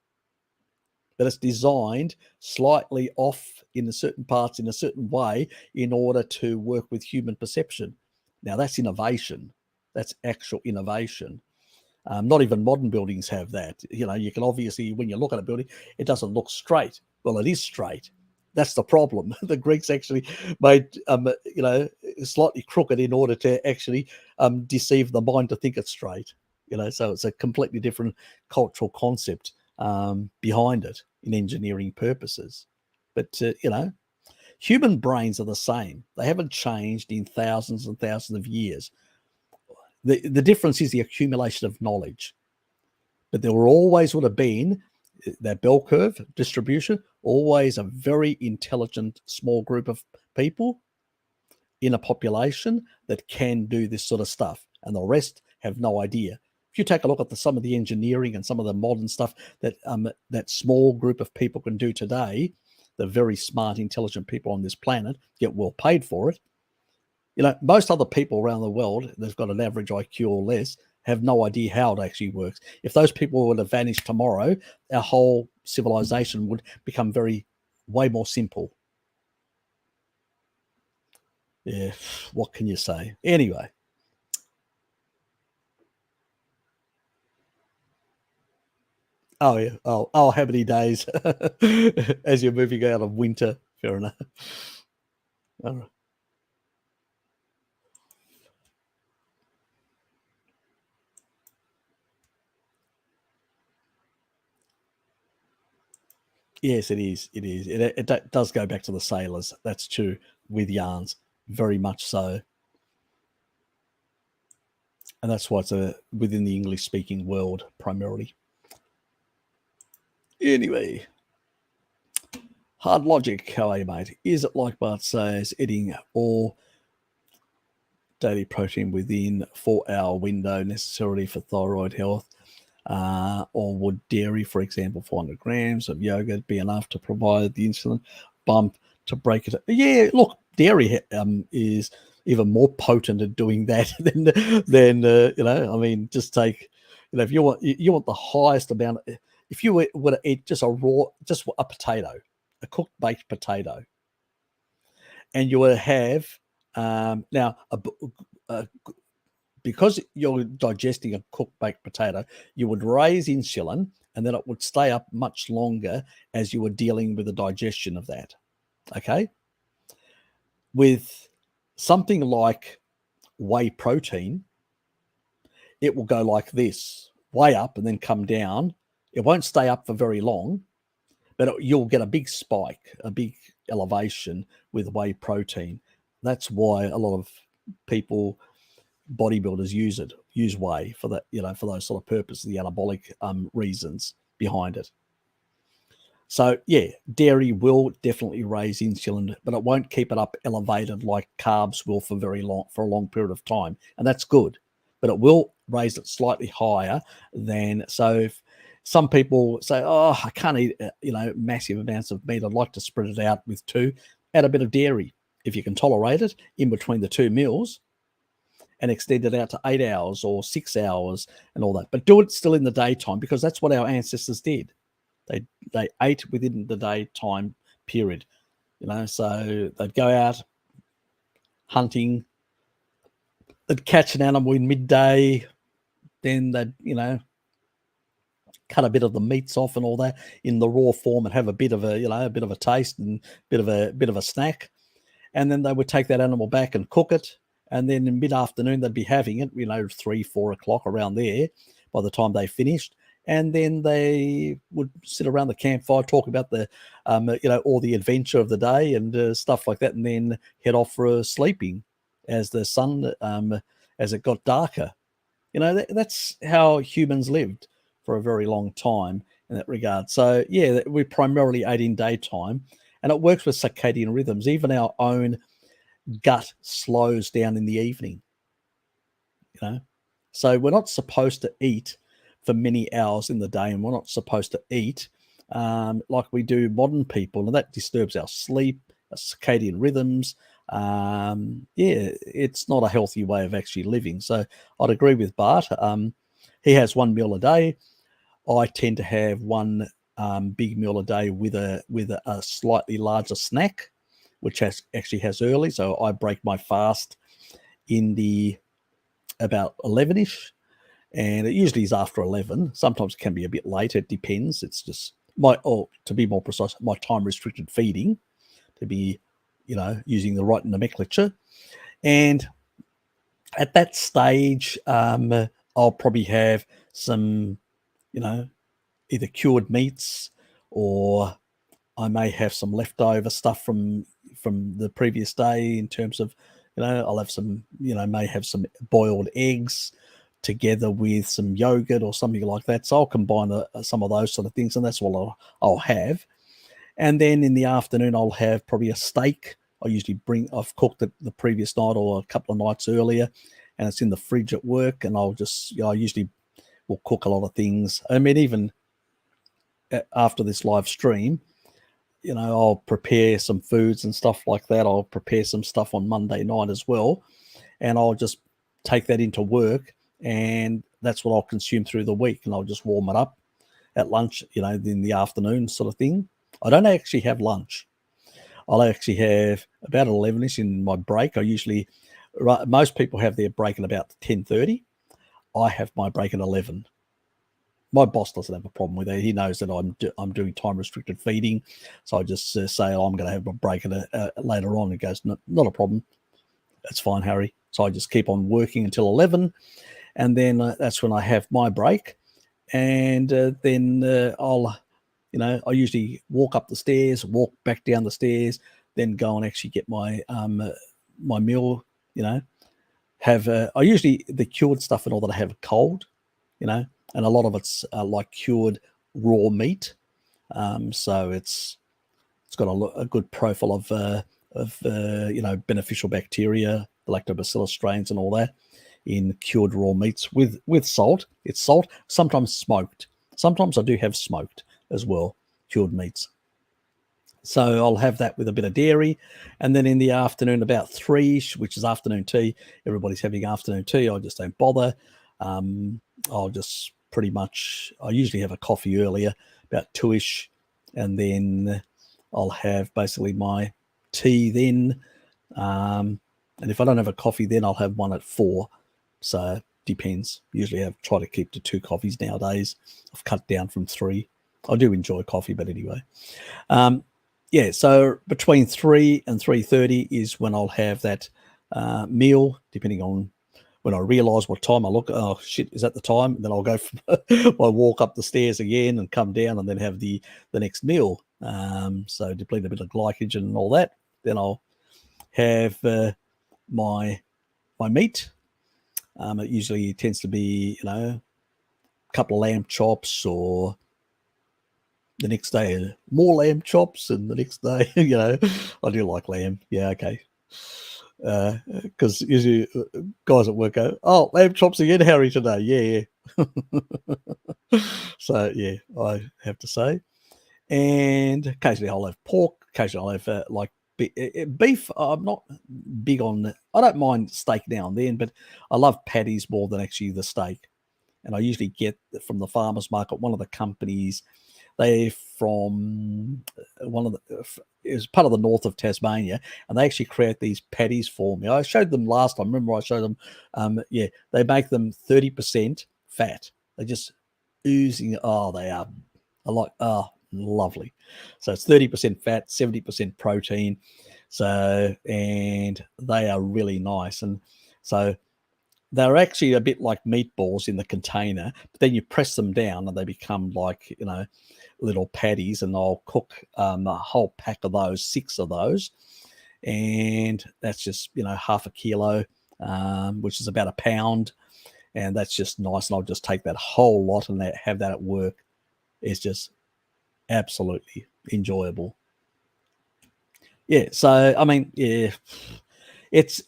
But it's designed slightly off in certain parts in a certain way in order to work with human perception. Now that's innovation. That's actual innovation. Not even modern buildings have that. You know, you can obviously, when you look at a building, it doesn't look straight. Well, it is straight. That's the problem. The Greeks actually made, slightly crooked in order to actually deceive the mind to think it's straight. You know, so it's a completely different cultural concept behind it in engineering purposes. But, human brains are the same. They haven't changed in thousands and thousands of years. The difference is the accumulation of knowledge. But there always would have been that bell curve distribution, always a very intelligent small group of people in a population that can do this sort of stuff. And the rest have no idea. If you take a look at some of the engineering and some of the modern stuff that that small group of people can do today, the very smart, intelligent people on this planet get well paid for it. You know, most other people around the world that've got an average IQ or less have no idea how it actually works. If those people were to vanish tomorrow, our whole civilization would become way more simple. Yeah, what can you say? Anyway. Oh, yeah. Oh, how many days as you're moving out of winter? Fair enough. All right. Yes, it is. It is. It does go back to the sailors. That's true with yarns, very much so. And that's why it's within the English-speaking world primarily. Anyway, hard logic, how are you, mate? Is it like Bart says, eating all daily protein within 4-hour window necessarily for thyroid health? Or would dairy, for example, 400 grams of yogurt be enough to provide the insulin bump to break it? Yeah, look, dairy is even more potent at doing that than I mean, just take, if you want the highest amount, if you were to eat just a potato, a cooked baked potato, and you would have now because you're digesting a cooked baked potato, you would raise insulin and then it would stay up much longer as you were dealing with the digestion of that. Okay. With something like whey protein, it will go like this, way up and then come down. It won't stay up for very long, but you'll get a big spike, a big elevation with whey protein. That's why a lot of people, bodybuilders, use whey for that, for those sort of purposes, the anabolic reasons behind it. So yeah, dairy will definitely raise insulin, but it won't keep it up elevated like carbs will for a long period of time, and that's good. But it will raise it slightly higher than. So if some people say, "Oh, I can't eat massive amounts of meat. I'd like to spread it out with two." Add a bit of dairy if you can tolerate it in between the two meals, and extend it out to 8 hours or 6 hours and all that. But do it still in the daytime, because that's what our ancestors did. They ate within the daytime period, so they'd go out hunting, they'd catch an animal in midday, then they'd, cut a bit of the meats off and all that in the raw form and have a bit of a taste and bit of a snack. And then they would take that animal back and cook it. And then in mid-afternoon, they'd be having it, 3-4 o'clock around there by the time they finished. And then they would sit around the campfire, talk about the, all the adventure of the day and stuff like that, and then head off for sleeping as the sun, as it got darker. That's how humans lived for a very long time in that regard. So, yeah, we primarily ate in daytime, and it works with circadian rhythms. Even our own gut slows down in the evening, So we're not supposed to eat for many hours in the day, and we're not supposed to eat like we do modern people, and that disturbs our sleep, our circadian rhythms. It's not a healthy way of actually living. So I'd agree with Bart. He has one meal a day. I tend to have one big meal a day with a slightly larger snack, which actually has early. So I break my fast in the about 11ish, and it usually is after 11. Sometimes it can be a bit later. It depends. It's just to be more precise, my time restricted feeding, to be, using the right nomenclature. And at that stage, I'll probably have some, either cured meats, or I may have some leftover stuff from the previous day, in terms of, I'll have some, may have some boiled eggs together with some yogurt or something like that. So I'll combine some of those sort of things, and that's what I'll have. And then in the afternoon, I'll have probably a steak. I've cooked it the previous night or a couple of nights earlier, and it's in the fridge at work. And I'll just, I usually will cook a lot of things. I mean, even after this live stream, I'll prepare some foods and stuff like that. I'll prepare some stuff on Monday night as well, and I'll just take that into work, and that's what I'll consume through the week. And I'll just warm it up at lunch, in the afternoon sort of thing. I don't actually have lunch. I'll actually have about 11ish in my break. Most people have their break at about 10:30. I have my break at 11. My boss doesn't have a problem with it. He knows that I'm doing time restricted feeding, so I just say, I'm going to have a break later on. He goes, not a problem. That's fine, Harry. So I just keep on working until 11, and then that's when I have my break. And then I'll, I usually walk up the stairs, walk back down the stairs, then go and actually get my my meal. Have I usually, the cured stuff and all that I have cold, and a lot of it's like cured raw meat. So it's got a good profile of beneficial bacteria, the lactobacillus strains and all that, in cured raw meats with salt. It's salt, sometimes smoked. Sometimes I do have smoked as well, cured meats. So I'll have that with a bit of dairy. And then in the afternoon, about 3, which is afternoon tea, everybody's having afternoon tea. I just don't bother. I'll just pretty much, I usually have a coffee earlier, about 2ish, and then I'll have basically my tea then. And if I don't have a coffee, then I'll have one at 4. So depends. Usually I try to keep to 2 coffees nowadays. I've cut down from 3. I do enjoy coffee, but anyway. So between 3 and 3:30 is when I'll have that meal, depending on when I realise what time I look. Oh, shit, is that the time? And then I'll go from I walk up the stairs again and come down, and then have the next meal. So deplete a bit of glycogen and all that. Then I'll have my meat. It usually tends to be, a couple of lamb chops, or the next day more lamb chops, and the next day, I do like lamb. Yeah, okay. Because usually guys at work go, "Oh, lamb chops again, Harry, today." Yeah. So yeah, I have to say. And occasionally I'll have pork. Occasionally I'll have like beef. I'm not big on. I don't mind steak now and then, but I love patties more than actually the steak. And I usually get from the farmers market, one of the companies. They're from it was part of the north of Tasmania, and they actually create these patties for me. I showed them last time. Remember, I showed them. They make them 30% fat. They just oozing. Oh, they are. Lovely. So it's 30% fat, 70% protein. So, and they are really nice. And so they're actually a bit like meatballs in the container, but then you press them down and they become like, little patties, and I'll cook a whole pack of those, 6 of those. And that's just, half a kilo, which is about a pound. And that's just nice. And I'll just take that whole lot and have that at work. It's just absolutely enjoyable. Yeah. So, I mean, yeah, it's,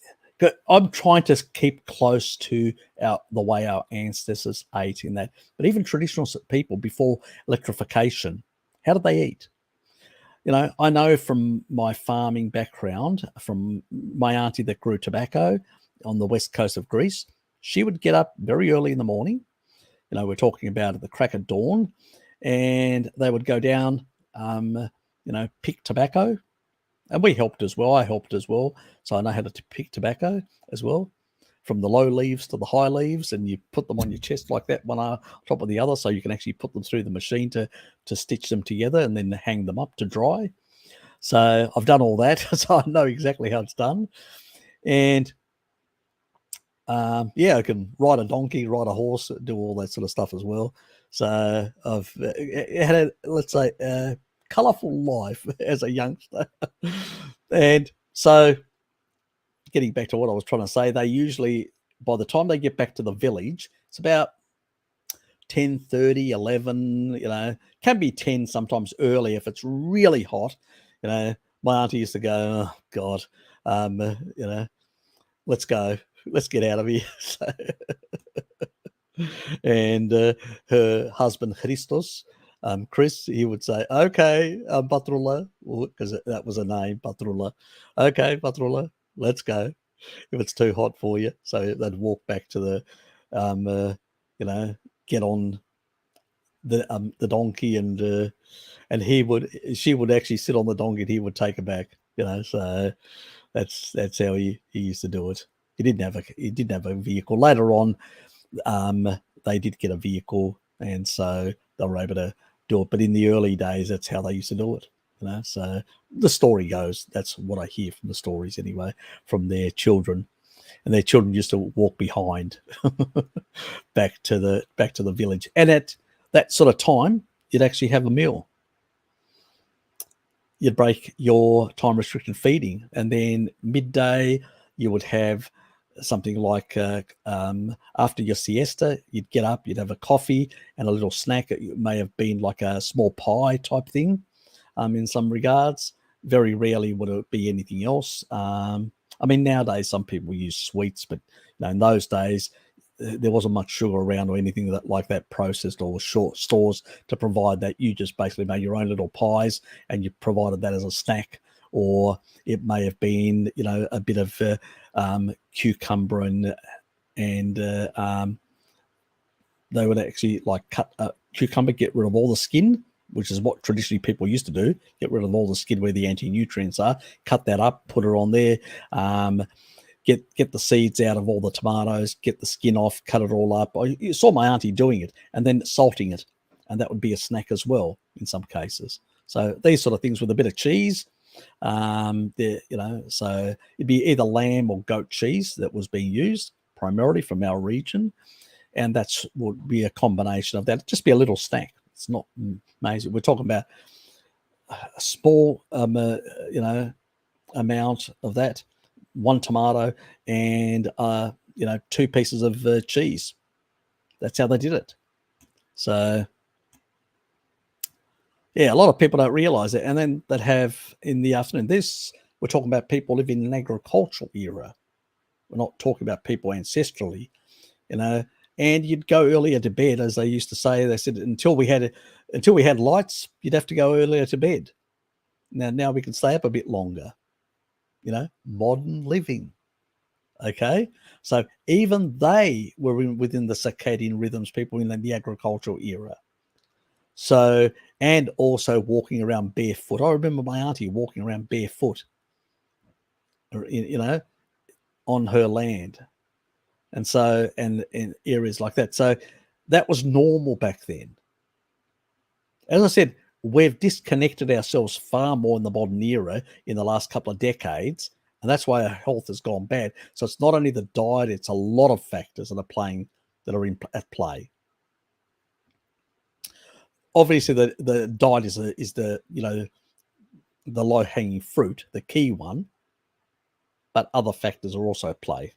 I'm trying to keep close to the way our ancestors ate in that. But even traditional people before electrification, how did they eat? I know from my farming background, from my auntie that grew tobacco on the west coast of Greece, she would get up very early in the morning. We're talking about at the crack of dawn, and they would go down, pick tobacco. And we helped as well. I helped as well. So I know how to pick tobacco as well, from the low leaves to the high leaves, and you put them on your chest like that, one on top of the other, so you can actually put them through the machine to stitch them together and then hang them up to dry. So I've done all that, so I know exactly how it's done. And I can ride a donkey, ride a horse, do all that sort of stuff as well. So I've had let's say, a colourful life as a youngster. And so getting back to what I was trying to say, they usually, by the time they get back to the village, it's about 10:30, 11, can be 10 sometimes early if it's really hot. My auntie used to go, oh, God, let's go. Let's get out of here. And her husband, Christos, Chris, he would say, okay, Patrula, because that was a name, Patrula. Okay, Patrula, let's go if it's too hot for you. So they'd walk back to the, get on the donkey, and she would actually sit on the donkey and he would take her back. So that's how he used to do it. He didn't have a vehicle. Later on, they did get a vehicle, and so they were able to do it. But in the early days, that's how they used to do it. So the story goes, that's what I hear from the stories anyway, from their children. And their children used to walk behind back to the village. And at that sort of time, you'd actually have a meal. You'd break your time restricted feeding, and then midday you would have something like after your siesta, you'd get up, you'd have a coffee and a little snack. It may have been like a small pie type thing, in some regards. Very rarely would it be anything else. Nowadays some people use sweets, but in those days there wasn't much sugar around or anything like that processed or short stores to provide that. You just basically made your own little pies and you provided that as a snack. Or it may have been, a bit of cucumber and they would actually cut a cucumber, get rid of all the skin, which is what traditionally people used to do, get rid of all the skin where the anti-nutrients are, cut that up, put it on there, get the seeds out of all the tomatoes, get the skin off, cut it all up. You saw my auntie doing it, and then salting it, and that would be a snack as well in some cases. So these sort of things with a bit of cheese. So it'd be either lamb or goat cheese that was being used primarily from our region, and that's would be a combination of that. It'd just be a little snack. It's not amazing. We're talking about a small, amount of that, one tomato and 2 pieces of cheese. That's how they did it. So yeah, a lot of people don't realize it. And then they'd have in the afternoon, we're talking about people living in an agricultural era. We're not talking about people ancestrally, and you'd go earlier to bed, as they used to say. They said until we had lights, you'd have to go earlier to bed. Now we can stay up a bit longer, modern living. Okay. So even they were within the circadian rhythms, people in the agricultural era. So, and also walking around barefoot. I remember my auntie walking around barefoot, on her land. And so, and in areas like that. So that was normal back then. As I said, we've disconnected ourselves far more in the modern era in the last couple of decades. And that's why our health has gone bad. So it's not only the diet, it's a lot of factors that are at play. Obviously, the diet is the low-hanging fruit, the key one, but other factors are also at play.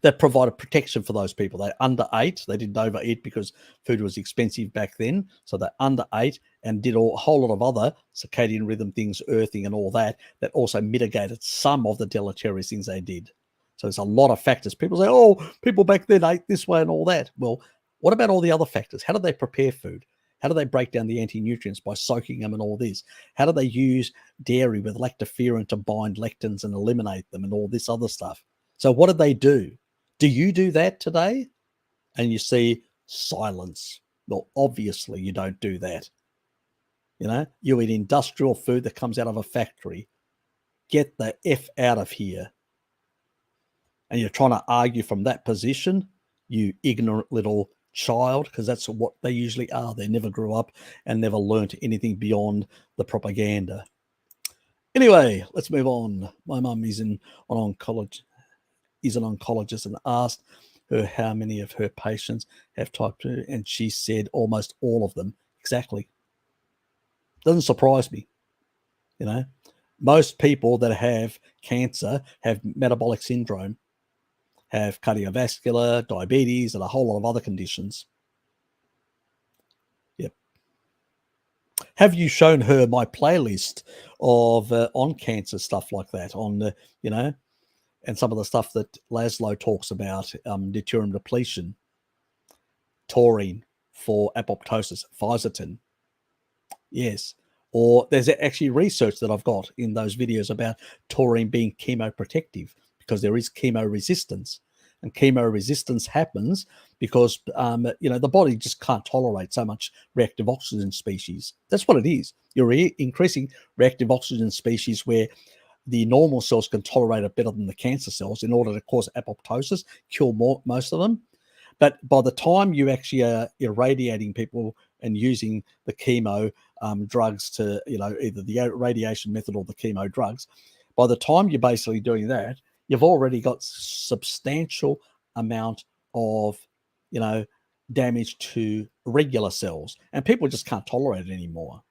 that provided protection for those people. They underate. They didn't overeat because food was expensive back then. So they underate and did a whole lot of other circadian rhythm things, earthing and all that, that also mitigated some of the deleterious things they did. So there's a lot of factors. People say, oh, people back then ate this way and all that. Well, what about all the other factors? How do they prepare food? How do they break down the anti-nutrients by soaking them and all this? How do they use dairy with lactoferrin to bind lectins and eliminate them and all this other stuff? So what did they do? Do you do that today? And you see silence. Well, obviously you don't do that. You know, you eat industrial food that comes out of a factory. Get the F out of here. And you're trying to argue from that position, you ignorant little child, because that's what they usually are. They never grew up and never learnt anything beyond the propaganda. Anyway, let's move on. My mum is an oncologist and asked her how many of her patients have type 2, and she said almost all of them. Exactly. Doesn't surprise me. You know, most people that have cancer have metabolic syndrome, have cardiovascular, diabetes, and a whole lot of other conditions. Yep. Have you shown her my playlist of on cancer stuff like that, on you know, and some of the stuff that Laszlo talks about, deuterium depletion, taurine for apoptosis, fisetin. Yes. Or there's actually research that I've got in those videos about taurine being chemoprotective, because there is chemo resistance. And chemo resistance happens because, you know, the body just can't tolerate so much reactive oxygen species. That's what it is. You're increasing reactive oxygen species where the normal cells can tolerate it better than the cancer cells in order to cause apoptosis, kill most of them. But by the time you actually are irradiating people and using the chemo drugs to, you know, either the radiation method or the chemo drugs, by the time you're basically doing that, you've already got substantial amount of, you know, damage to regular cells, and people just can't tolerate it anymore.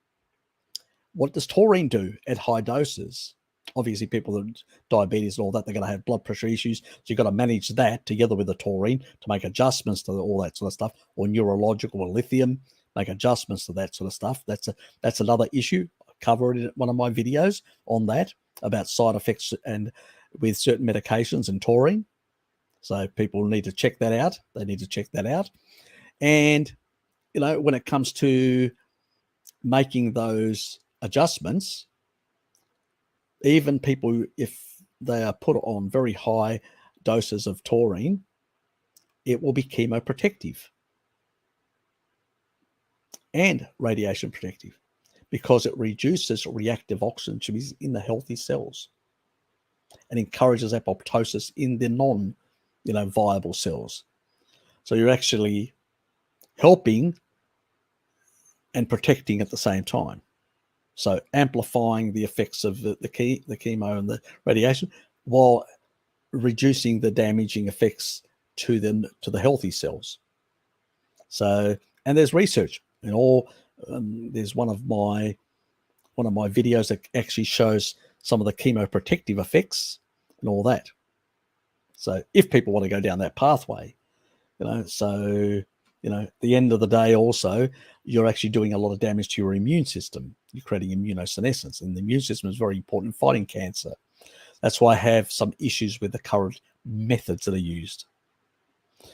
What does taurine do at high doses? Obviously, people with diabetes and all that, they're going to have blood pressure issues. So you've got to manage that together with the taurine to make adjustments to all that sort of stuff, or neurological or lithium, make adjustments to that sort of stuff. That's another issue. I covered it in one of my videos on that, about side effects and with certain medications and taurine. So people need to check that out. They need to check that out. And, you know, when it comes to making those adjustments, even people, if they are put on very high doses of taurine, it will be chemoprotective and radiation protective, because it reduces reactive oxygen in the healthy cells and encourages apoptosis in the non-viable cells. So you're actually helping and protecting at the same time. So amplifying the effects of the chemo and the radiation, while reducing the damaging effects to the healthy cells. So, and there's research and all. There's one of my videos that actually shows some of the chemoprotective effects and all that. So if people want to go down that pathway, you know, so, you know, at the end of the day also, you're actually doing a lot of damage to your immune system. You're creating immunosenescence, and the immune system is very important in fighting cancer. That's why I have some issues with the current methods that are used.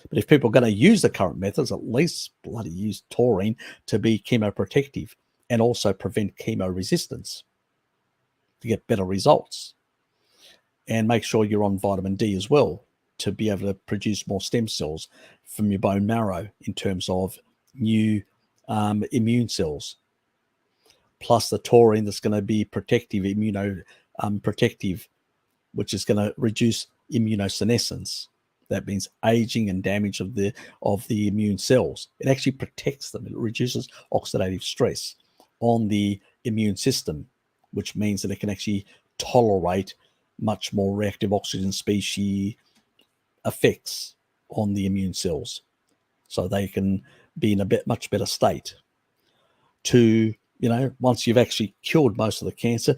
But if people are going to use the current methods, at least bloody use taurine to be chemoprotective and also prevent chemo resistance to get better results. And make sure you're on vitamin D as well to be able to produce more stem cells from your bone marrow in terms of new immune cells. Plus the taurine that's going to be protective, immunoprotective, which is going to reduce immunosenescence. That means aging and damage of the immune cells. It actually protects them. It reduces oxidative stress on the immune system, which means that it can actually tolerate much more reactive oxygen species effects on the immune cells, so they can be in a much better state to, you know, once you've actually cured most of the cancer,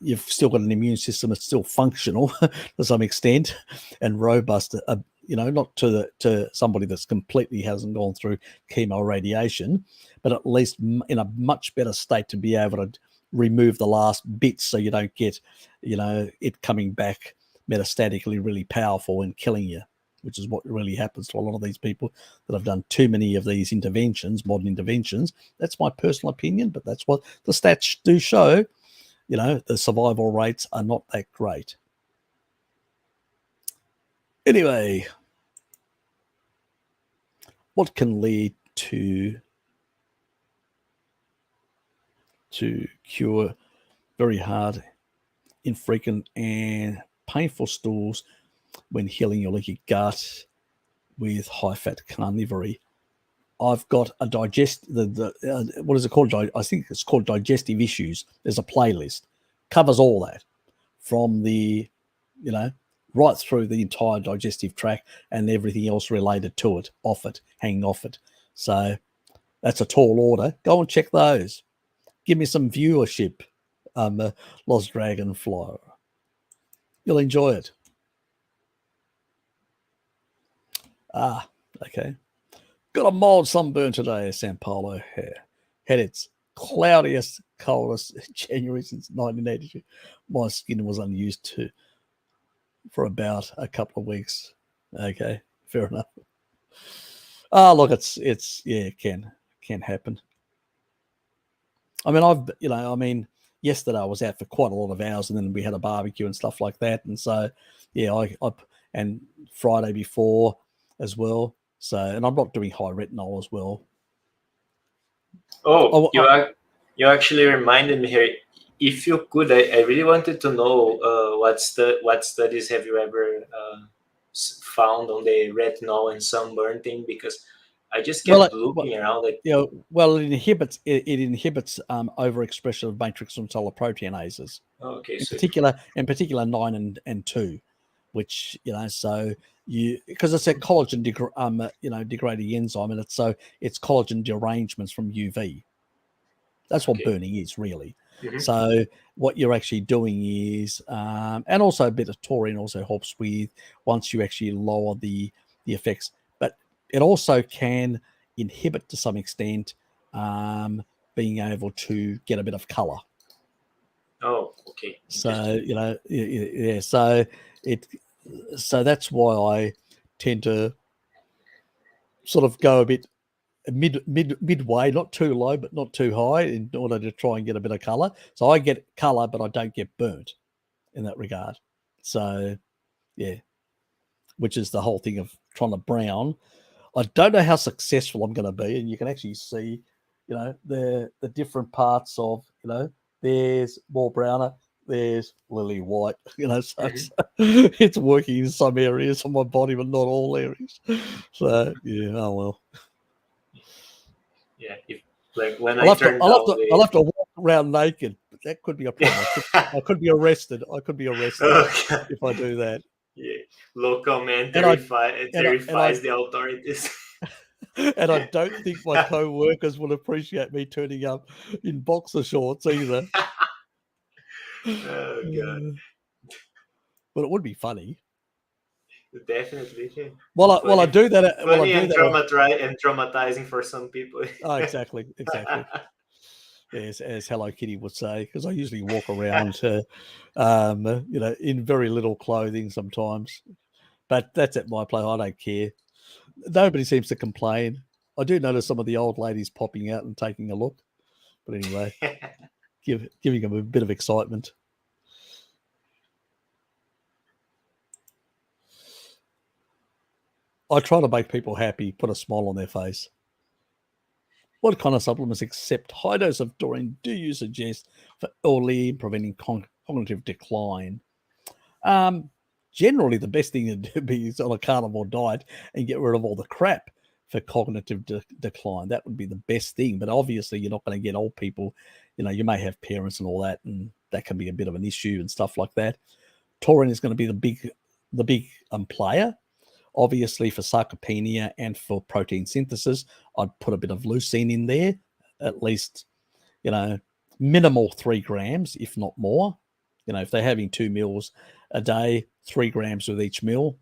you've still got an immune system that's still functional to some extent and robust, not to somebody that's completely hasn't gone through chemo radiation, but at least in a much better state to be able to remove the last bits so you don't get, it coming back metastatically really powerful and killing you, which is what really happens to a lot of these people that have done too many of these modern interventions. That's my personal opinion, but that's what the stats do show. The survival rates are not that great. Anyway, what can lead to cure very hard, infrequent, and painful stools when healing your leaky gut with high-fat carnivore? I've got a what is it called? I think it's called Digestive Issues. There's a playlist. Covers all that from the, right through the entire digestive tract and everything else related to it, hanging off it. So that's a tall order. Go and check those. Give me some viewership, Lost Dragonfly. You'll enjoy it. Okay. Got a mild sunburn today, San Paulo. Had its cloudiest, coldest January since 1982. My skin was unused for about a couple of weeks. Okay, fair enough. Look, it can happen. I mean, yesterday I was out for quite a lot of hours, and then we had a barbecue and stuff like that, and so and Friday before as well. So, and I'm not doing high retinol as well. Oh, you actually reminded me here. If you could, I really wanted to know what studies have you ever found on the retinol and sunburn thing, because I just kept looking around. It inhibits overexpression of matrix metalloproteinases. Okay, in particular 9 and 2, which because it's a collagen degrading enzyme, and it's collagen derangements from UV. That's what burning is, really. Mm-hmm. So what you're actually doing is, and also a bit of taurine also helps with once you actually lower the effects, but it also can inhibit to some extent being able to get a bit of color. Oh, okay. So so that's why I tend to sort of go a bit midway, not too low, but not too high, in order to try and get a bit of color. So I get color, but I don't get burnt in that regard. So, which is the whole thing of trying to brown. I don't know how successful I'm going to be, and you can actually see, the different parts of, there's more browner, there's lily white, so it's working in some areas of my body, but not all areas. So, oh well. Yeah, when I'll have to walk around naked. But that could be a problem. I could be arrested. If I do that. Yeah, local man terrifies the authorities. And I don't think my co-workers will appreciate me turning up in boxer shorts either. Oh God! But it would be funny. Definitely. Yeah. While I do that, funny and traumatizing for some people. Oh, exactly. Yes, as Hello Kitty would say, because I usually walk around, in very little clothing sometimes. But that's at my place. I don't care. Nobody seems to complain. I do notice some of the old ladies popping out and taking a look. But anyway, giving them a bit of excitement. I try to make people happy, put a smile on their face. What kind of supplements except high dose of taurine do you suggest for early preventing cognitive decline? Generally, the best thing to do is on a carnivore diet and get rid of all the crap for cognitive decline. That would be the best thing. But obviously, you're not going to get old people. You may have parents and all that, and that can be a bit of an issue and stuff like that. Taurine is going to be the big player. Obviously, for sarcopenia and for protein synthesis, I'd put a bit of leucine in there, at least, minimal 3 grams, if not more. If they're having 2 meals a day, 3 grams with each meal,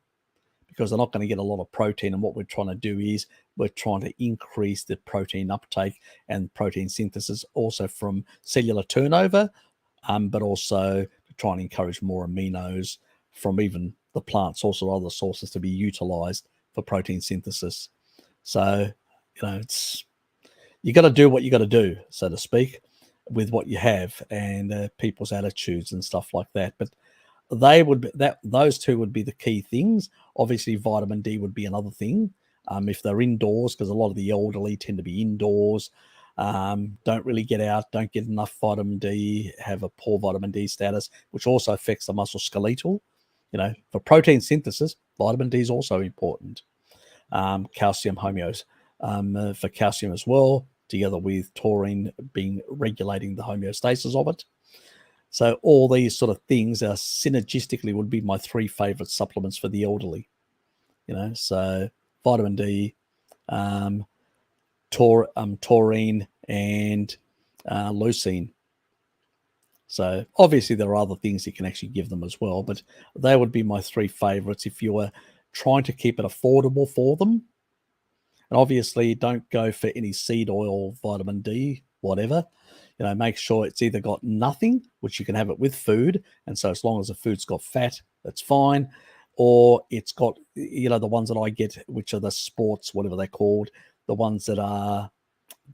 because they're not going to get a lot of protein. And what we're trying to do is we're trying to increase the protein uptake and protein synthesis also from cellular turnover, but also to try and encourage more aminos from even the plant source or other sources to be utilized for protein synthesis. So, it's, you got to do what you got to do, so to speak, with what you have and people's attitudes and stuff like that. But those two would be the key things. Obviously, vitamin D would be another thing. If they're indoors, because a lot of the elderly tend to be indoors, don't really get out, don't get enough vitamin D, have a poor vitamin D status, which also affects the musculoskeletal. For protein synthesis, vitamin D is also important. Calcium homeos for calcium as well, together with taurine regulating the homeostasis of it. So all these sort of things are synergistically would be my 3 favorite supplements for the elderly. So vitamin D, taurine, and leucine. So obviously there are other things you can actually give them as well, but they would be my 3 favorites if you were trying to keep it affordable for them. And obviously don't go for any seed oil, vitamin D, whatever. Make sure it's either got nothing, which you can have it with food. And so as long as the food's got fat, that's fine. Or it's got, the ones that I get, which are the sports, whatever they're called, the ones that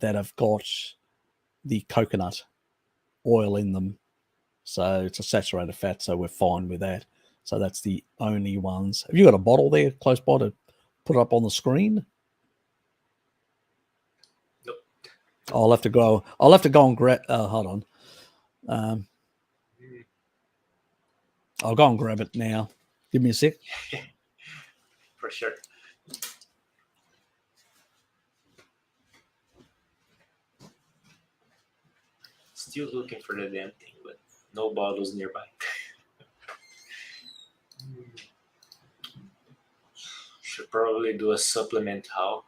have got the coconut oil in them. So it's a saturated fat, so we're fine with that. So that's the only ones. Have you got a bottle there close by to put up on the screen? Nope. I'll have to go and grab. Hold on. I'll go and grab it now. Give me a sec. For sure. Still looking for the damn thing, but no bottles nearby. Should probably do a supplement haul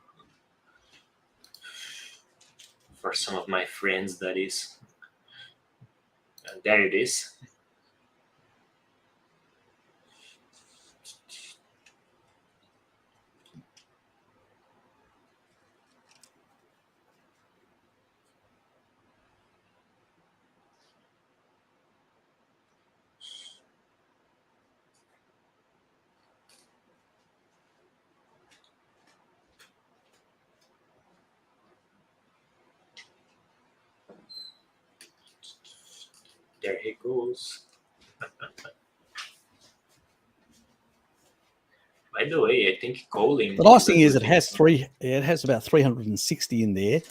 for some of my friends, that is. And there it is. There he goes. By the way, I think choline. The nice thing is it has about 360 in there, and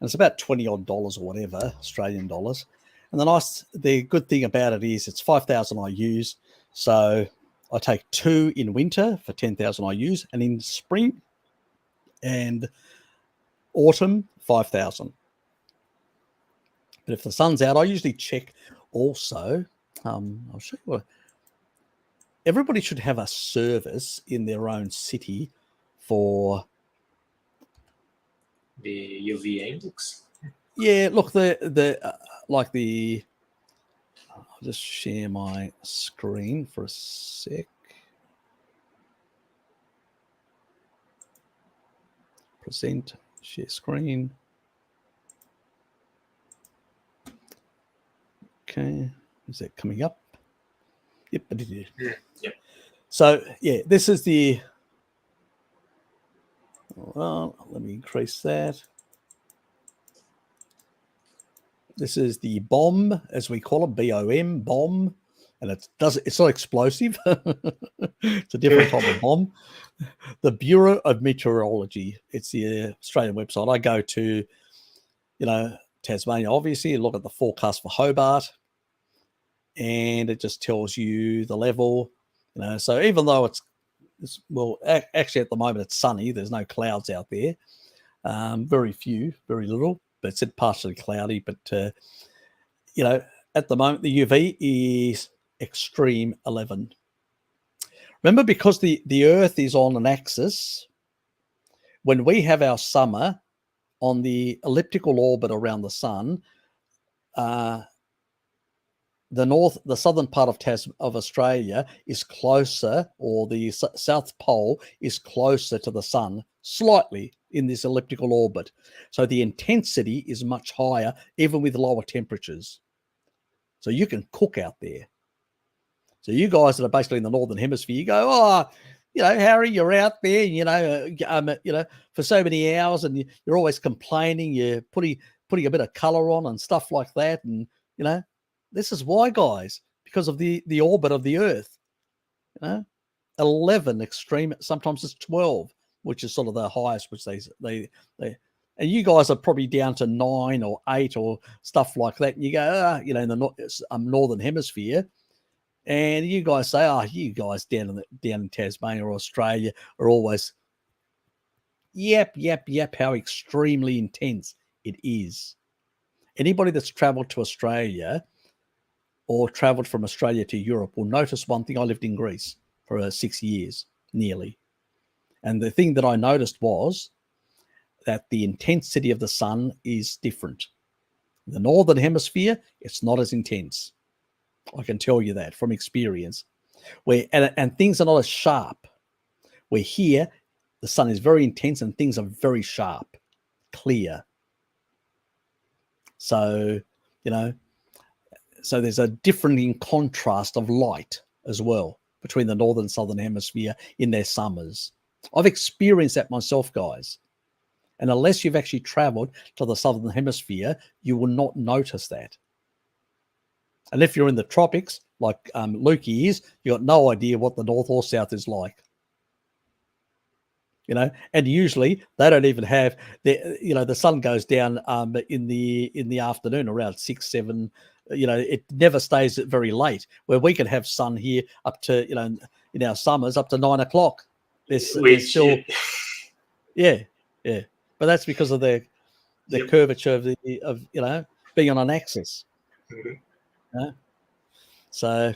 it's about $20 odd or whatever, Australian dollars. And the good thing about it is it's 5,000 IUs. So I take 2 in winter for 10,000 IUs, and in spring and autumn, 5,000. But if the sun's out, I usually check also. I'll show you what. Everybody should have a service in their own city for the UV index. Yeah, look, I'll just share my screen for a sec. Present, share screen. Okay, is that coming up? Yep, it is. Yeah. So, yeah, this is the... Well, let me increase that. This is the BOM, as we call it, BOM, BOM, and it's not explosive. It's a different type of bomb. The Bureau of Meteorology. It's the Australian website. I go to, Tasmania, obviously, look at the forecast for Hobart, and it just tells you the level. So even though actually at the moment it's sunny, there's no clouds out there. Very few, very little. But it's partially cloudy, but at the moment the UV is extreme 11. Remember, because the Earth is on an axis, when we have our summer on the elliptical orbit around the sun, the southern part of Australia is closer, or the South Pole is closer to the sun slightly in this elliptical orbit. So the intensity is much higher, even with lower temperatures. So you can cook out there. So you guys that are basically in the Northern Hemisphere, you go, oh, Harry, you're out there, for so many hours, and you're always complaining. You're putting a bit of color on and stuff like that. And, this is why, guys, because of the orbit of the Earth, 11 extreme, sometimes it's 12, which is sort of the highest, which they and you guys are probably down to 9 or 8 or stuff like that. And you go, in the Northern Hemisphere, and you guys say, you guys down in Tasmania or Australia are always, yep, how extremely intense it is. Anybody that's traveled to Australia or traveled from Australia to Europe will notice one thing. I lived in Greece for 6 years, nearly. And the thing that I noticed was that the intensity of the sun is different. In the Northern Hemisphere, it's not as intense. I can tell you that from experience. And things are not as sharp. Where here, the sun is very intense and things are very sharp, clear. So, so there's a different contrast of light as well between the Northern and Southern Hemisphere in their summers. I've experienced that myself, guys. And unless you've actually traveled to the Southern Hemisphere, you will not notice that. And if you're in the tropics, like Lukey is, you got no idea what the north or south is like. And usually they don't even have the sun goes down in the afternoon around 6, 7. It never stays very late. Where we can have sun here up to in our summers up to 9 o'clock. There's still yeah. But that's because of the curvature of being on an axis. Mm-hmm. So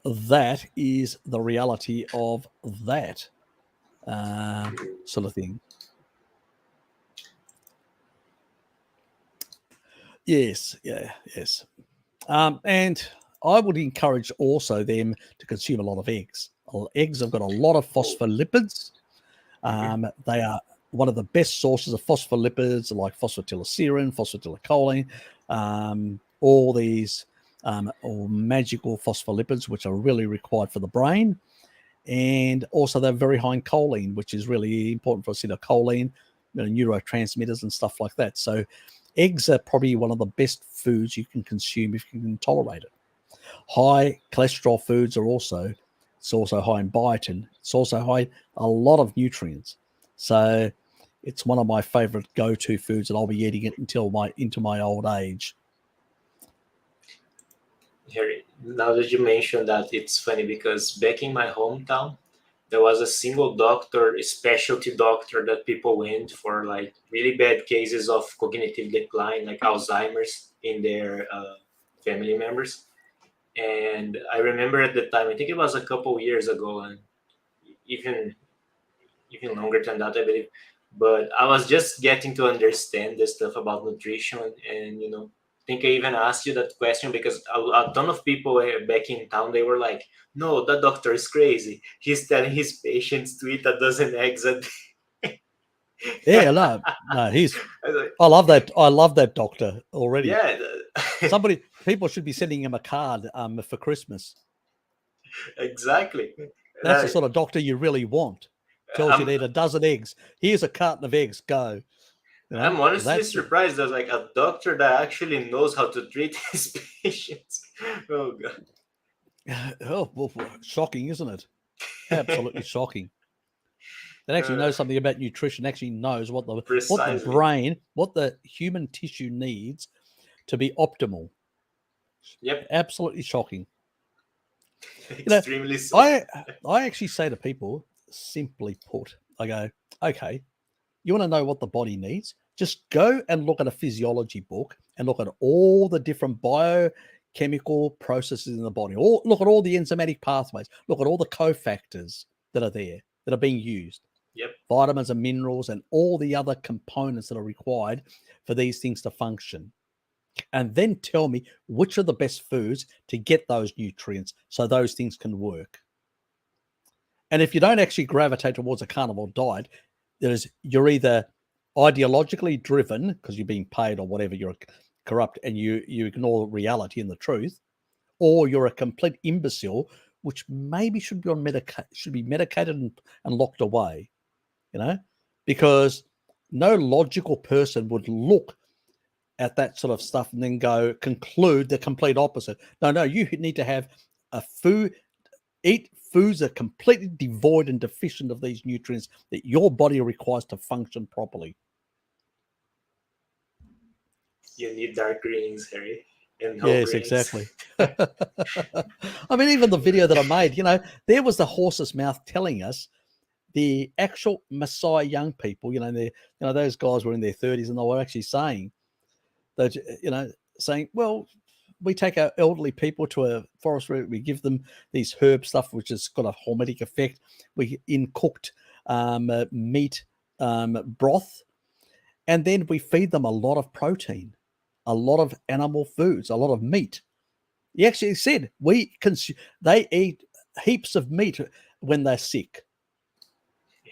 that is the reality of that sort of thing. Yes. And I would encourage also them to consume a lot of eggs. Eggs have got a lot of phospholipids. They are one of the best sources of phospholipids, like phosphatidylserine, phosphatidylcholine, all these or magical phospholipids, which are really required for the brain. And also they're very high in choline, which is really important for acetylcholine, neurotransmitters and stuff like that. So eggs are probably one of the best foods you can consume if you can tolerate it. High cholesterol foods are also high in biotin. It's also high in a lot of nutrients. So it's one of my favorite go-to foods, and I'll be eating it into my old age. Harry, now that you mentioned that, it's funny because back in my hometown, there was a single doctor, a specialty doctor that people went for like really bad cases of cognitive decline, like Alzheimer's in their family members. And I remember at the time, I think it was a couple years ago, and even longer than that, I believe. But I was just getting to understand the stuff about nutrition, and I think I even asked you that question because a ton of people back in town, they were like, "No, that doctor is crazy. He's telling his patients to eat a dozen eggs a day." Yeah, no, I love that. I love that doctor already. Yeah, people should be sending him a card for Christmas. Exactly. That's the sort of doctor you really want. Tells you to eat a dozen eggs. Here's a carton of eggs. Go. I'm honestly surprised there's like a doctor that actually knows how to treat his patients. Oh god. Oh, well, shocking, isn't it? Absolutely shocking. That actually knows something about nutrition. Actually knows what the brain, what the human tissue needs to be optimal. Yep. Absolutely shocking. Extremely so. I actually say to people, simply put, I go, okay, you want to know what the body needs? Just go and look at a physiology book and look at all the different biochemical processes in the body. Look at all the enzymatic pathways. Look at all the cofactors that are there, that are being used. Yep. Vitamins and minerals and all the other components that are required for these things to function. and then tell me which are the best foods to get those nutrients so those things can work. And if you don't actually gravitate towards a carnivore diet, you're either ideologically driven because you're being paid or whatever, you're corrupt and you ignore reality and the truth, or you're a complete imbecile, which maybe should be medicated and locked away, because no logical person would look at that sort of stuff and then conclude the complete opposite. No, you need to have eat foods that are completely devoid and deficient of these nutrients that your body requires to function properly. You need dark greens, Harry, and whole Yes, grains. exactly. I mean, even the video that I made, there was the horse's mouth telling us the actual Maasai young people, those guys were in their 30s and they were actually saying that, saying, well, we take our elderly people to a forest where we give them these herb stuff, which has got a hormetic effect. We in cooked meat broth, and then we feed them a lot of protein, a lot of animal foods, a lot of meat. He actually said they eat heaps of meat when they're sick.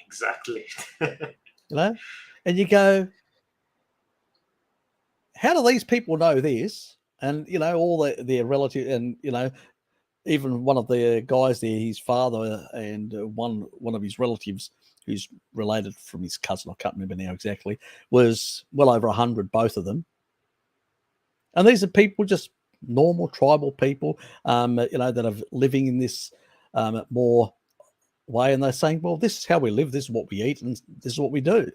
Exactly. And you go, how do these people know this? And, all their relatives, and, even one of the guys there, his father and one of his relatives who's related from his cousin, I can't remember now exactly, was well over 100, both of them. And these are people, just normal tribal people, that are living in this more way. And they're saying, well, this is how we live, this is what we eat, and this is what we do.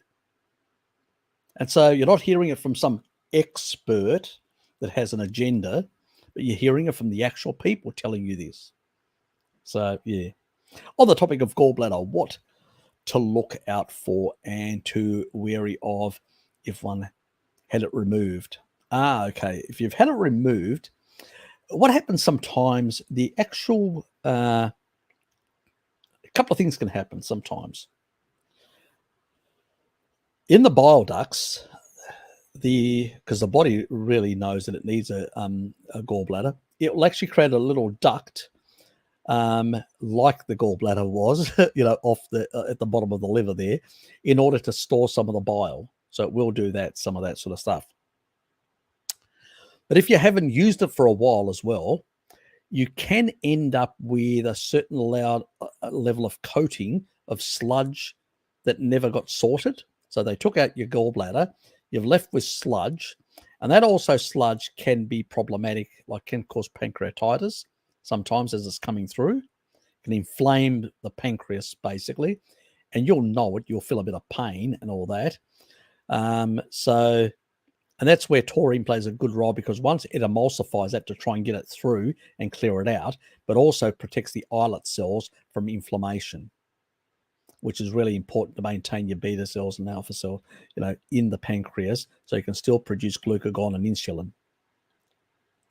And so you're not hearing it from some expert that has an agenda, but you're hearing it from the actual people telling you this. So, yeah. On the topic of gallbladder, what to look out for and to wary of if one had it removed. Okay. If you've had it removed, what happens sometimes, the actual, a couple of things can happen sometimes. In the bile ducts, because the body really knows that it needs a gallbladder, it will actually create a little duct, like the gallbladder was, off at the bottom of the liver there, in order to store some of the bile. So it will do some of that sort of stuff. But if you haven't used it for a while as well, you can end up with a certain level of coating of sludge that never got sorted. So they took out your gallbladder, you've left with sludge, and that also sludge can be problematic, like can cause pancreatitis sometimes as it's coming through. It can inflame the pancreas basically, and you'll know it, you'll feel a bit of pain and all that. And that's where taurine plays a good role, because once it emulsifies that to try and get it through and clear it out, but also protects the islet cells from inflammation, which is really important to maintain your beta cells and alpha cells, in the pancreas, so you can still produce glucagon and insulin.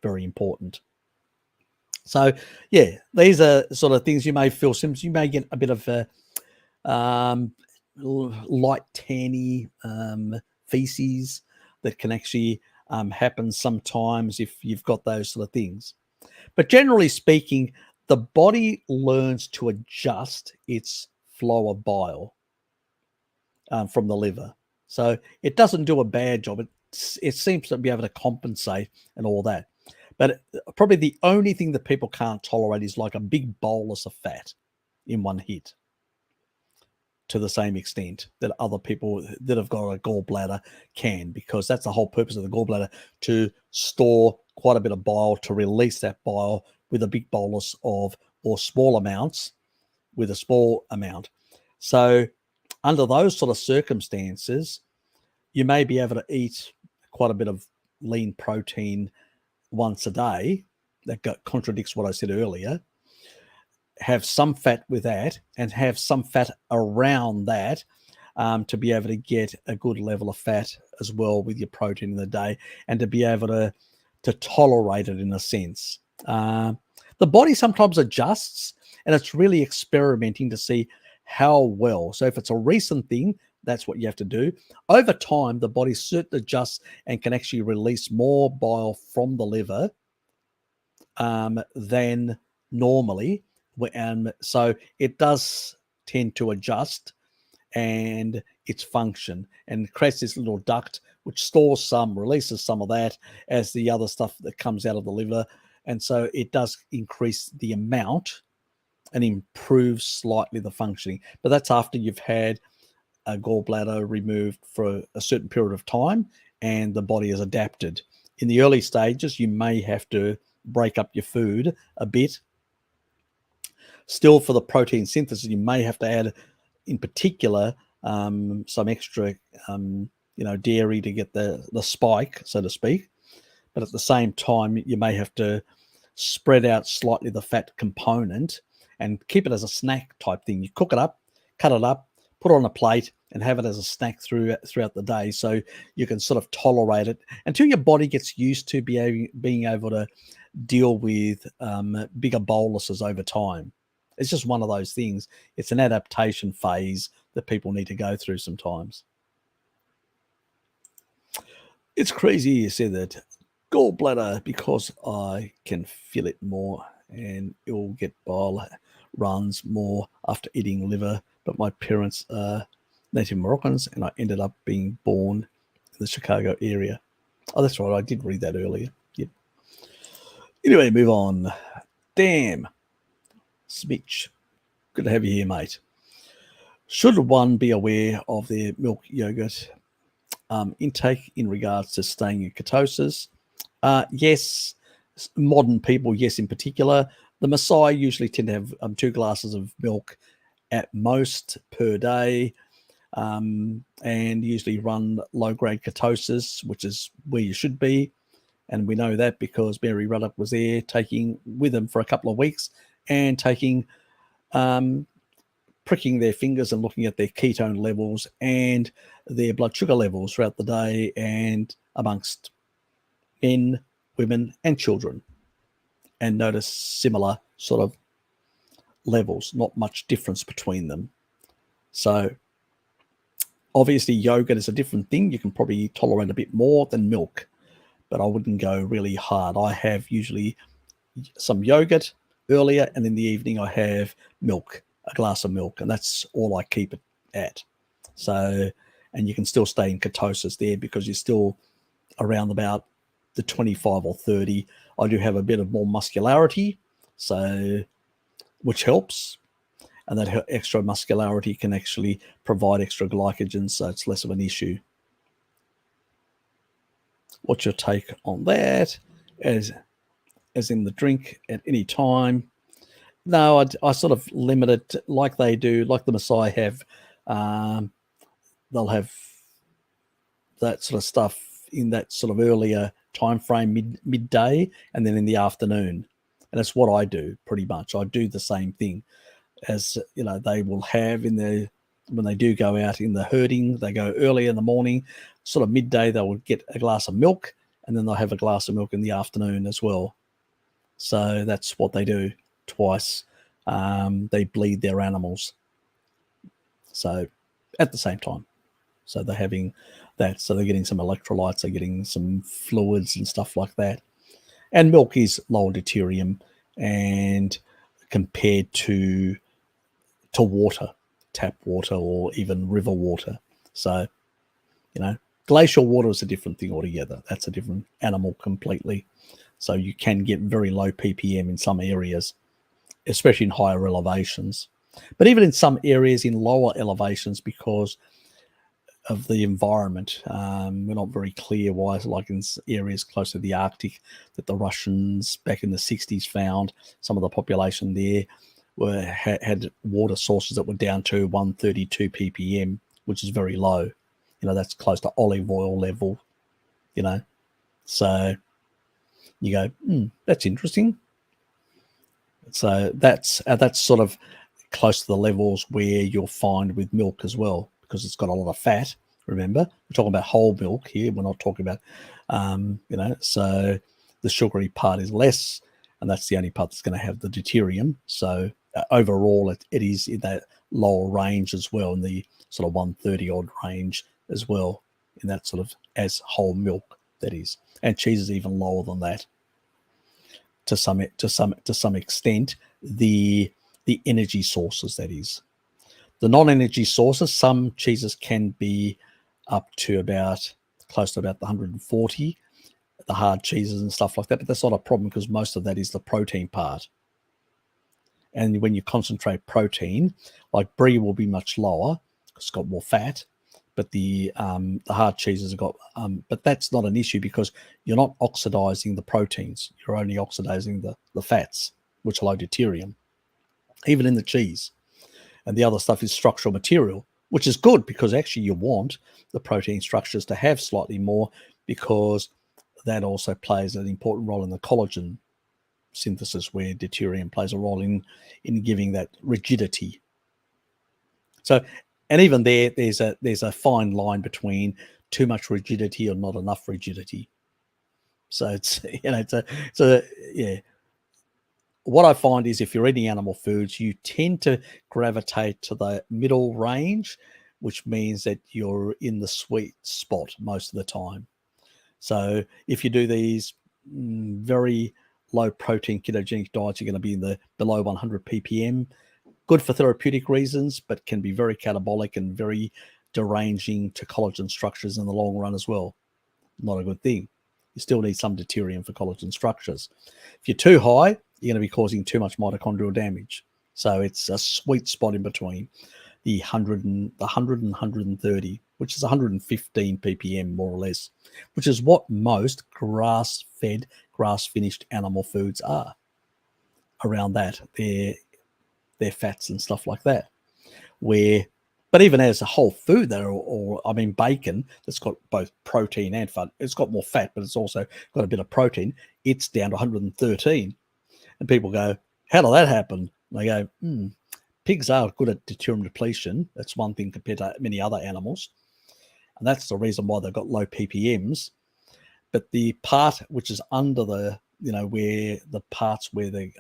Very important. So, yeah, these are sort of things you may feel symptoms. You may get a bit of light tanny feces that can actually happen sometimes if you've got those sort of things. But generally speaking, the body learns to adjust its flow of bile from the liver. So it doesn't do a bad job. It seems to be able to compensate and all that. But probably the only thing that people can't tolerate is like a big bolus of fat in one hit, to the same extent that other people that have got a gallbladder can, because that's the whole purpose of the gallbladder, to store quite a bit of bile, to release that bile with a big bolus or small amounts with a small amount. So under those sort of circumstances, you may be able to eat quite a bit of lean protein once a day. That contradicts what I said earlier. Have some fat with that, and have some fat around that, to be able to get a good level of fat as well with your protein in the day, and to be able to tolerate it in a sense. The body sometimes adjusts, and it's really experimenting to see how well. So if it's a recent thing, that's what you have to do. Over time, the body certainly adjusts and can actually release more bile from the liver than normally. So it does tend to adjust and its function, and creates this little duct which stores some, releases some of that as the other stuff that comes out of the liver. And so it does increase the amount and improves slightly the functioning. But that's after you've had a gallbladder removed for a certain period of time and the body has adapted. In the early stages, you may have to break up your food a bit. Still, for the protein synthesis, you may have to add, in particular, some extra, dairy to get the spike, so to speak. But at the same time, you may have to spread out slightly the fat component and keep it as a snack type thing. You cook it up, cut it up, put it on a plate, and have it as a snack throughout the day, so you can sort of tolerate it until your body gets used to being able to deal with bigger boluses over time. It's just one of those things. It's an adaptation phase that people need to go through sometimes. It's crazy you said that. Gallbladder, because I can feel it more and it will get bile runs more after eating liver. But my parents are native Moroccans and I ended up being born in the Chicago area. Oh, that's right. I did read that earlier. Yep. Anyway, move on. Damn. Smitch, good to have you here, mate. Should one be aware of their milk yogurt intake in regards to staying in ketosis? Yes, modern people, yes, in particular. The Maasai usually tend to have 2 glasses of milk at most per day, and usually run low-grade ketosis, which is where you should be. And we know that because Mary Ruddock was there taking with them for a couple of weeks and taking, pricking their fingers and looking at their ketone levels and their blood sugar levels throughout the day and amongst men, women, and children, and notice similar sort of levels, not much difference between them. So obviously yogurt is a different thing. You can probably tolerate a bit more than milk, but I wouldn't go really hard. I have usually some yogurt earlier, and in the evening I have milk, a glass of milk, and that's all I keep it at. So, and you can still stay in ketosis there because you're still around about the 25 or 30. I do have a bit of more muscularity, so which helps, and that extra muscularity can actually provide extra glycogen, so it's less of an issue. What's your take on that? As in the drink at any time? No, I sort of limit it like they do, like the Maasai have. They'll have that sort of stuff in that sort of earlier time frame, midday, and then in the afternoon. And that's what I do pretty much. I do the same thing as, they will have when they do go out in the herding. They go early in the morning, sort of midday, they will get a glass of milk, and then they'll have a glass of milk in the afternoon as well. So that's what they do twice. They bleed their animals, so at the same time. So they're having that. So they're getting some electrolytes, they're getting some fluids and stuff like that. And milk is lower deuterium and compared to water, tap water or even river water. So, glacial water is a different thing altogether. That's a different animal completely. So you can get very low ppm in some areas, especially in higher elevations. But even in some areas in lower elevations, because of the environment, we're not very clear why, like in areas close to the Arctic that the Russians back in the 60s found, some of the population there had water sources that were down to 132 ppm, which is very low. That's close to olive oil level, So you go, that's interesting. So that's sort of close to the levels where you'll find with milk as well, because it's got a lot of fat. Remember, we're talking about whole milk here. We're not talking about, so the sugary part is less, and that's the only part that's going to have the deuterium. So overall, it is in that lower range as well, in the sort of 130 odd range as well, in that sort of as whole milk, that is. And cheese is even lower than that to some extent. The energy sources, that is. The non-energy sources, some cheeses can be up to about close to about the 140, the hard cheeses and stuff like that, but that's not a problem because most of that is the protein part. And when you concentrate protein, like brie will be much lower because it's got more fat, but the hard cheeses have got, but that's not an issue because you're not oxidizing the proteins. You're only oxidizing the fats, which are low deuterium, even in the cheese. And the other stuff is structural material, which is good because actually you want the protein structures to have slightly more because that also plays an important role in the collagen synthesis, where deuterium plays a role in giving that rigidity. So, and even there's a fine line between too much rigidity or not enough rigidity. So it's, yeah. What I find is if you're eating animal foods, you tend to gravitate to the middle range, which means that you're in the sweet spot most of the time. So if you do these very low protein ketogenic diets, you're going to be in the below 100 ppm. Good for therapeutic reasons, but can be very catabolic and very deranging to collagen structures in the long run as well. Not a good thing. You still need some deuterium for collagen structures. If you're too high, you're going to be causing too much mitochondrial damage. So it's a sweet spot in between the 100 and 130, which is 115 ppm more or less, which is what most grass-fed, grass-finished animal foods are. Around that, their fats and stuff like that. But even as a whole food, bacon that's got both protein and fat. It's got more fat, but it's also got a bit of protein. It's down to 113. And people go, how did that happen? And they go, pigs are good at deuterium depletion. That's one thing compared to many other animals. And that's the reason why they've got low ppms. But the part which is under the, where the parts where the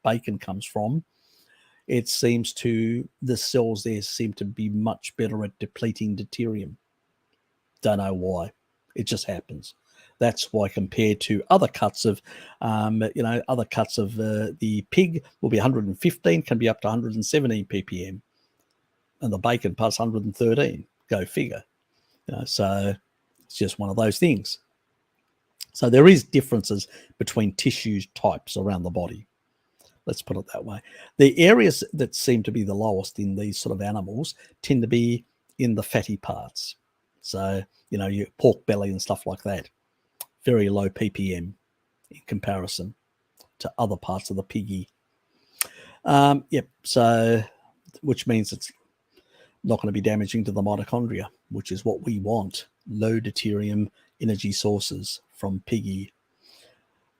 bacon comes from, it seems to, the cells there seem to be much better at depleting deuterium. Don't know why. It just happens. That's why compared to other cuts of, the pig will be 115, can be up to 117 ppm. And the bacon part's 113. Go figure. So it's just one of those things. So there is differences between tissues types around the body. Let's put it that way. The areas that seem to be the lowest in these sort of animals tend to be in the fatty parts. So, your pork belly and stuff like that. Very low ppm in comparison to other parts of the piggy. So, which means it's not going to be damaging to the mitochondria, which is what we want. Low deuterium energy sources from piggy.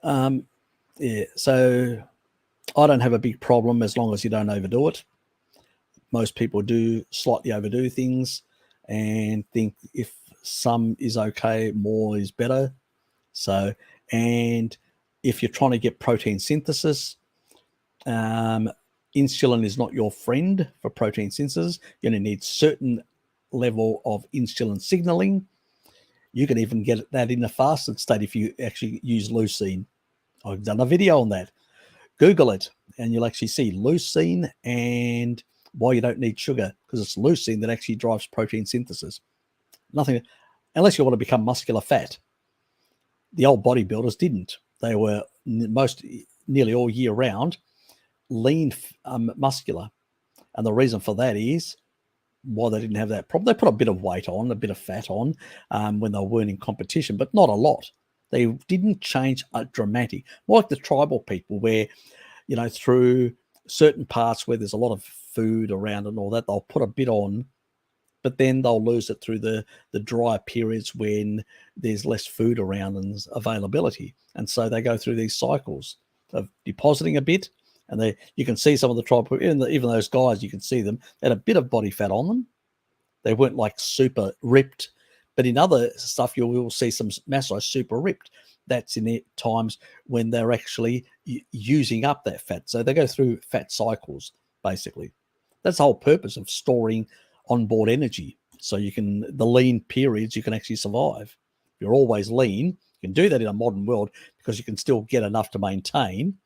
So I don't have a big problem as long as you don't overdo it. Most people do slightly overdo things and think if some is okay, more is better. So, and if you're trying to get protein synthesis, insulin is not your friend for protein synthesis. You're going to need certain level of insulin signaling. You can even get that in a fasted state if you actually use leucine. I've done a video on that. Google it and you'll actually see leucine and why you don't need sugar, because it's leucine that actually drives protein synthesis. Nothing, unless you want to become muscular fat. The old bodybuilders didn't. They were nearly all year round lean, muscular. And the reason for that is why they didn't have that problem. They put a bit of weight on, a bit of fat on when they weren't in competition, but not a lot. They didn't change dramatic. More like the tribal people where, through certain parts where there's a lot of food around and all that, they'll put a bit on, but then they'll lose it through the drier periods when there's less food around and availability. And so they go through these cycles of depositing a bit, and you can see some of the tribal, even those guys, you can see them, they had a bit of body fat on them. They weren't like super ripped, but in other stuff, you will see some massage super ripped. That's in the times when they're actually using up that fat. So they go through fat cycles, basically. That's the whole purpose of storing onboard energy. So the lean periods, you can actually survive. If you're always lean, you can do that in a modern world because you can still get enough to maintain.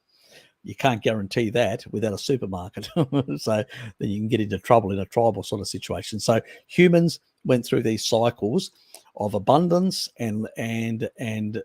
You can't guarantee that without a supermarket. So then you can get into trouble in a tribal sort of situation. So humans went through these cycles of abundance and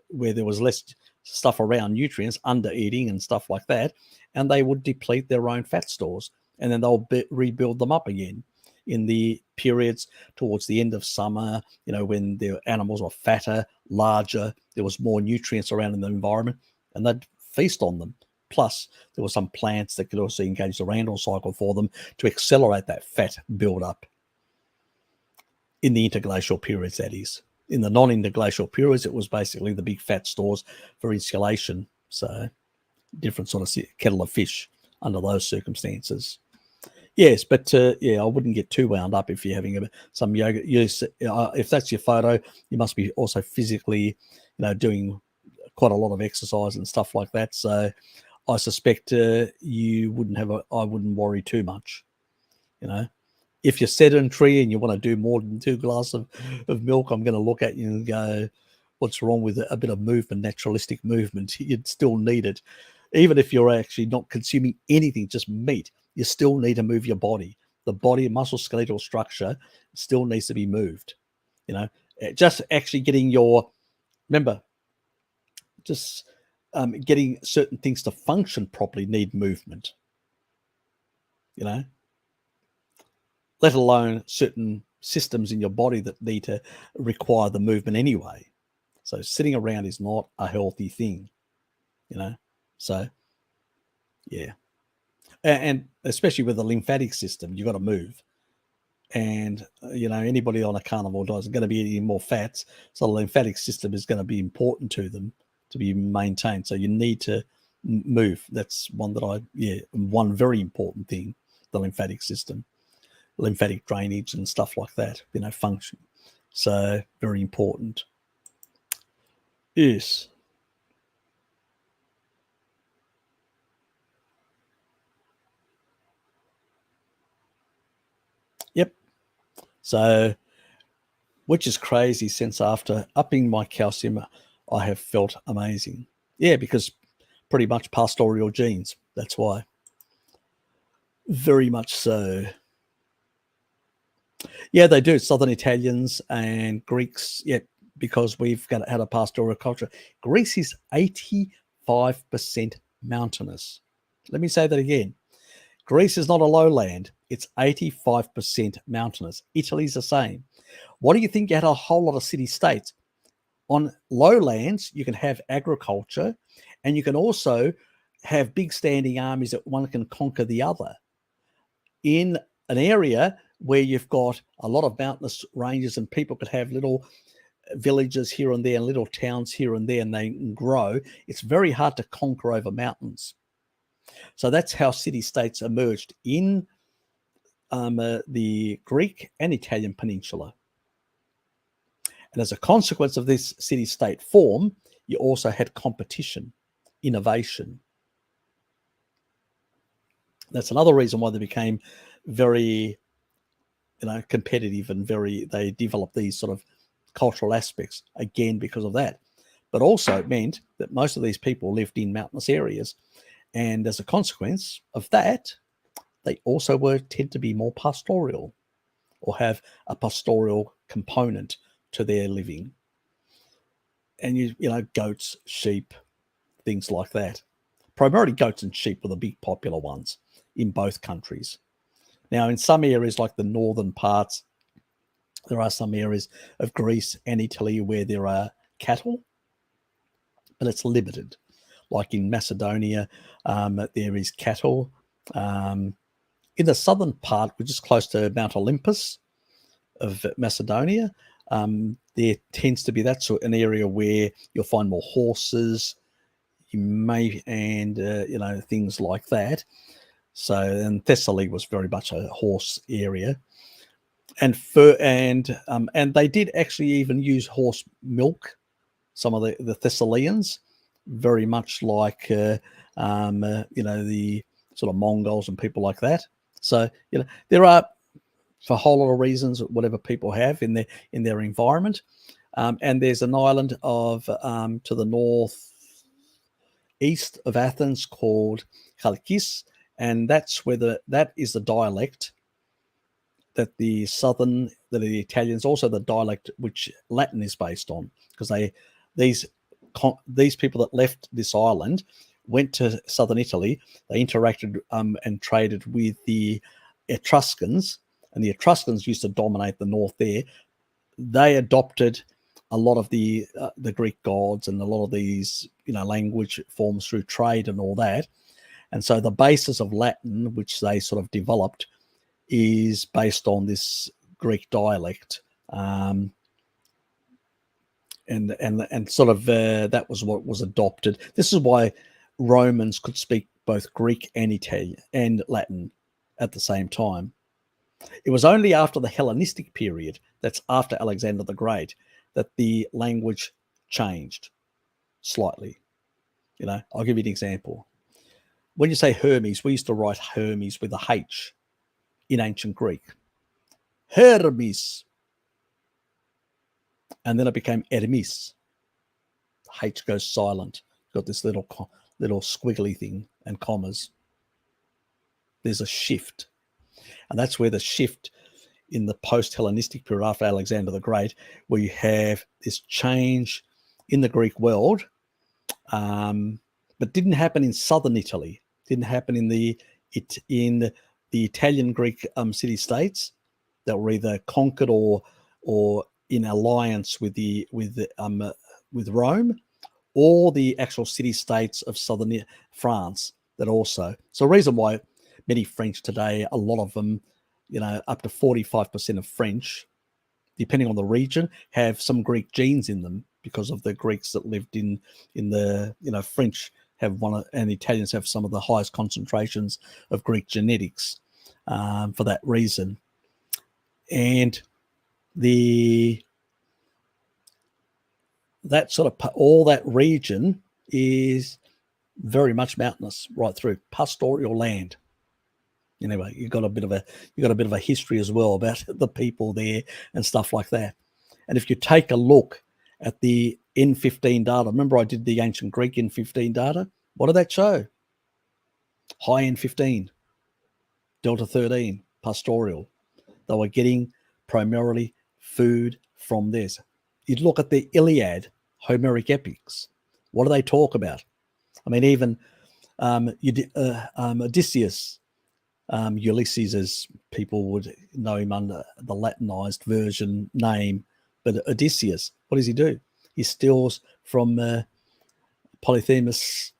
where there was less stuff around, nutrients, under eating and stuff like that, and they would deplete their own fat stores, and then they'll rebuild them up again in the periods towards the end of summer, when the animals were fatter, larger, there was more nutrients around in the environment, and they'd feast on them. Plus, there were some plants that could also engage the Randall cycle for them to accelerate that fat buildup in the interglacial periods, that is. In the non-interglacial periods, it was basically the big fat stores for insulation. So different sort of kettle of fish under those circumstances. Yes, but I wouldn't get too wound up if you're having some yoga. If that's your photo, you must be also physically, doing quite a lot of exercise and stuff like that. So I suspect you wouldn't I wouldn't worry too much. If you're sedentary and you want to do more than 2 glasses of milk, I'm going to look at you and go, what's wrong with a bit of movement, naturalistic movement? You'd still need it. Even if you're actually not consuming anything, just meat, you still need to move your body. The body, muscle, skeletal structure still needs to be moved. Just actually getting getting certain things to function properly need movement. Let alone certain systems in your body that need to require the movement anyway. So sitting around is not a healthy thing, So, yeah. And especially with the lymphatic system, you've got to move. And, anybody on a carnivore diet is going to be eating more fats. So the lymphatic system is going to be important to them to be maintained. So you need to move. That's one very important thing, the lymphatic system, lymphatic drainage and stuff like that, function. So very important. Yes. Yep. So, which is crazy, since after upping my calcium, I have felt amazing. Yeah, because pretty much pastoral genes. That's why. Very much so. Yeah, they do. Southern Italians and Greeks, yeah, because we've had a pastoral culture. Greece is 85% mountainous. Let me say that again. Greece is not a lowland. It's 85% mountainous. Italy's the same. What do you think? You had a whole lot of city-states. On lowlands, you can have agriculture, and you can also have big standing armies that one can conquer the other. In an area where you've got a lot of mountainous ranges and people could have little villages here and there and little towns here and there, and they can grow, it's very hard to conquer over mountains. So that's how city-states emerged in the Greek and Italian peninsula. And as a consequence of this city-state form, you also had competition, innovation. That's another reason why they became very, competitive and they developed these sort of cultural aspects, again, because of that. But also it meant that most of these people lived in mountainous areas. And as a consequence of that, they also tend to be more pastoral or have a pastoral component to their living. And goats, sheep, things like that. Primarily goats and sheep were the big popular ones in both countries. Now, in some areas like the northern parts, there are some areas of Greece and Italy where there are cattle, but it's limited. Like in Macedonia, there is cattle. In the southern part, which is close to Mount Olympus of Macedonia, there tends to be an area where you'll find more horses, and things like that. So, and Thessaly was very much a horse area, and they did actually even use horse milk. Some of the Thessalians, very much like the sort of Mongols and people like that. So there are for a whole lot of reasons, whatever people have in their environment. And there's an island of to the north east of Athens called Chalkis, and that is the dialect that the Italians, also the dialect which Latin is based on, because these people that left this island went to southern Italy. They interacted and traded with the Etruscans, and the Etruscans used to dominate the north there. They adopted a lot of the Greek gods and a lot of these language forms through trade and all that. And so the basis of Latin, which they sort of developed, is based on this Greek dialect, and sort of that was what was adopted. This is why Romans could speak both Greek and Italian and Latin at the same time. It was only after the Hellenistic period, that's after Alexander the Great, that the language changed slightly. I'll give you an example. When you say Hermes, we used to write Hermes with a H in ancient Greek. Hermes. And then it became Hermes. H goes silent. Got this little squiggly thing and commas. There's a shift. And that's where the shift in the post-Hellenistic period after Alexander the Great, where you have this change in the Greek world, but didn't happen in southern Italy. Didn't happen in the Italian Greek city-states that were either conquered or in alliance with Rome, or the actual city-states of southern France that also. So the reason why many French today, a lot of them, up to 45% of French, depending on the region, have some Greek genes in them because of the Greeks that lived in the, French have and Italians have some of the highest concentrations of Greek genetics for that reason. And that sort of, all that region is very much mountainous right through, pastoral land. Anyway, you got a bit of a history as well about the people there and stuff like that. And if you take a look at the N15 data, remember I did the ancient Greek N15 data? What did that show? High N15, Delta 13, pastoral. They were getting primarily food from this. You'd look at the Iliad, Homeric epics. What do they talk about? I mean, even Odysseus, Ulysses, as people would know him under the Latinized version name, but Odysseus, what does he do? He steals from Polyphemus,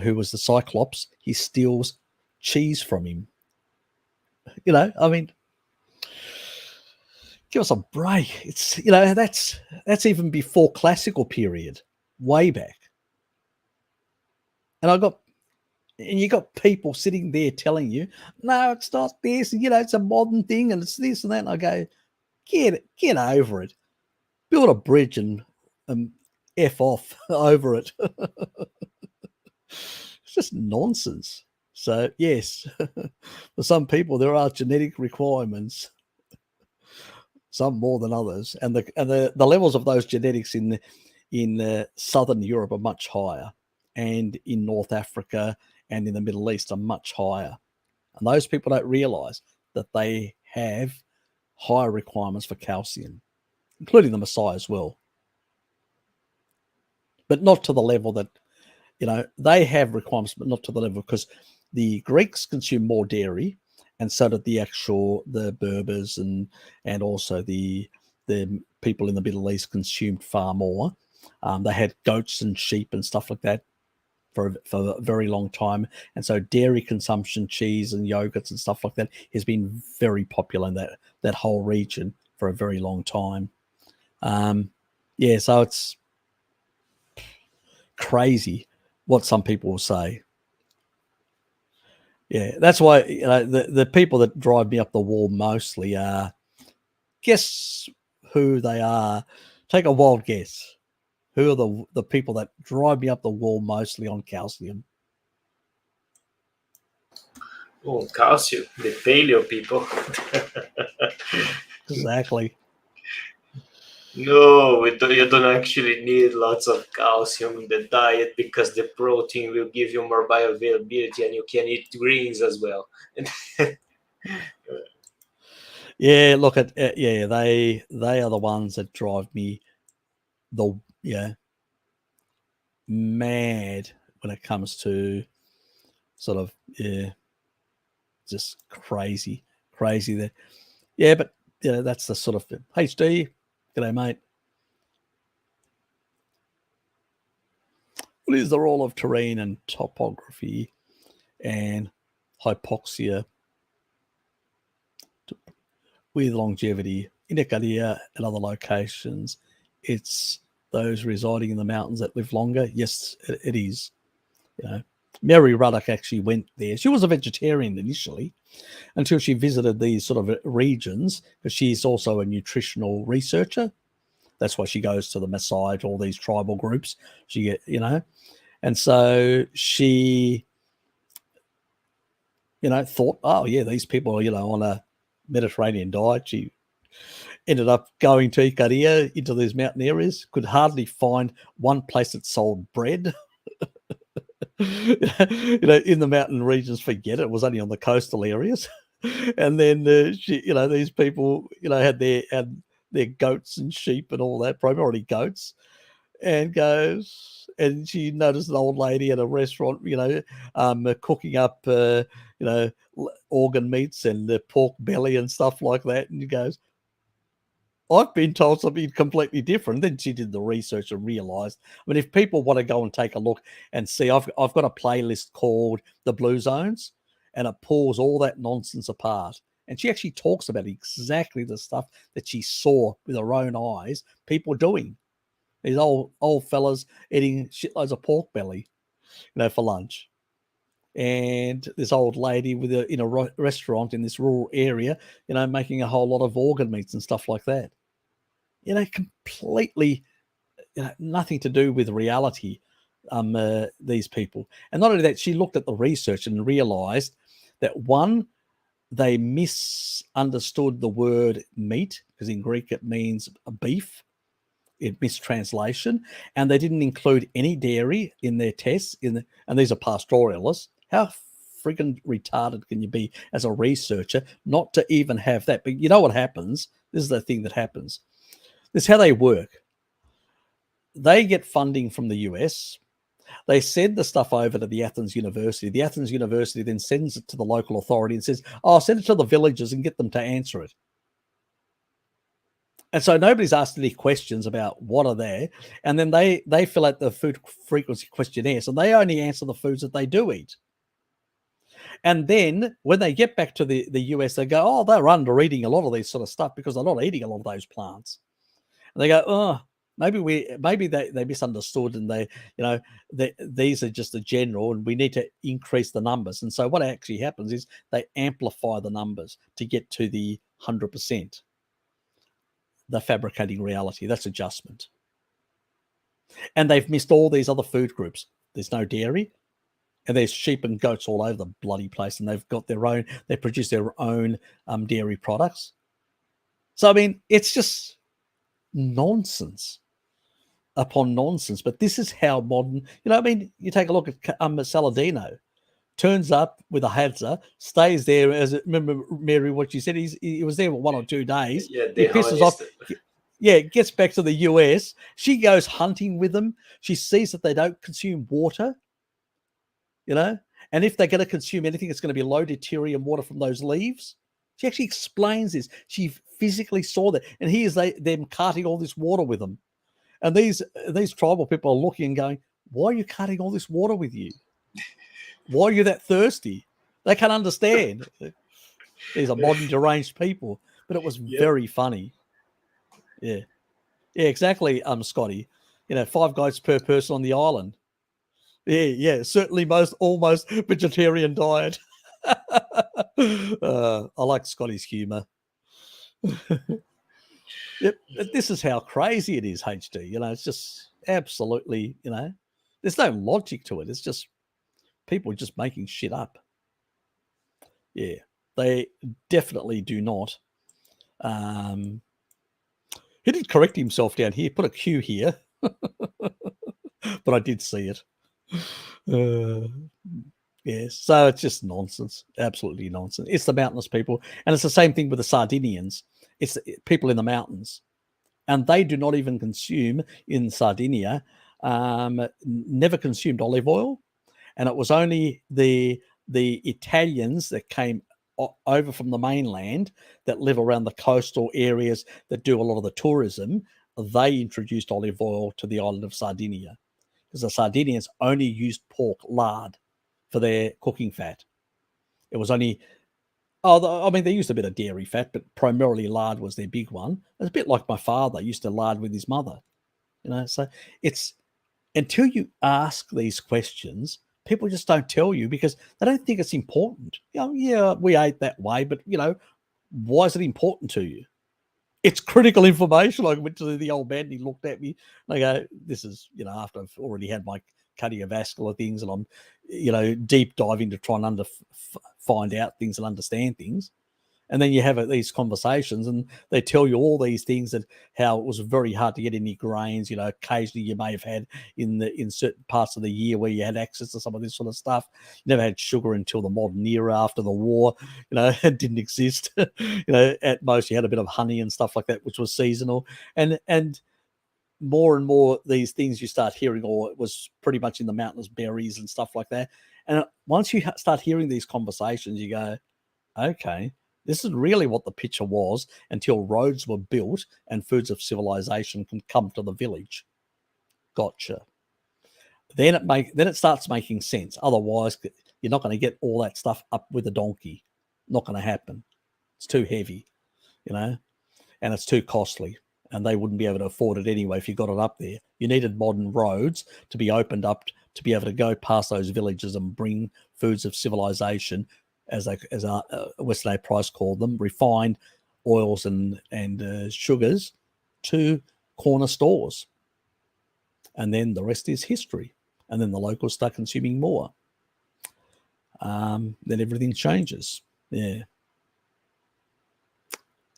who was the Cyclops. He steals cheese from him. I mean, give us a break. It's that's even before classical period, way back. And you got people sitting there telling you, no, it's not this, it's a modern thing and it's this and that. And I go, get over it. Build a bridge and F off over it. It's just nonsense. So yes, for some people there are genetic requirements, some more than others, and the levels of those genetics in southern Europe are much higher, and in North Africa and in the Middle East are much higher. And those people don't realize that they have higher requirements for calcium, including the Maasai as well. But not to the level that, they have requirements, but not to the level, because the Greeks consume more dairy, and so did the Berbers and also the people in the Middle East consumed far more. They had goats and sheep and stuff like that for a very long time. And so dairy consumption, cheese and yogurts and stuff like that has been very popular in that whole region for a very long time. So it's crazy what some people will say. Yeah, that's why the people that drive me up the wall mostly are, guess who they are? Take a wild guess. Who are the people that drive me up the wall mostly on calcium? Oh, calcium, the paleo people. Exactly. No, you don't actually need lots of calcium in the diet because the protein will give you more bioavailability and you can eat greens as well. Yeah, look at yeah, they are the ones that drive me mad when it comes to sort of just crazy there. Yeah, but that's the sort of HD. G'day, mate. What is the role of terrain and topography and hypoxia with longevity in Jakarta and other locations? It's those residing in the mountains that live longer. Yes, it is. Mary Ruddock actually went there. She was a vegetarian initially until she visited these sort of regions, because she's also a nutritional researcher. That's why she goes to the Maasai, to all these tribal groups. And so she, thought, oh yeah, these people are, on a Mediterranean diet. She ended up going to Ikaria, into these mountain areas, could hardly find one place that sold bread. In the mountain regions, forget it. It was only on the coastal areas. And then these people, had their goats and sheep and all that, primarily goats, and she noticed an old lady at a restaurant, cooking up, organ meats and pork belly and stuff like that. And he goes, I've been told something completely different. Then she did the research and realized, if people want to go and take a look and see, I've got a playlist called The Blue Zones, and it pulls all that nonsense apart. And she actually talks about exactly the stuff that she saw with her own eyes, people doing. These old fellas eating shitloads of pork belly, for lunch. And this old lady in a restaurant in this rural area, making a whole lot of organ meats and stuff like that. Completely, nothing to do with reality. These people, and not only that, she looked at the research and realized that one, they misunderstood the word meat, because in Greek it means a beef. It mistranslation, and they didn't include any dairy in their tests. And these are pastoralists. How freaking retarded can you be as a researcher not to even have that? But you know what happens? This is the thing that happens. This is how they work. They get funding from the US. They send the stuff over to the Athens University. The Athens University then sends it to the local authority and says, oh, send it to the villages and get them to answer it. And so nobody's asked any questions about what are there. And then they fill out the food frequency questionnaire. So they only answer the foods that they do eat. And then when they get back to the US, they go, oh, they're under eating a lot of these sort of stuff because they're not eating a lot of those plants. And they go, oh, maybe they misunderstood, and these are just a general, and we need to increase the numbers. And so what actually happens is they amplify the numbers to get to the 100%. The fabricating reality. That's adjustment. And they've missed all these other food groups. There's no dairy, and there's sheep and goats all over the bloody place, and they've got their own, they produce their own dairy products. So, it's just nonsense upon nonsense. But this is how modern, you take a look at Saladino. Turns up with a Hadza, stays there, remember, Mary, what you said, he was there for 1 or 2 days. Yeah, he pisses off. Yeah, gets back to the US. She goes hunting with them. She sees that they don't consume water, and if they're going to consume anything, it's going to be low deuterium water from those leaves. She actually explains this. She physically saw that, and here's them carting all this water with them. And these tribal people are looking and going, why are you carting all this water with you? Why are you that thirsty? They can't understand. These are modern deranged people. But it was very funny. Yeah. Yeah, exactly, Scotty. 5 goats per person on the island. Yeah, certainly almost vegetarian diet. I like Scotty's humor. Yep, this is how crazy it is, HD. It's just absolutely, there's no logic to it. It's just people just making shit up. Yeah, they definitely do not. He did correct himself down here, put a Q here, but I did see it. Yes, so it's just nonsense, absolutely nonsense. It's the mountainous people, and it's the same thing with the Sardinians. It's the people in the mountains, and they do not even consume in Sardinia, never consumed olive oil, and it was only the Italians that came over from the mainland that live around the coastal areas that do a lot of the tourism. They introduced olive oil to the island of Sardinia because the Sardinians only used pork lard for their cooking fat. It was only, I mean, they used a bit of dairy fat, but primarily lard was their big one. It's a bit like my father used to lard with his mother, so it's, until you ask these questions, people just don't tell you because they don't think it's important. Yeah, we ate that way, but why is it important to you? It's critical information. I went to the old man and he looked at me and I go, this is, after I've already had my cardiovascular things and I'm, deep diving to try and find out things and understand things. And then you have these conversations and they tell you all these things, that how it was very hard to get any grains, occasionally you may have had in certain parts of the year where you had access to some of this sort of stuff. You never had sugar until the modern era after the war, it didn't exist. At most you had a bit of honey and stuff like that, which was seasonal. And more and more these things you start hearing, or it was pretty much in the mountainous berries and stuff like that. And once you start hearing these conversations, you go, okay, this is really what the picture was until roads were built and foods of civilization can come to the village. Gotcha. Then it starts making sense. Otherwise, you're not going to get all that stuff up with a donkey. Not going to happen. It's too heavy, and it's too costly. And they wouldn't be able to afford it anyway if you got it up there. You needed modern roads to be opened up to be able to go past those villages and bring foods of civilization, as Weston A. Price called them, refined oils and sugars, to corner stores. And then the rest is history. And then the locals start consuming more. Then everything changes. Yeah.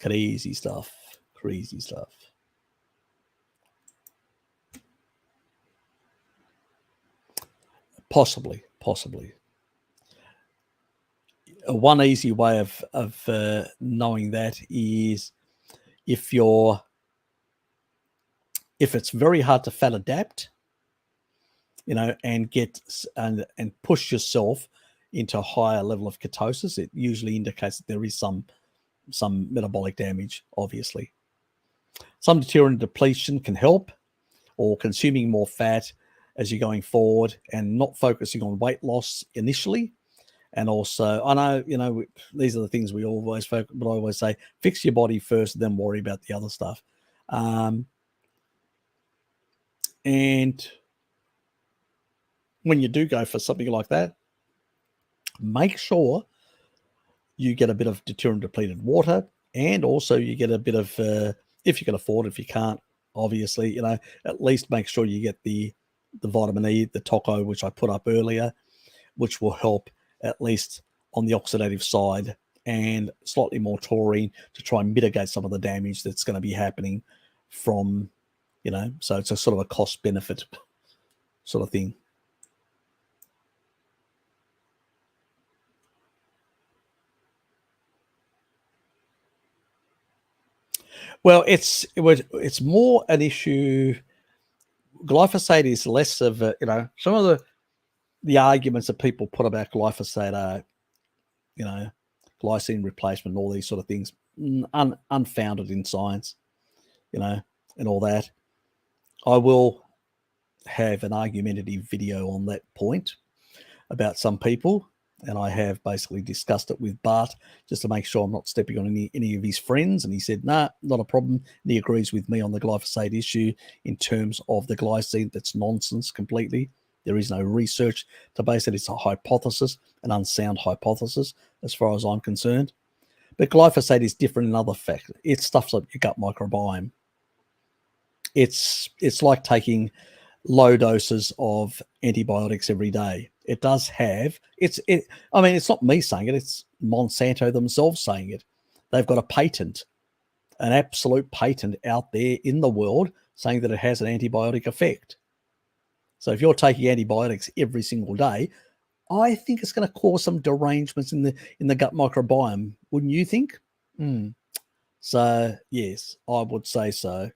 Crazy stuff. Crazy stuff. Possibly. One easy way of knowing that is if it's very hard to fat adapt, and get and push yourself into a higher level of ketosis, it usually indicates that there is some metabolic damage, obviously. Some deuterium depletion can help, or consuming more fat as you're going forward and not focusing on weight loss initially. And also, I know, these are the things we always focus, but I always say, fix your body first, then worry about the other stuff. And when you do go for something like that, make sure you get a bit of deuterium depleted water, and also you get a bit of, if you can afford it, if you can't, obviously, at least make sure you get the vitamin E, the Toco, which I put up earlier, which will help at least on the oxidative side, and slightly more taurine to try and mitigate some of the damage that's going to be happening from, so it's a sort of a cost benefit sort of thing. Well, it's more an issue. Glyphosate is less of a, some of the arguments that people put about glyphosate are, glycine replacement and all these sort of things, unfounded in science, and all that. I will have an argumentative video on that point about some people, and I have basically discussed it with Bart just to make sure I'm not stepping on any of his friends. And he said, nah, not a problem. And he agrees with me on the glyphosate issue in terms of the glycine. That's nonsense completely. There is no research to base it. It's a hypothesis, an unsound hypothesis as far as I'm concerned. But glyphosate is different in other factors. It stuffs up your gut microbiome. It's like taking low doses of antibiotics every day. it does have, I mean, it's not me saying it, it's Monsanto themselves saying it. They've got a patent, an absolute patent out there in the world saying that it has an antibiotic effect. So if you're taking antibiotics every single day, I think it's going to cause some derangements in the gut microbiome. Wouldn't you think? So yes, I would say so.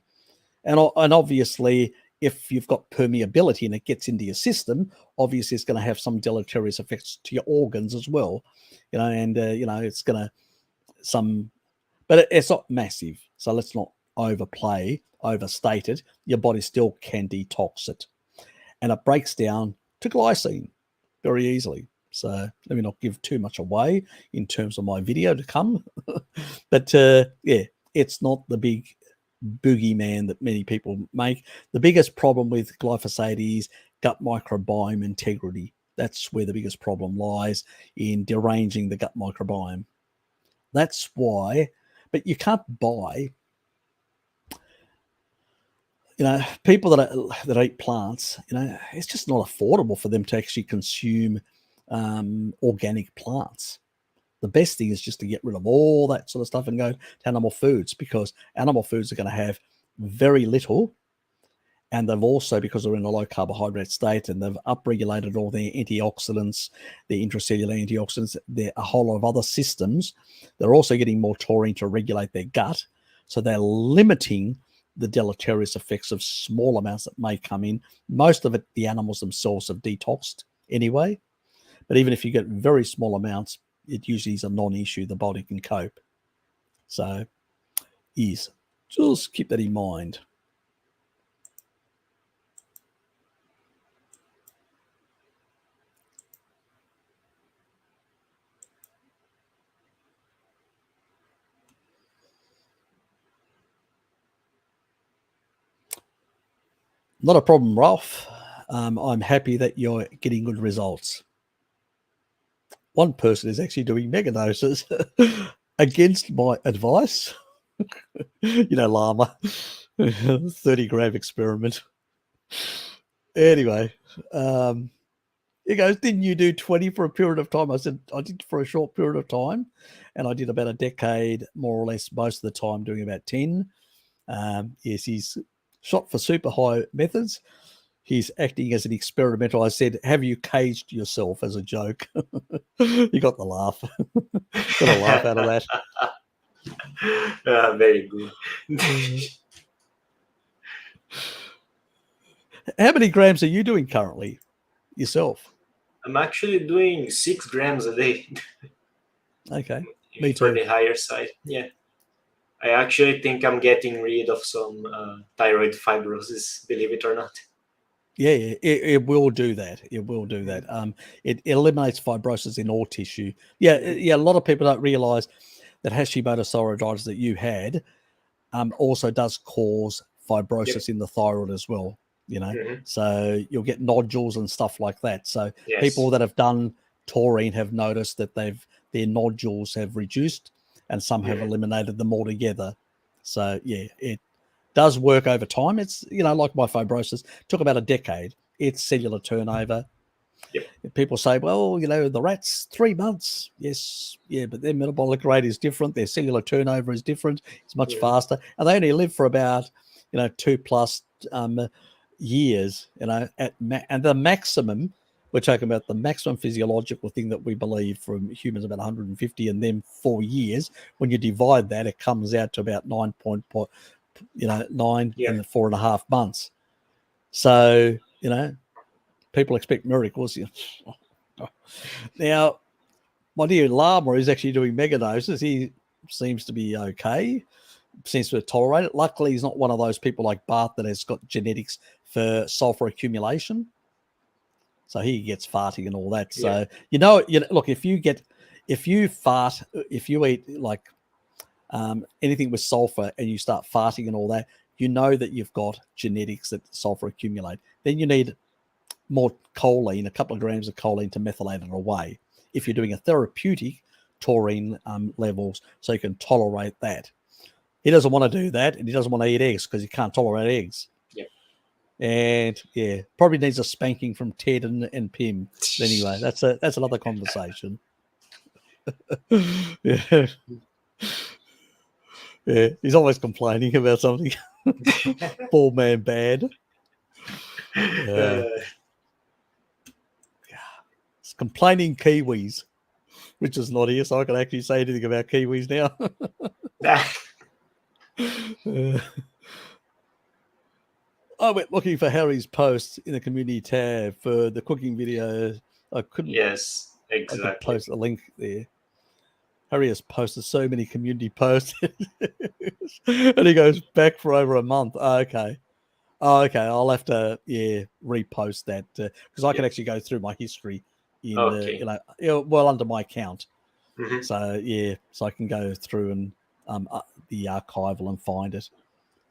And obviously, if you've got permeability and it gets into your system, obviously it's going to have some deleterious effects to your organs as well. And it's going to but it's not massive. So let's not overstate it. Your body still can detox it. And it breaks down to glycine very easily. So let me not give too much away in terms of my video to come. But it's not the big boogeyman that many people make. The biggest problem with glyphosate is gut microbiome integrity. That's where the biggest problem lies, in deranging the gut microbiome. That's why, but you can't buy, people that eat plants, it's just not affordable for them to actually consume organic plants. The best thing is just to get rid of all that sort of stuff and go to animal foods, because animal foods are going to have very little. And they've also, because they're in a low carbohydrate state and they've upregulated all their antioxidants, their intracellular antioxidants, a whole lot of other systems, they're also getting more taurine to regulate their gut. So they're limiting the deleterious effects of small amounts that may come in. Most of it, the animals themselves have detoxed anyway. But even if you get very small amounts, it usually is a non-issue. The body can cope. So just keep that in mind. Not a problem, Ralph. I'm happy that you're getting good results. One person is actually doing mega doses against my advice. Llama, 30-gram experiment. Anyway, he goes, didn't you do 20 for a period of time? I said, I did for a short period of time, and I did about a decade, more or less, most of the time doing about 10. Yes, he's shot for super high methods. He's acting as an experimental. I said, have you caged yourself, as a joke? You got the laugh. Got a laugh out of that. Very good. How many grams are you doing currently yourself? I'm actually doing 6 grams a day. Okay. Me For too. the higher side. Yeah. I actually think I'm getting rid of some thyroid fibrosis, believe it or not. Yeah, it will do that. It will do that. It eliminates fibrosis in all tissue. Yeah. A lot of people don't realize that Hashimoto's thyroiditis that you had also does cause fibrosis in the thyroid as well. So you'll get nodules and stuff like that. So people that have done taurine have noticed that their nodules have reduced, and some have eliminated them altogether. So it does work over time. It's like my fibrosis took about a decade. It's cellular turnover. People say, well, the rats 3 months. Yes, but their metabolic rate is different. Their cellular turnover is different. It's much faster, and they only live for about 2+ years. And the maximum, we're talking about the maximum physiological thing that we believe from humans about 150, and then 4 years. When you divide that, it comes out to about 9 and 4.5 months. So people expect miracles. Now, my dear Llama is actually doing mega doses. He seems to be okay, seems to tolerate it. Luckily, he's not one of those people like Bart that has got genetics for sulfur accumulation. So he gets farting and all that. So, look, if you fart, if you eat like anything with sulfur and you start farting and all that, that you've got genetics that sulfur accumulate. Then you need more choline, a couple of grams of choline to methylate it away. If you're doing a therapeutic, taurine levels, so you can tolerate that. He doesn't want to do that, and he doesn't want to eat eggs because he can't tolerate eggs. And yeah, probably needs a spanking from Ted and Pim. But anyway, that's another conversation. Yeah. Yeah, he's always complaining about something. Poor man bad. It's complaining Kiwis, which is not here, so I can actually say anything about Kiwis now. I went looking for Harry's post in the community tab for the cooking video. I couldn't. Yes, I exactly. could post a link there. Harry has posted so many community posts, and he goes back for over a month. Oh, okay. I'll have to repost that because I can actually go through my history in under my account. Mm-hmm. So I can go through and the archival and find it.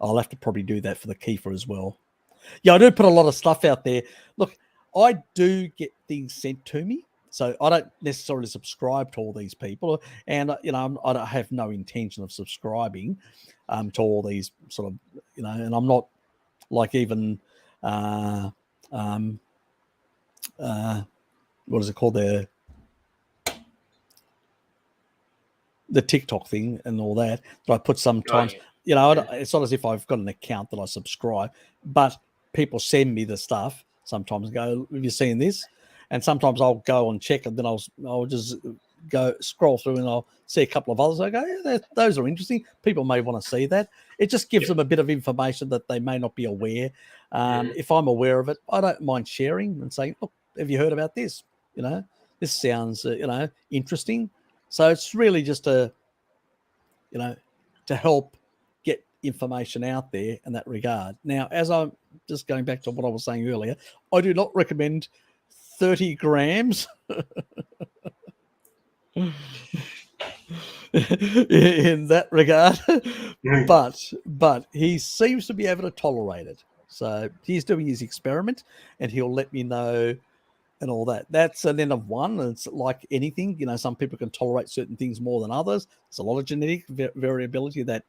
I'll have to probably do that for the Kefir as well. Yeah, I do put a lot of stuff out there. Look, I do get things sent to me, so I don't necessarily subscribe to all these people, and I don't have no intention of subscribing to all these sort of and I'm not like even what is it called, the TikTok thing and all that I put sometimes. It's not as if I've got an account that I subscribe, but people send me the stuff sometimes and go, have you seen this? And sometimes I'll go and check, and then I'll just go scroll through and I'll see a couple of others. I go, yeah, those are interesting. People may want to see that. It just gives them a bit of information that they may not be aware. If I'm aware of it, I don't mind sharing and saying, look, have you heard about this? This sounds, interesting. So it's really just to help get information out there in that regard. Now, as I'm just going back to what I was saying earlier, I do not recommend 30 grams in that regard, but he seems to be able to tolerate it. So he's doing his experiment, and he'll let me know and all that. That's an N of 1. It's like anything, some people can tolerate certain things more than others. There's a lot of genetic variability that,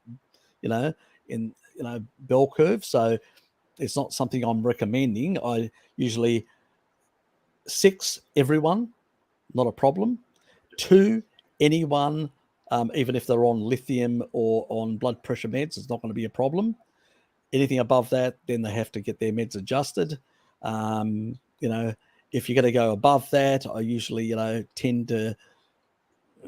in bell curve. So it's not something I'm recommending. I usually 6 everyone, not a problem. 2 anyone, even if they're on lithium or on blood pressure meds, it's not going to be a problem. Anything above that, then they have to get their meds adjusted. If you're going to go above that, I usually, tend to,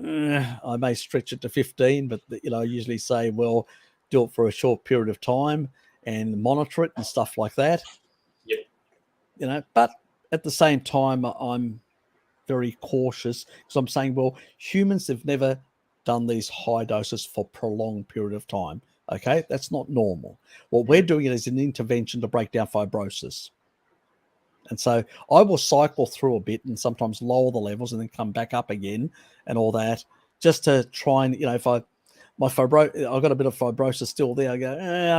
I may stretch it to 15, but, I usually say, well, do it for a short period of time and monitor it and stuff like that. Yep. But at the same time, I'm very cautious because I'm saying, well, humans have never done these high doses for a prolonged period of time. Okay, that's not normal. What we're doing is an intervention to break down fibrosis. And so I will cycle through a bit and sometimes lower the levels and then come back up again and all that, just to try and, if I've got a bit of fibrosis still there, I go,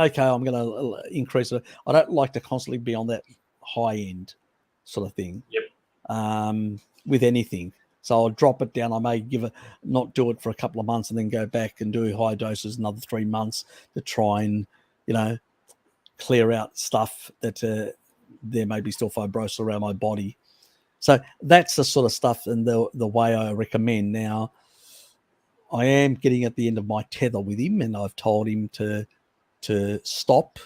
okay, I'm going to increase it. I don't like to constantly be on that high end sort of thing. Yep. With anything. So I'll drop it down. I may not do it for a couple of months and then go back and do high doses another 3 months to try and, clear out stuff that there may be still fibrosis around my body. So that's the sort of stuff and the way I recommend. Now, I am getting at the end of my tether with him, and I've told him to stop,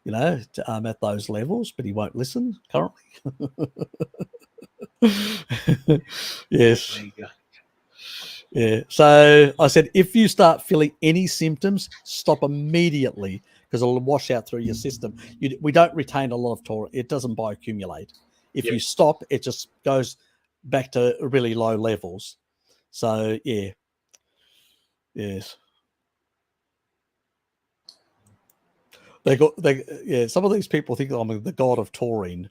at those levels, but he won't listen currently. Yes. Yeah. So I said, if you start feeling any symptoms, stop immediately because it'll wash out through your system. We don't retain a lot of taurine. It doesn't bioaccumulate. If you stop, it just goes back to really low levels. So, yeah. Yes. Some of these people think I'm the god of taurine.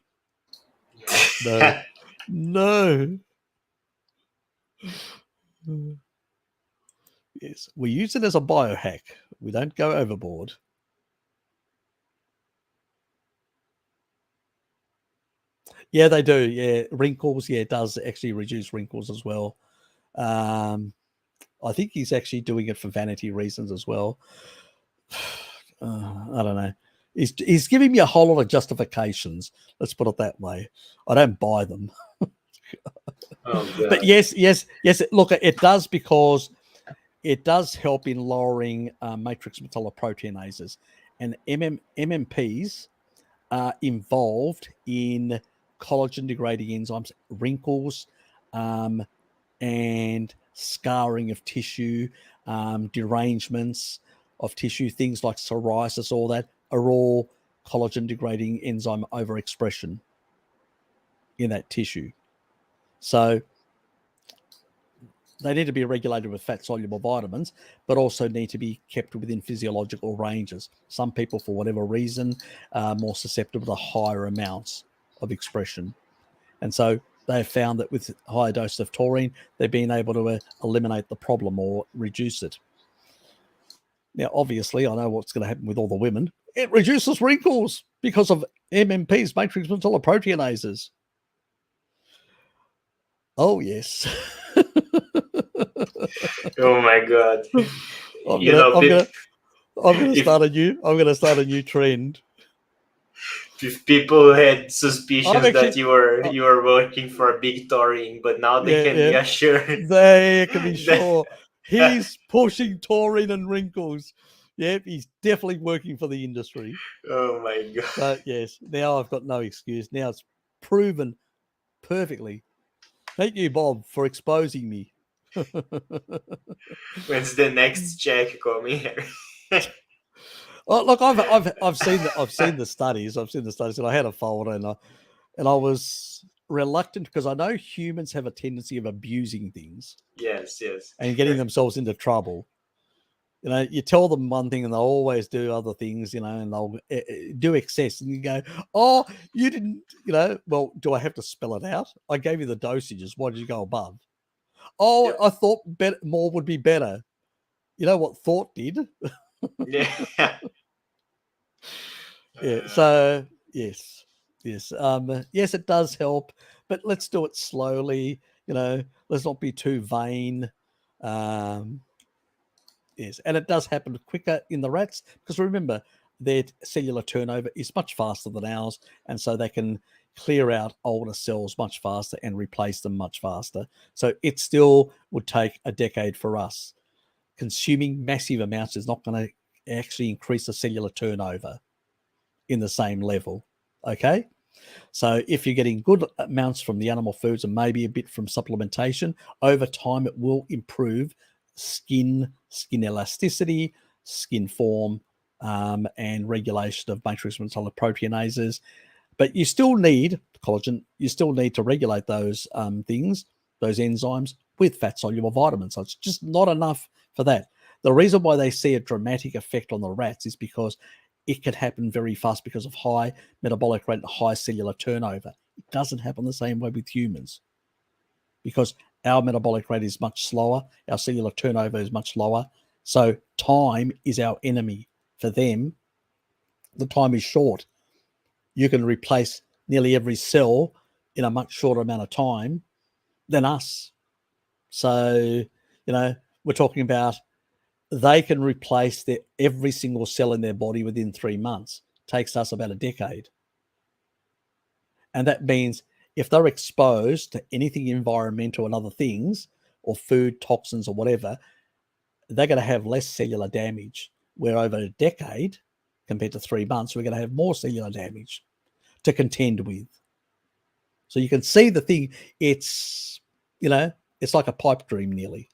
No. No. Yes, we use it as a biohack. We don't go overboard. Yeah, they do. Yeah, wrinkles. Yeah, it does actually reduce wrinkles as well. I think he's actually doing it for vanity reasons as well. I don't know. He's giving me a whole lot of justifications. Let's put it that way. I don't buy them. Oh, God. But yes. Look, it does, because it does help in lowering matrix metalloproteinases, and MMPs are involved in collagen degrading enzymes, wrinkles, and scarring of tissue, derangements of tissue, things like psoriasis, all that are all collagen degrading enzyme overexpression in that tissue. So they need to be regulated with fat soluble vitamins, but also need to be kept within physiological ranges. Some people, for whatever reason, are more susceptible to higher amounts of expression. And so they've found that with higher doses of taurine, they've been able to eliminate the problem or reduce it. Now, obviously, I know what's going to happen with all the women. It reduces wrinkles because of MMPs, matrix metalloproteinases. Oh, yes. Oh my God! I'm gonna start a new trend. If people had suspicions actually, that you were working for a big taurine, but now they can be assured. They can be sure he's pushing taurine and wrinkles. Yep, he's definitely working for the industry. Oh my God! But yes, now I've got no excuse. Now it's proven perfectly. Thank you, Bob, for exposing me. When's the next check coming here? Oh, look, I've seen the studies. And I had a folder, and I was reluctant because I know humans have a tendency of abusing things. Yes. And getting themselves into trouble. You know, you tell them one thing and they'll always do other things, you know, and they'll do excess. And you go, oh, you didn't, you know, well, do I have to spell it out? I gave you the dosages. Why did you go above? Oh, yep. I thought more would be better. You know what thought did? Yeah. Yeah. So, yes. Yes, it does help, but let's do it slowly. You know, let's not be too vain. Yes, and it does happen quicker in the rats because remember, their cellular turnover is much faster than ours, and so they can clear out older cells much faster and replace them much faster. So it still would take a decade for us. Consuming massive amounts is not going to actually increase the cellular turnover in the same level. Okay? So if you're getting good amounts from the animal foods and maybe a bit from supplementation, over time it will improve skin elasticity, skin form, and regulation of matrix metalloproteinases. But you still need collagen. You still need to regulate those things, those enzymes, with fat-soluble vitamins. So it's just not enough for that. The reason why they see a dramatic effect on the rats is because it can happen very fast because of high metabolic rate and high cellular turnover. It doesn't happen the same way with humans because our metabolic rate is much slower. Our cellular turnover is much lower. So time is our enemy. For them, the time is short. You can replace nearly every cell in a much shorter amount of time than us. So, you know, we're talking about they can replace every single cell in their body within 3 months. It takes us about a decade. And that means if they're exposed to anything environmental and other things, or food, toxins, or whatever, they're going to have less cellular damage. Where over a decade, compared to 3 months, we're going to have more cellular damage to contend with. So you can see the thing, it's, you know, it's like a pipe dream nearly.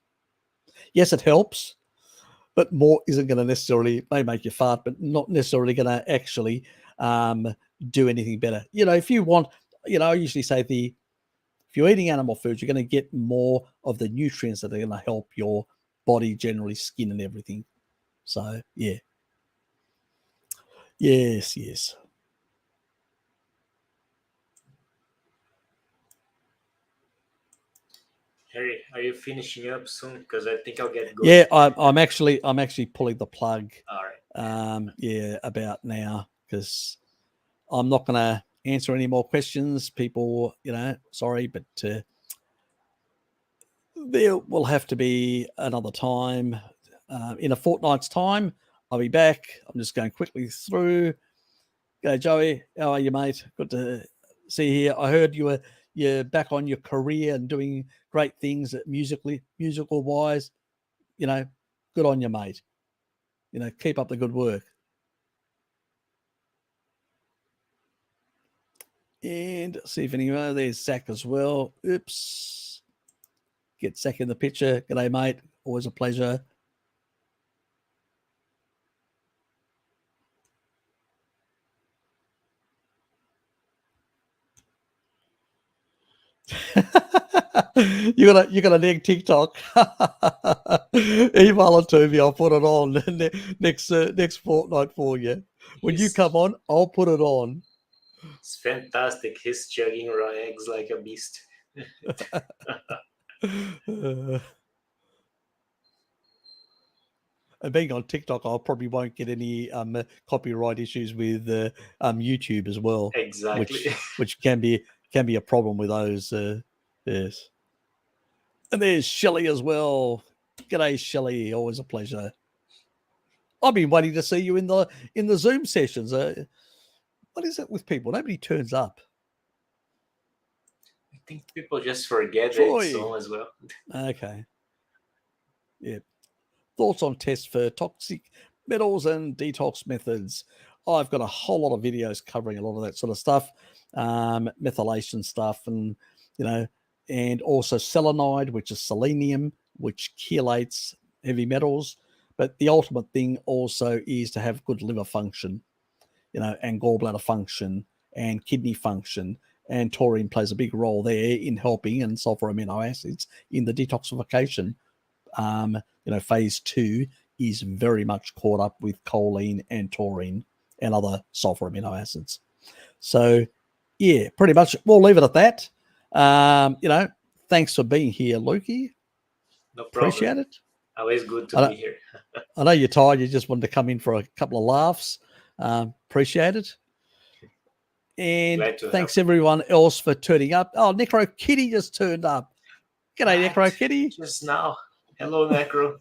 Yes, it helps, but more isn't going to necessarily, may make you fart, but not necessarily going to actually do anything better. You know, if you want, you know, I usually say if you're eating animal foods, you're going to get more of the nutrients that are going to help your body, generally skin and everything. So, yeah. Yes. Harry, are you finishing up soon? Because I think I'll get going. Yeah, I'm actually pulling the plug. All right. Yeah, about now, because I'm not going to answer any more questions. People, you know, sorry, but there will have to be another time. In a fortnight's time, I'll be back. I'm just going quickly through. Go, Joey. How are you, mate? Good to see you here. I heard you're back on your career and doing great things musical wise. You know, good on you, mate. You know, keep up the good work. And see if anyone, there's Zach as well. Oops. Get Zach in the picture. G'day, mate. Always a pleasure. you're gonna neg TikTok. Email it to me. I'll put it on next fortnight for you. When you come on, I'll put it on. It's fantastic. He's chugging raw eggs like a beast. And being on TikTok, I probably won't get any copyright issues with YouTube as well. Exactly. Which can be a problem with those. Yes. And there's Shelley as well. G'day, Shelley. Always a pleasure. I've been waiting to see you in the Zoom sessions. What is it with people? Nobody turns up. I think people just forget that it's on as well. Okay. Yeah. Thoughts on tests for toxic metals and detox methods. I've got a whole lot of videos covering a lot of that sort of stuff, methylation stuff, and and also selenide, which is selenium, which chelates heavy metals. But the ultimate thing also is to have good liver function, and gallbladder function and kidney function. And taurine plays a big role there in helping, and sulfur amino acids in the detoxification. Phase 2 is very much caught up with choline and taurine and other sulfur amino acids. So, yeah, pretty much we'll leave it at that. Thanks for being here, Lukey. No problem. Appreciate it. Always good to be here. I know you're tired. You just wanted to come in for a couple of laughs. Appreciate it. And thanks everyone else for turning up. Oh, Necro Kitty just turned up. G'day, Necro Kitty. Just now. Hello, Necro.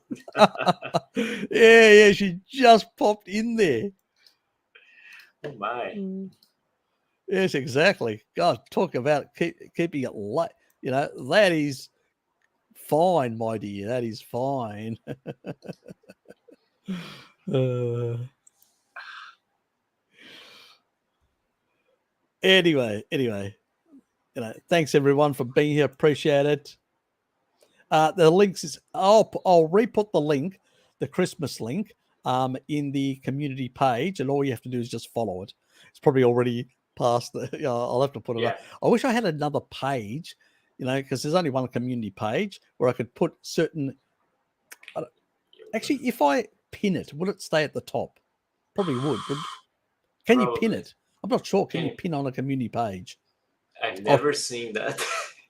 yeah, she just popped in there. Oh, my. Yes, exactly. God, talk about keeping it light. That is fine, my dear. That is fine. Anyway, thanks everyone for being here. Appreciate it. The links is I'll re-put the link, the Christmas link, in the community page, and all you have to do is just follow it. It's probably already past the. I'll have to put it up. I wish I had another page, because there's only one community page where I could put certain. Actually, if I pin it, would it stay at the top? Probably would. Can you pin it? I'm not sure. Can you pin on a community page? I've never seen that.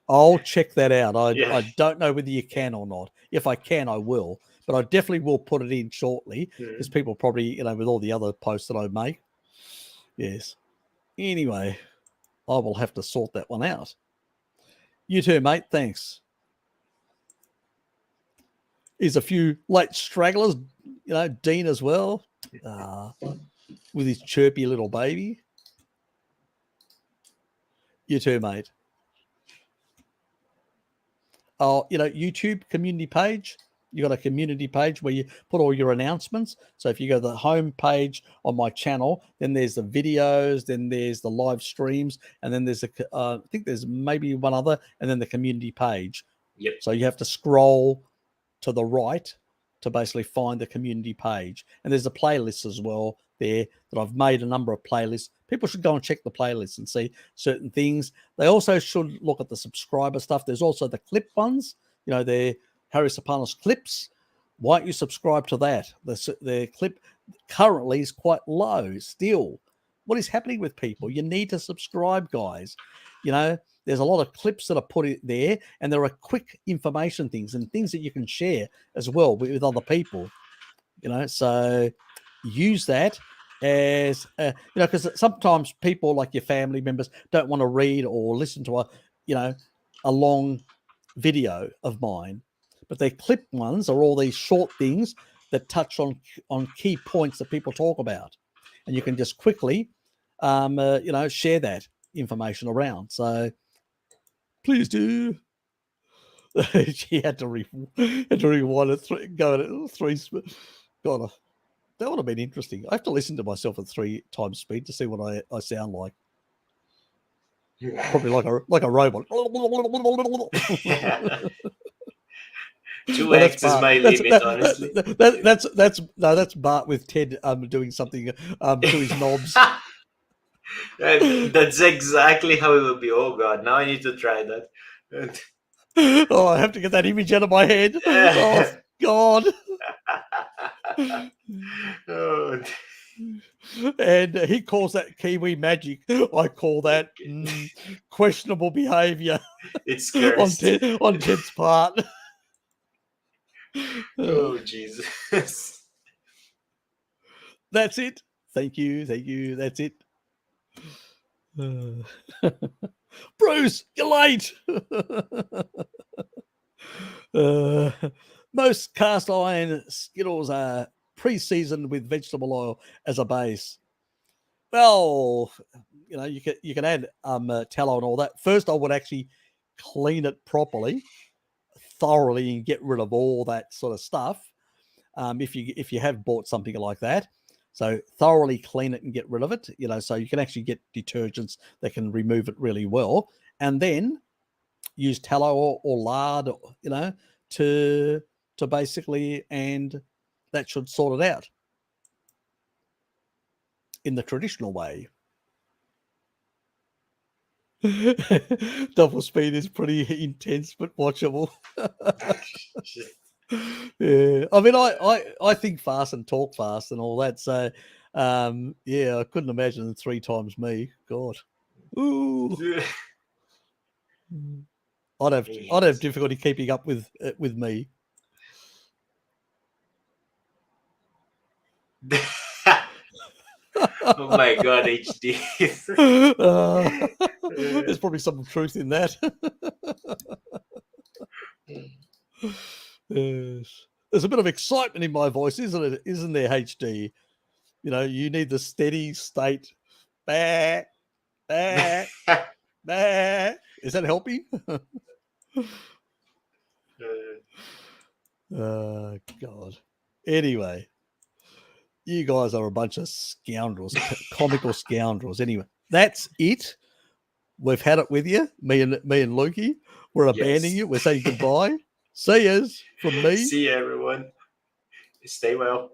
I'll check that out. I don't know whether you can or not. If I can, I will. But I definitely will put it in shortly because people probably, with all the other posts that I make. Yes. Anyway, I will have to sort that one out. You too, mate. Thanks. Here's a few late stragglers. Dean as well. With his chirpy little baby. You too, mate. YouTube community page. You got a community page where you put all your announcements. So if you go to the home page on my channel, then there's the videos, then there's the live streams, and then there's I think there's maybe one other, and then the community page. Yep. So you have to scroll to the right to basically find the community page. And there's a playlist as well there that I've made a number of playlists. People should go and check the playlist and see certain things. They also should look at the subscriber stuff. There's also the clip ones, they're Harry Serpanos clips. Why don't you subscribe to that? The clip currently is quite low still. What is happening with people? You need to subscribe, guys. There's a lot of clips that are put in there, and there are quick information things and things that you can share as well with other people. So use that as because sometimes people like your family members don't want to read or listen to a long video of mine, but their clip ones are all these short things that touch on key points that people talk about, and you can just quickly share that information around. So please do. She had to rewind it, go at 3. God, that would have been interesting. I have to listen to myself at 3 times speed to see what I sound like. Probably like a robot. 2x is my limit, honestly. That's Bart with Ted doing something to his knobs. That's exactly how it will be. Oh God, now I need to try that. Oh, I have to get that image out of my head. Oh God. Oh. And he calls that Kiwi magic. I call that questionable behavior. It's cursed. on Ted's part. Oh Jesus. That's it. Thank you. That's it. Bruce, you're late. Most cast iron Skittles are pre-seasoned with vegetable oil as a base. Well, you can add tallow and all that. First, I would actually clean it properly, thoroughly, and get rid of all that sort of stuff. If you have bought something like that, so thoroughly clean it and get rid of it. So you can actually get detergents that can remove it really well, and then use tallow or lard, to basically, and that should sort it out in the traditional way. Double speed is pretty intense but watchable. Yeah, I mean, I think fast and talk fast and all that. So, yeah, I couldn't imagine 3 times me. God, ooh, I'd have difficulty keeping up with me. Oh my God, HD. There's probably some truth in that. Yes. There's a bit of excitement in my voice, isn't it? Isn't there, HD? You need the steady state. Bah, bah, bah. Is that helping? God. Anyway, you guys are a bunch of scoundrels, comical scoundrels. Anyway, that's it. We've had it with you, me and Lukey. We're abandoning you. We're saying goodbye. See yous from me. See you, everyone. Stay well.